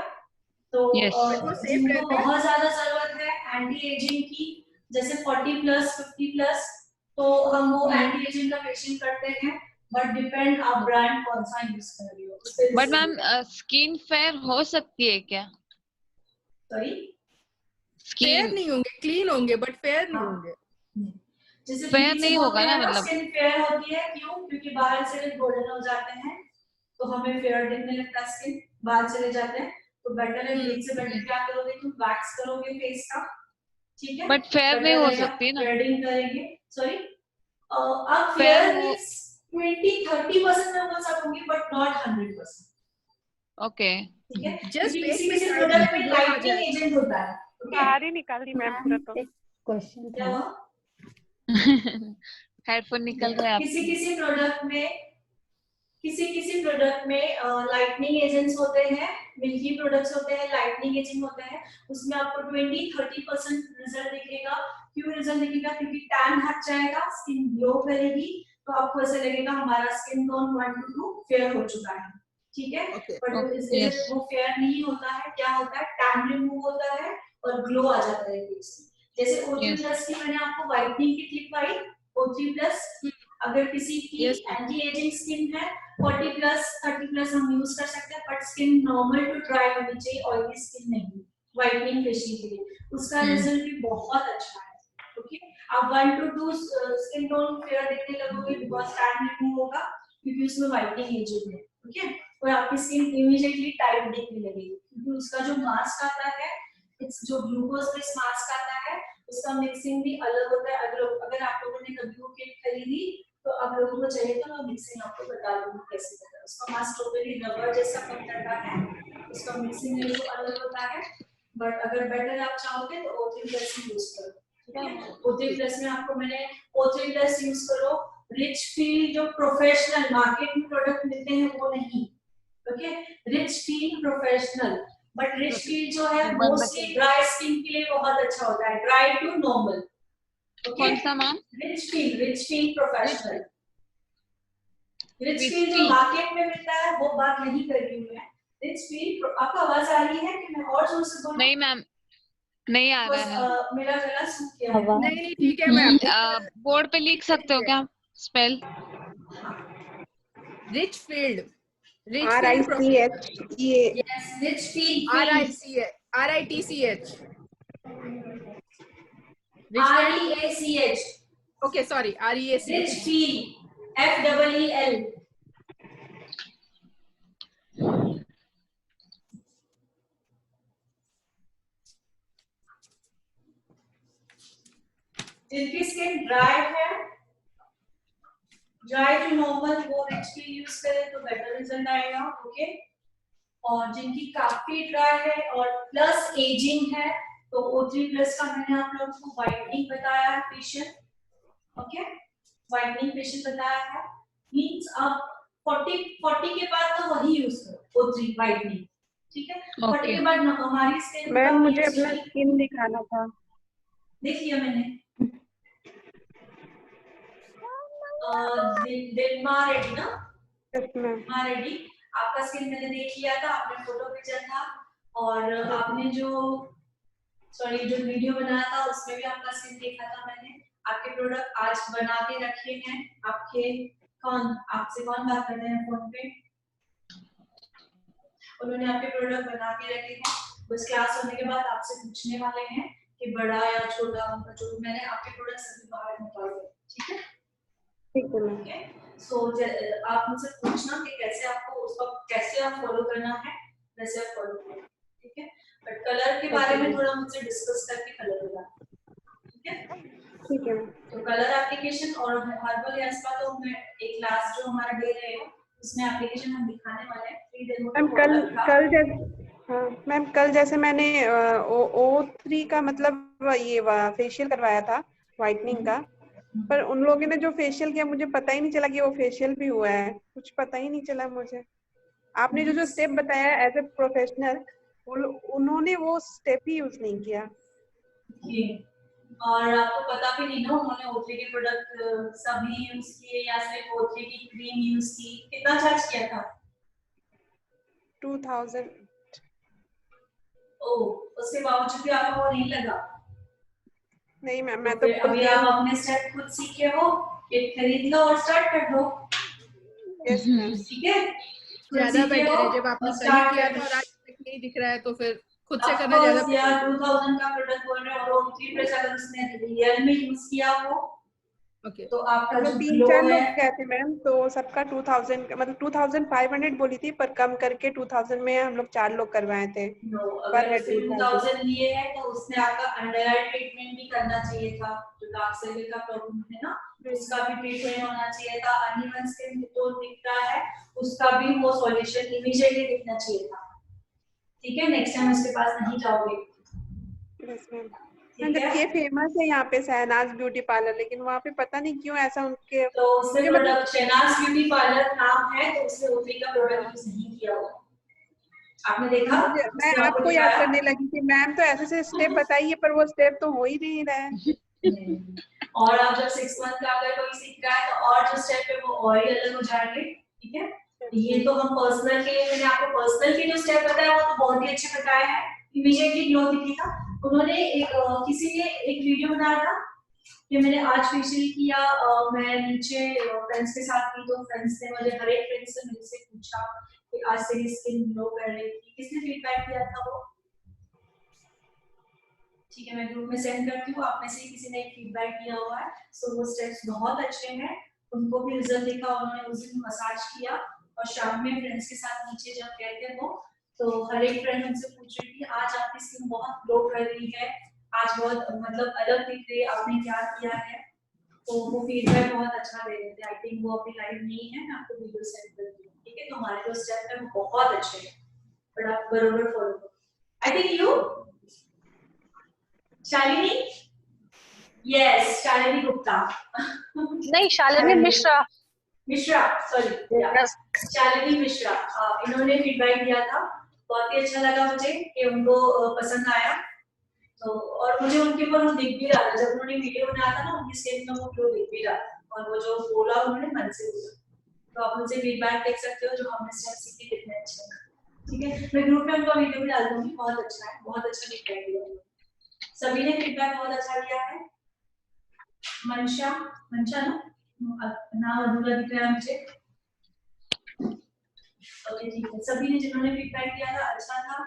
तो जिनको बहुत ज्यादा जरूरत है एंटी एजिंग की, जैसे 40 प्लस 50 प्लस, तो हम वो एंटी एजिंग का फेशियल करते हैं, बट डिपेंड आप ब्रांड कौन सा यूज कर रही हो। बट मैम स्किन फेयर हो सकती है क्या? सॉरी, फेयर नहीं होंगे, क्लीन होंगे बट फेयर नहीं होंगे। जैसे फेयर नहीं होगा ना, मतलब स्किन फेयर होती है, क्यों? क्योंकि बाहर से गोल्डन हो जाते हैं तो हमें फेयर दिखने लगता है, स्किन बाहर चले जाते हैं, तो बेटर है ब्लीच से बेटर क्या करोगे तुम? वैक्स करोगे फेस का, ठीक है, बट फेयर नहीं हो सकती ना, थ्रेडिंग करेंगे। सॉरी, अब फेयर मींस 20-30% मैं बोल सकूंगी, बट नॉट 100%, ओके। ठीक है। जस्ट किसी प्रोडक्ट में लाइटनिंग एजेंट होता है, बाहर ही निकाल दी मैम पूरा। तो क्वेश्चन क्या हुआ? हेडफोन निकल रहा है आपके। किसी प्रोडक्ट में लाइटनिंग एजेंट्स होते हैं, मिल्की प्रोडक्ट्स होते हैं, लाइटनिंग एजेंट होते हैं, उसमें आपको 20-30% रिजल्ट दिखेगा। क्यों रिजल्ट दिखेगा? क्योंकि टैन हट जाएगा, स्किन ग्लो करेगी, तो आपको ऐसा लगेगा हमारा स्किन टोन 1 to 2 फेयर हो चुका है, ठीक है। बट वो फेयर नहीं होता है, क्या होता है? टैन रिमूव होता है और ग्लो आ जाता है फेस में। जैसे O3+ की मैंने आपको व्हाइटनिंग की टिप आई, O3+, अगर किसी की एंटी एजिंग स्किन है 40+, 30+ हम यूज कर सकते हैं, but skin normal to dry होनी चाहिए, ऑयली स्किन नहीं, व्हाइटनिंग फेशियल के लिए उसका रिजल्ट भी बहुत अच्छा है, ओके। आप 1 to 2 स्किन टोन फेयर देखने लगोगे, बिकॉज टैन रिमूव होगा, क्योंकि उसमें व्हाइटनिंग एजेंट है, ओके। और आपकी स्किन इमीडिएटली टाइट दिखने लगेगी, क्योंकि उसका जो मास्क आता है, इट्स जो ग्लूकोज बेस्ड मास्क आता है, उसका मिक्सिंग भी अलग होता है। अगर आप लोगों ने कभी वो किट खरीदी तो आप लोगों को चाहिए तो मैं मिक्सिंग आपको बता दूंगी कैसे करना है। उसका मास्क टोटली रबर जैसा बनता है, उसका मिक्सिंग रेशो अलग होता है, बट अगर बेटर आप चाहोगे तो O3+ यूज करो, ठीक है। O3+ में आपको मैंने O3+ यूज करो, रिच फील जो प्रोफेशनल मार्केट में प्रोडक्ट मिलते हैं वो नहीं, okay, rich feel professional, but rich feel जो है मोस्टली ड्राई स्किन के लिए बहुत अच्छा होता है, ड्राई टू नॉर्मल, ओके। कौन सा ma'am? Rich feel professional, rich feel जो मार्केट में मिलता है वो बात नहीं कर रही हूँ मैं। रिच फील, आपको आवाज आ रही है कि मैं और जोर से बोलूं? नहीं मैम, नहीं आ रहा है। मेरा गला सूख गया है। नहीं ठीक है मैम। बोर्ड पे लिख सकते हो क्या spell? Rich field, RICH yes, rich feel, RITCH, REACH, okay sorry rich REACH, feel, FEEL। जिनकी स्किन ड्राई है, ड्राई टू नॉर्मल, वो रिच फील यूज करें तो बेटर रिजल्ट आएगा, ओके। और जिनकी काफी ड्राई है और प्लस एजिंग है तो O3+ का मैंने आप लोगों को व्हाइटनिंग बताया है फेशियल, ओके, व्हाइटनिंग फेशियल बताया है। मींस आप 40 के बाद तो वही यूज करो O3 व्हाइटनिंग, ठीक है। 40 के बाद हमारी स्किन, मैम मुझे अपना स्किन दिखाना था। देख लिया मैंने। दिलमा रेड्डी ना? दिलमा रेड्डी, आपका स्किन मैंने देख लिया था, आपने फोटो भेजा था और आपने जो वीडियो बनाया था उसमें भी आपका स्किन देखा था मैंने। आपके प्रोडक्ट आज बना के रखे हैं, आपसे कौन बात कर रहे हैं फोन पे? उन्होंने आपके प्रोडक्ट बना के रखे हैं, बस क्लास होने के बाद आपसे पूछने वाले हैं कि बड़ा या छोटा, उनका जो मैंने आपके प्रोडक्ट सभी बाहर निकाल दिए, ठीक है। ठीक है, सो आप मुझसे पूछना कि कैसे आपको उसको कैसे आप फॉलो करना है, वैसे आप फॉलो करो, ठीक है। बट कलर के बारे में थोड़ा मुझसे डिस्कस करके कलर बता, ठीक है। ठीक है। तो कलर एप्लीकेशन और हर्बल हेयर स्पा तो मैं एक क्लास जो हमारा दे रहे हो उसमें एप्लीकेशन हम दिखाने वाले हैं, 3 डेमो मैम कल जैसे मैंने O3 का मतलब ये फेशियल करवाया था व्हाइटनिंग का, पर उन लोगों ने जो फेशियल किया मुझे पता ही नहीं चला कि वो फेशियल भी हुआ है, कुछ पता ही नहीं चला मुझे। आपने जो स्टेप बताया एज ए प्रोफेशनल, उन्होंने वो स्टेप ही यूज नहीं किया। और आपको पता भी नहीं ना उन्होंने O3 के प्रोडक्ट सभी यूज किए या सिर्फ O3 की क्रीम यूज की? कितना चार्ज किया था? 2000। उसके बावजूद भी आपको वो नहीं लगा? नहीं मैम, मैं तो अभी आप अपने स्टेप खुद सीखे हो, किट खरीद लो और स्टार्ट कर दो। यस मैम, ठीक है, ज्यादा बेटर है। जब आपने सही किया था और आज तक नहीं दिख रहा है तो फिर खुद से करना ज्यादा बेटर है। 2000 का प्रोडक्ट बोल रहे हो और O3+ अगर उसने रियल में यूज किया हो, ओके, तो आपका जो 3-4 लोग गए थे मैम, तो सबका 2000 मतलब 2500 बोली थी, पर कम करके 2000 में हम लोग 4 लोग करवाए थे। अगर उसने 2000 लिए हैं तो उसने आपका अंडर आई ट्रीटमेंट भी करना चाहिए था, जो डार्क सर्कल का प्रॉब्लम है ना, उसका भी ट्रीटमेंट होना चाहिए था। अनइवन स्किन टोन दिख रहा है, उसका भी वो सॉल्यूशन इमीडिएटली दिखना चाहिए था, ठीक है। नेक्स्ट टाइम उसके पास नहीं जाओगे। Yes ma'am. ये फेमस है यहाँ पे शहनाज ब्यूटी पार्लर, लेकिन वहाँ पे पता नहीं क्यों ऐसा उनके, तो उसने प्रोडक्ट शहनाज ब्यूटी पार्लर नाम है तो उसने O3 का प्रोडक्ट यूज नहीं किया होगा, आपने देखा? मैं आपको याद करने लगी कि मैम तो ऐसे स्टेप बताइए, पर वो स्टेप तो हो ही नहीं रहे। और आप जब 6 मंथ का अगर कोई सीख रहा है तो और जो स्टेप है वो और ही अलग हो जाएंगे, ठीक है। ये तो हम पर्सनल के लिए, मैंने आपको पर्सनल के जो स्टेप बताया वो तो बहुत ही अच्छे बताए हैं, इमीडिएटली ग्लो दिखेगा। उन्होंने किसी ने एक वीडियो बनाया था कि मैंने आज फेशियल किया, मैं नीचे फ्रेंड्स के साथ की, तो फ्रेंड्स ने मुझे, हर एक फ्रेंड से मेरे से पूछा कि आज तेरी स्किन ग्लो कर रही थी। किसने फीडबैक दिया था वो? ठीक है, मैं ग्रुप में सेंड करती हूँ, आप में से किसी ने एक फीडबैक दिया हुआ है। सो वो स्टेप्स बहुत अच्छे हैं, उनको भी रिजल्ट देखा। उन्होंने उस दिन मसाज किया और शाम में फ्रेंड्स के साथ नीचे जब गए थे वो, तो हर एक फ्रेंड उनसे पूछ रही थी आज आपकी स्किन बहुत ग्लो कर रही है, आज बहुत मतलब अलग दिख रही है, आपने क्या किया है। तो वो फीडबैक बहुत अच्छा दे रहे थे। आई थिंक वो अभी लाइव नहीं है, मैं आपको वीडियो सेंड करती हूँ, ठीक है। तो हमारे जो स्टेप है वो बहुत अच्छे हैं, बट आप बरोबर फॉलो करो। I think you Shalini, yes, Shalini Gupta. नहीं, शालिनी मिश्रा। मिश्रा, सॉरी, शालिनी मिश्रा। इन्होंने फीडबैक दिया था, बहुत ही अच्छा लगा मुझे कि उनको पसंद आया। तो और मुझे उनके ऊपर वो दिख भी रहा था, जब उन्होंने वीडियो बनाया था ना, उनकी स्क्रीन में वो ग्लो दिख भी रहा था, और वो जो बोला उन्होंने मन से बोला। तो आप मुझे फीडबैक देख सकते हो, जो हमने स्टेप सीखे कितने अच्छे हैं। ठीक है, मैं ग्रुप में उनका वीडियो भी डाल दूंगी, बहुत अच्छा है, बहुत अच्छा फीडबैक दिया। सभी ने फीडबैक बहुत अच्छा दिया है। मंशा ना, नाम अधूरा दिख रहा है मुझे। ओके, ठीक है, सभी ने जिन्होंने फीडबैक दिया था अच्छा था।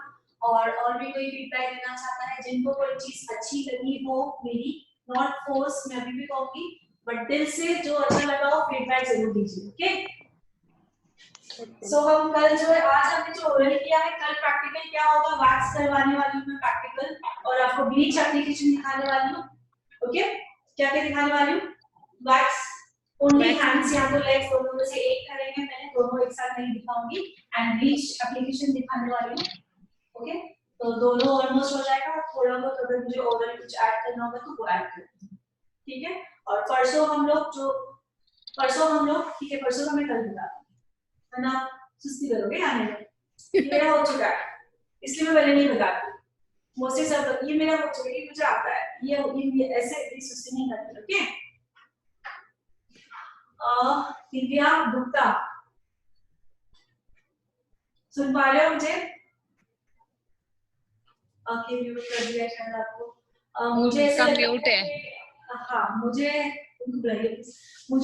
और भी कोई फीडबैक देना चाहता है, जिनको कोई चीज अच्छी लगी हो मेरी, नॉट फोर्स, मैं अभी भी कहूंगी, बट दिल से जो अच्छा लगा हो फीडबैक जरूर दीजिए। ओके, सो हम कल जो है, आज हमने जो ओरल किया है, कल प्रैक्टिकल क्या होगा, वैक्स करवाने वाली हूँ मैं प्रैक्टिकल, और आपको ब्लीच एप्लीकेशन दिखाने वाली हूँ। ओके, क्या क्या दिखाने वाली हूँ, वैक्स ओनली हैंड्स या तो लेग्स, दोनों में से एक करेंगे, मैंने दोनों एक साथ नहीं दिखाऊंगी, एंड ब्लीच एप्लीकेशन दिखाने वाली हूँ। ओके, तो दोनों ऑलमोस्ट हो जाएगा, थोड़ा बहुत अगर मुझे ओरल कुछ ऐड करना होगा तो वो ऐड कर दूंगी। ठीक है, और परसों हम लोग ठीक है, परसों का मैं कल बता दूंगी, है ना, सुस्ती करोगे आने में, ये मेरा हो चुका है, इसलिए मैं पहले नहीं बताती, मोस्टली सब ये मेरा हो चुका है, मुझे आता है, ये ऐसे सुस्ती नहीं करती। ओके, दिव्या गुप्ता, सुन पा रहे हो मुझे? ओके, म्यूट कर दिया शायद आपको। मुझे ऐसा लगता म्यूट है। हाँ, मुझे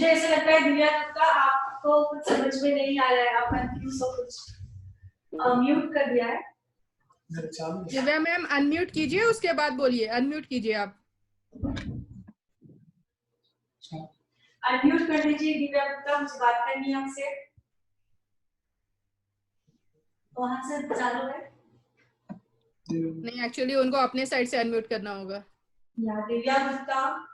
ऐसा लगता है दिव्या गुप्ता, आपको कुछ समझ में नहीं आ रहा है, आप कंफ्यूज हो कुछ, म्यूट कर दिया है। दिव्या मैम अनम्यूट कीजिए, उसके बाद बोलिए, अनम्यूट कीजिए आप। अनम्यूट कर दीजिए दिव्या गुप्ता, मुझे बात करनी है आपसे। वहां से चालू है? नहीं, एक्चुअली उनको अपने साइड से अनम्यूट करना होगा। या दिव्या गुप्ता,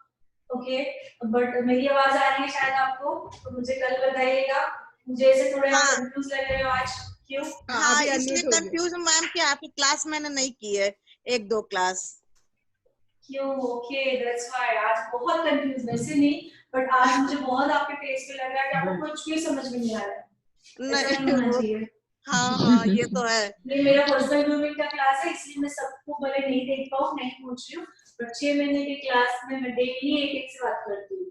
ओके, बट मेरी आवाज आ रही है शायद आपको, तो मुझे कल बताइएगा, मुझे ऐसे थोड़ा कंफ्यूज लग रहे हो आज, क्यों? हाँ, इसलिए कंफ्यूज मैम कि आपकी क्लास मैंने नहीं की है, 1-2 क्लास। क्यों? ओके, दैट्स व्हाई आज बहुत कंफ्यूज, वैसे नहीं, बट आज मुझे बहुत आपके फेस पे लग रहा है कि आपको कुछ भी समझ में नहीं आ रहा है। ऐसा नहीं होना चाहिए। हाँ, ये तो है। नहीं, मेरा पर्सनल ग्रूमिंग का क्लास है, इसलिए मैं सबको भले नहीं देख पाऊँ, नहीं पूछ रही हूँ, बट 6 महीने की क्लास में मैं डेली एक से बात करती हूँ।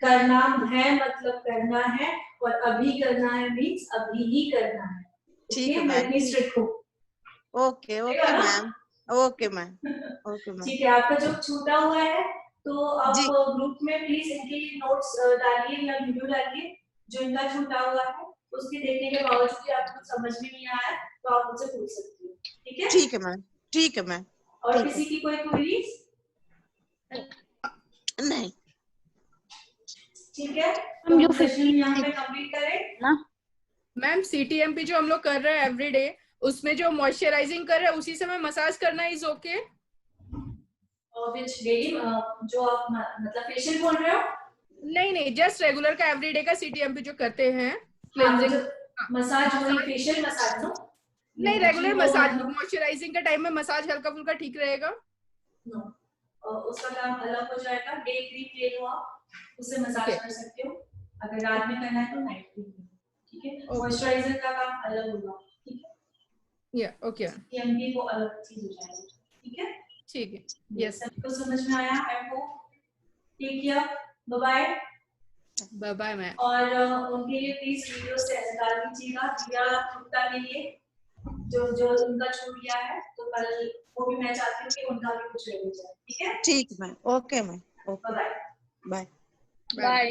करना है मतलब करना है, और अभी करना है मीन्स अभी ही करना है। ठीक है, मैं इतनी स्ट्रिक्ट हूँ। Okay ma'am, okay ma'am. ठीक है, आपका जो छूटा हुआ है, तो आप ग्रुप में प्लीज इनके लिए नोट्स डालिए या वीडियो डालिए, जो इनका छूटा हुआ है, उसके देखने के बावजूद भी आपको समझ में नहीं आया तो आप मुझसे पूछ सकती हो। ठीक है? ठीक है मैम, ठीक है मैम। और किसी की कोई क्वेरीज? नहीं, ठीक है, हम जो सेशन यहाँ पे कंप्लीट करें ना मैम। CTMP जो हम लोग कर रहे हैं एवरीडे, उसमें जो मॉइस्चराइजिंग कर रहे हैं उसी समय मसाज करना इज ओके? व्हिच डेली जो आप मतलब फेशियल बोल रहे हो? नहीं, जस्ट रेगुलर का एवरीडे का CTMP जो करते हैं, क्लेंजिंग मसाज, वही फेशियल मसाज, नो? नहीं, रेगुलर मसाज, मॉइस्चराइजिंग के टाइम में मसाज हल्का फुल्का ठीक रहेगा? नो, उसका काम अलग हो जाएगा, डे क्रीम ले लो आप, उससे मसाज कर सकते हो, अगर रात में करना है तो नाइट क्रीम। ठीक है, मॉइस्चराइजर का काम अलग होगा। ठीक है, या ओके, CTMP वो अलग चीज हो जाएगी। ठीक है, ठीक है, यस, सबको समझ में आया? I hope. Take care, bye bye. Bye ma'am. और उनके लिए प्लीज वीडियो से डाल दीजिएगा, दिव्या गुप्ता के लिए, जो उनका छूट गया है, तो कल वो भी मैं चाहती हूँ कि उनका भी कुछ ले जाए। ठीक है, ठीक है ma'am, okay ma'am, okay, bye bye bye.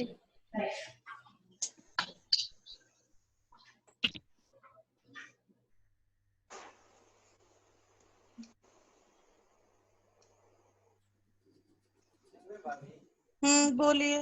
बोलिए।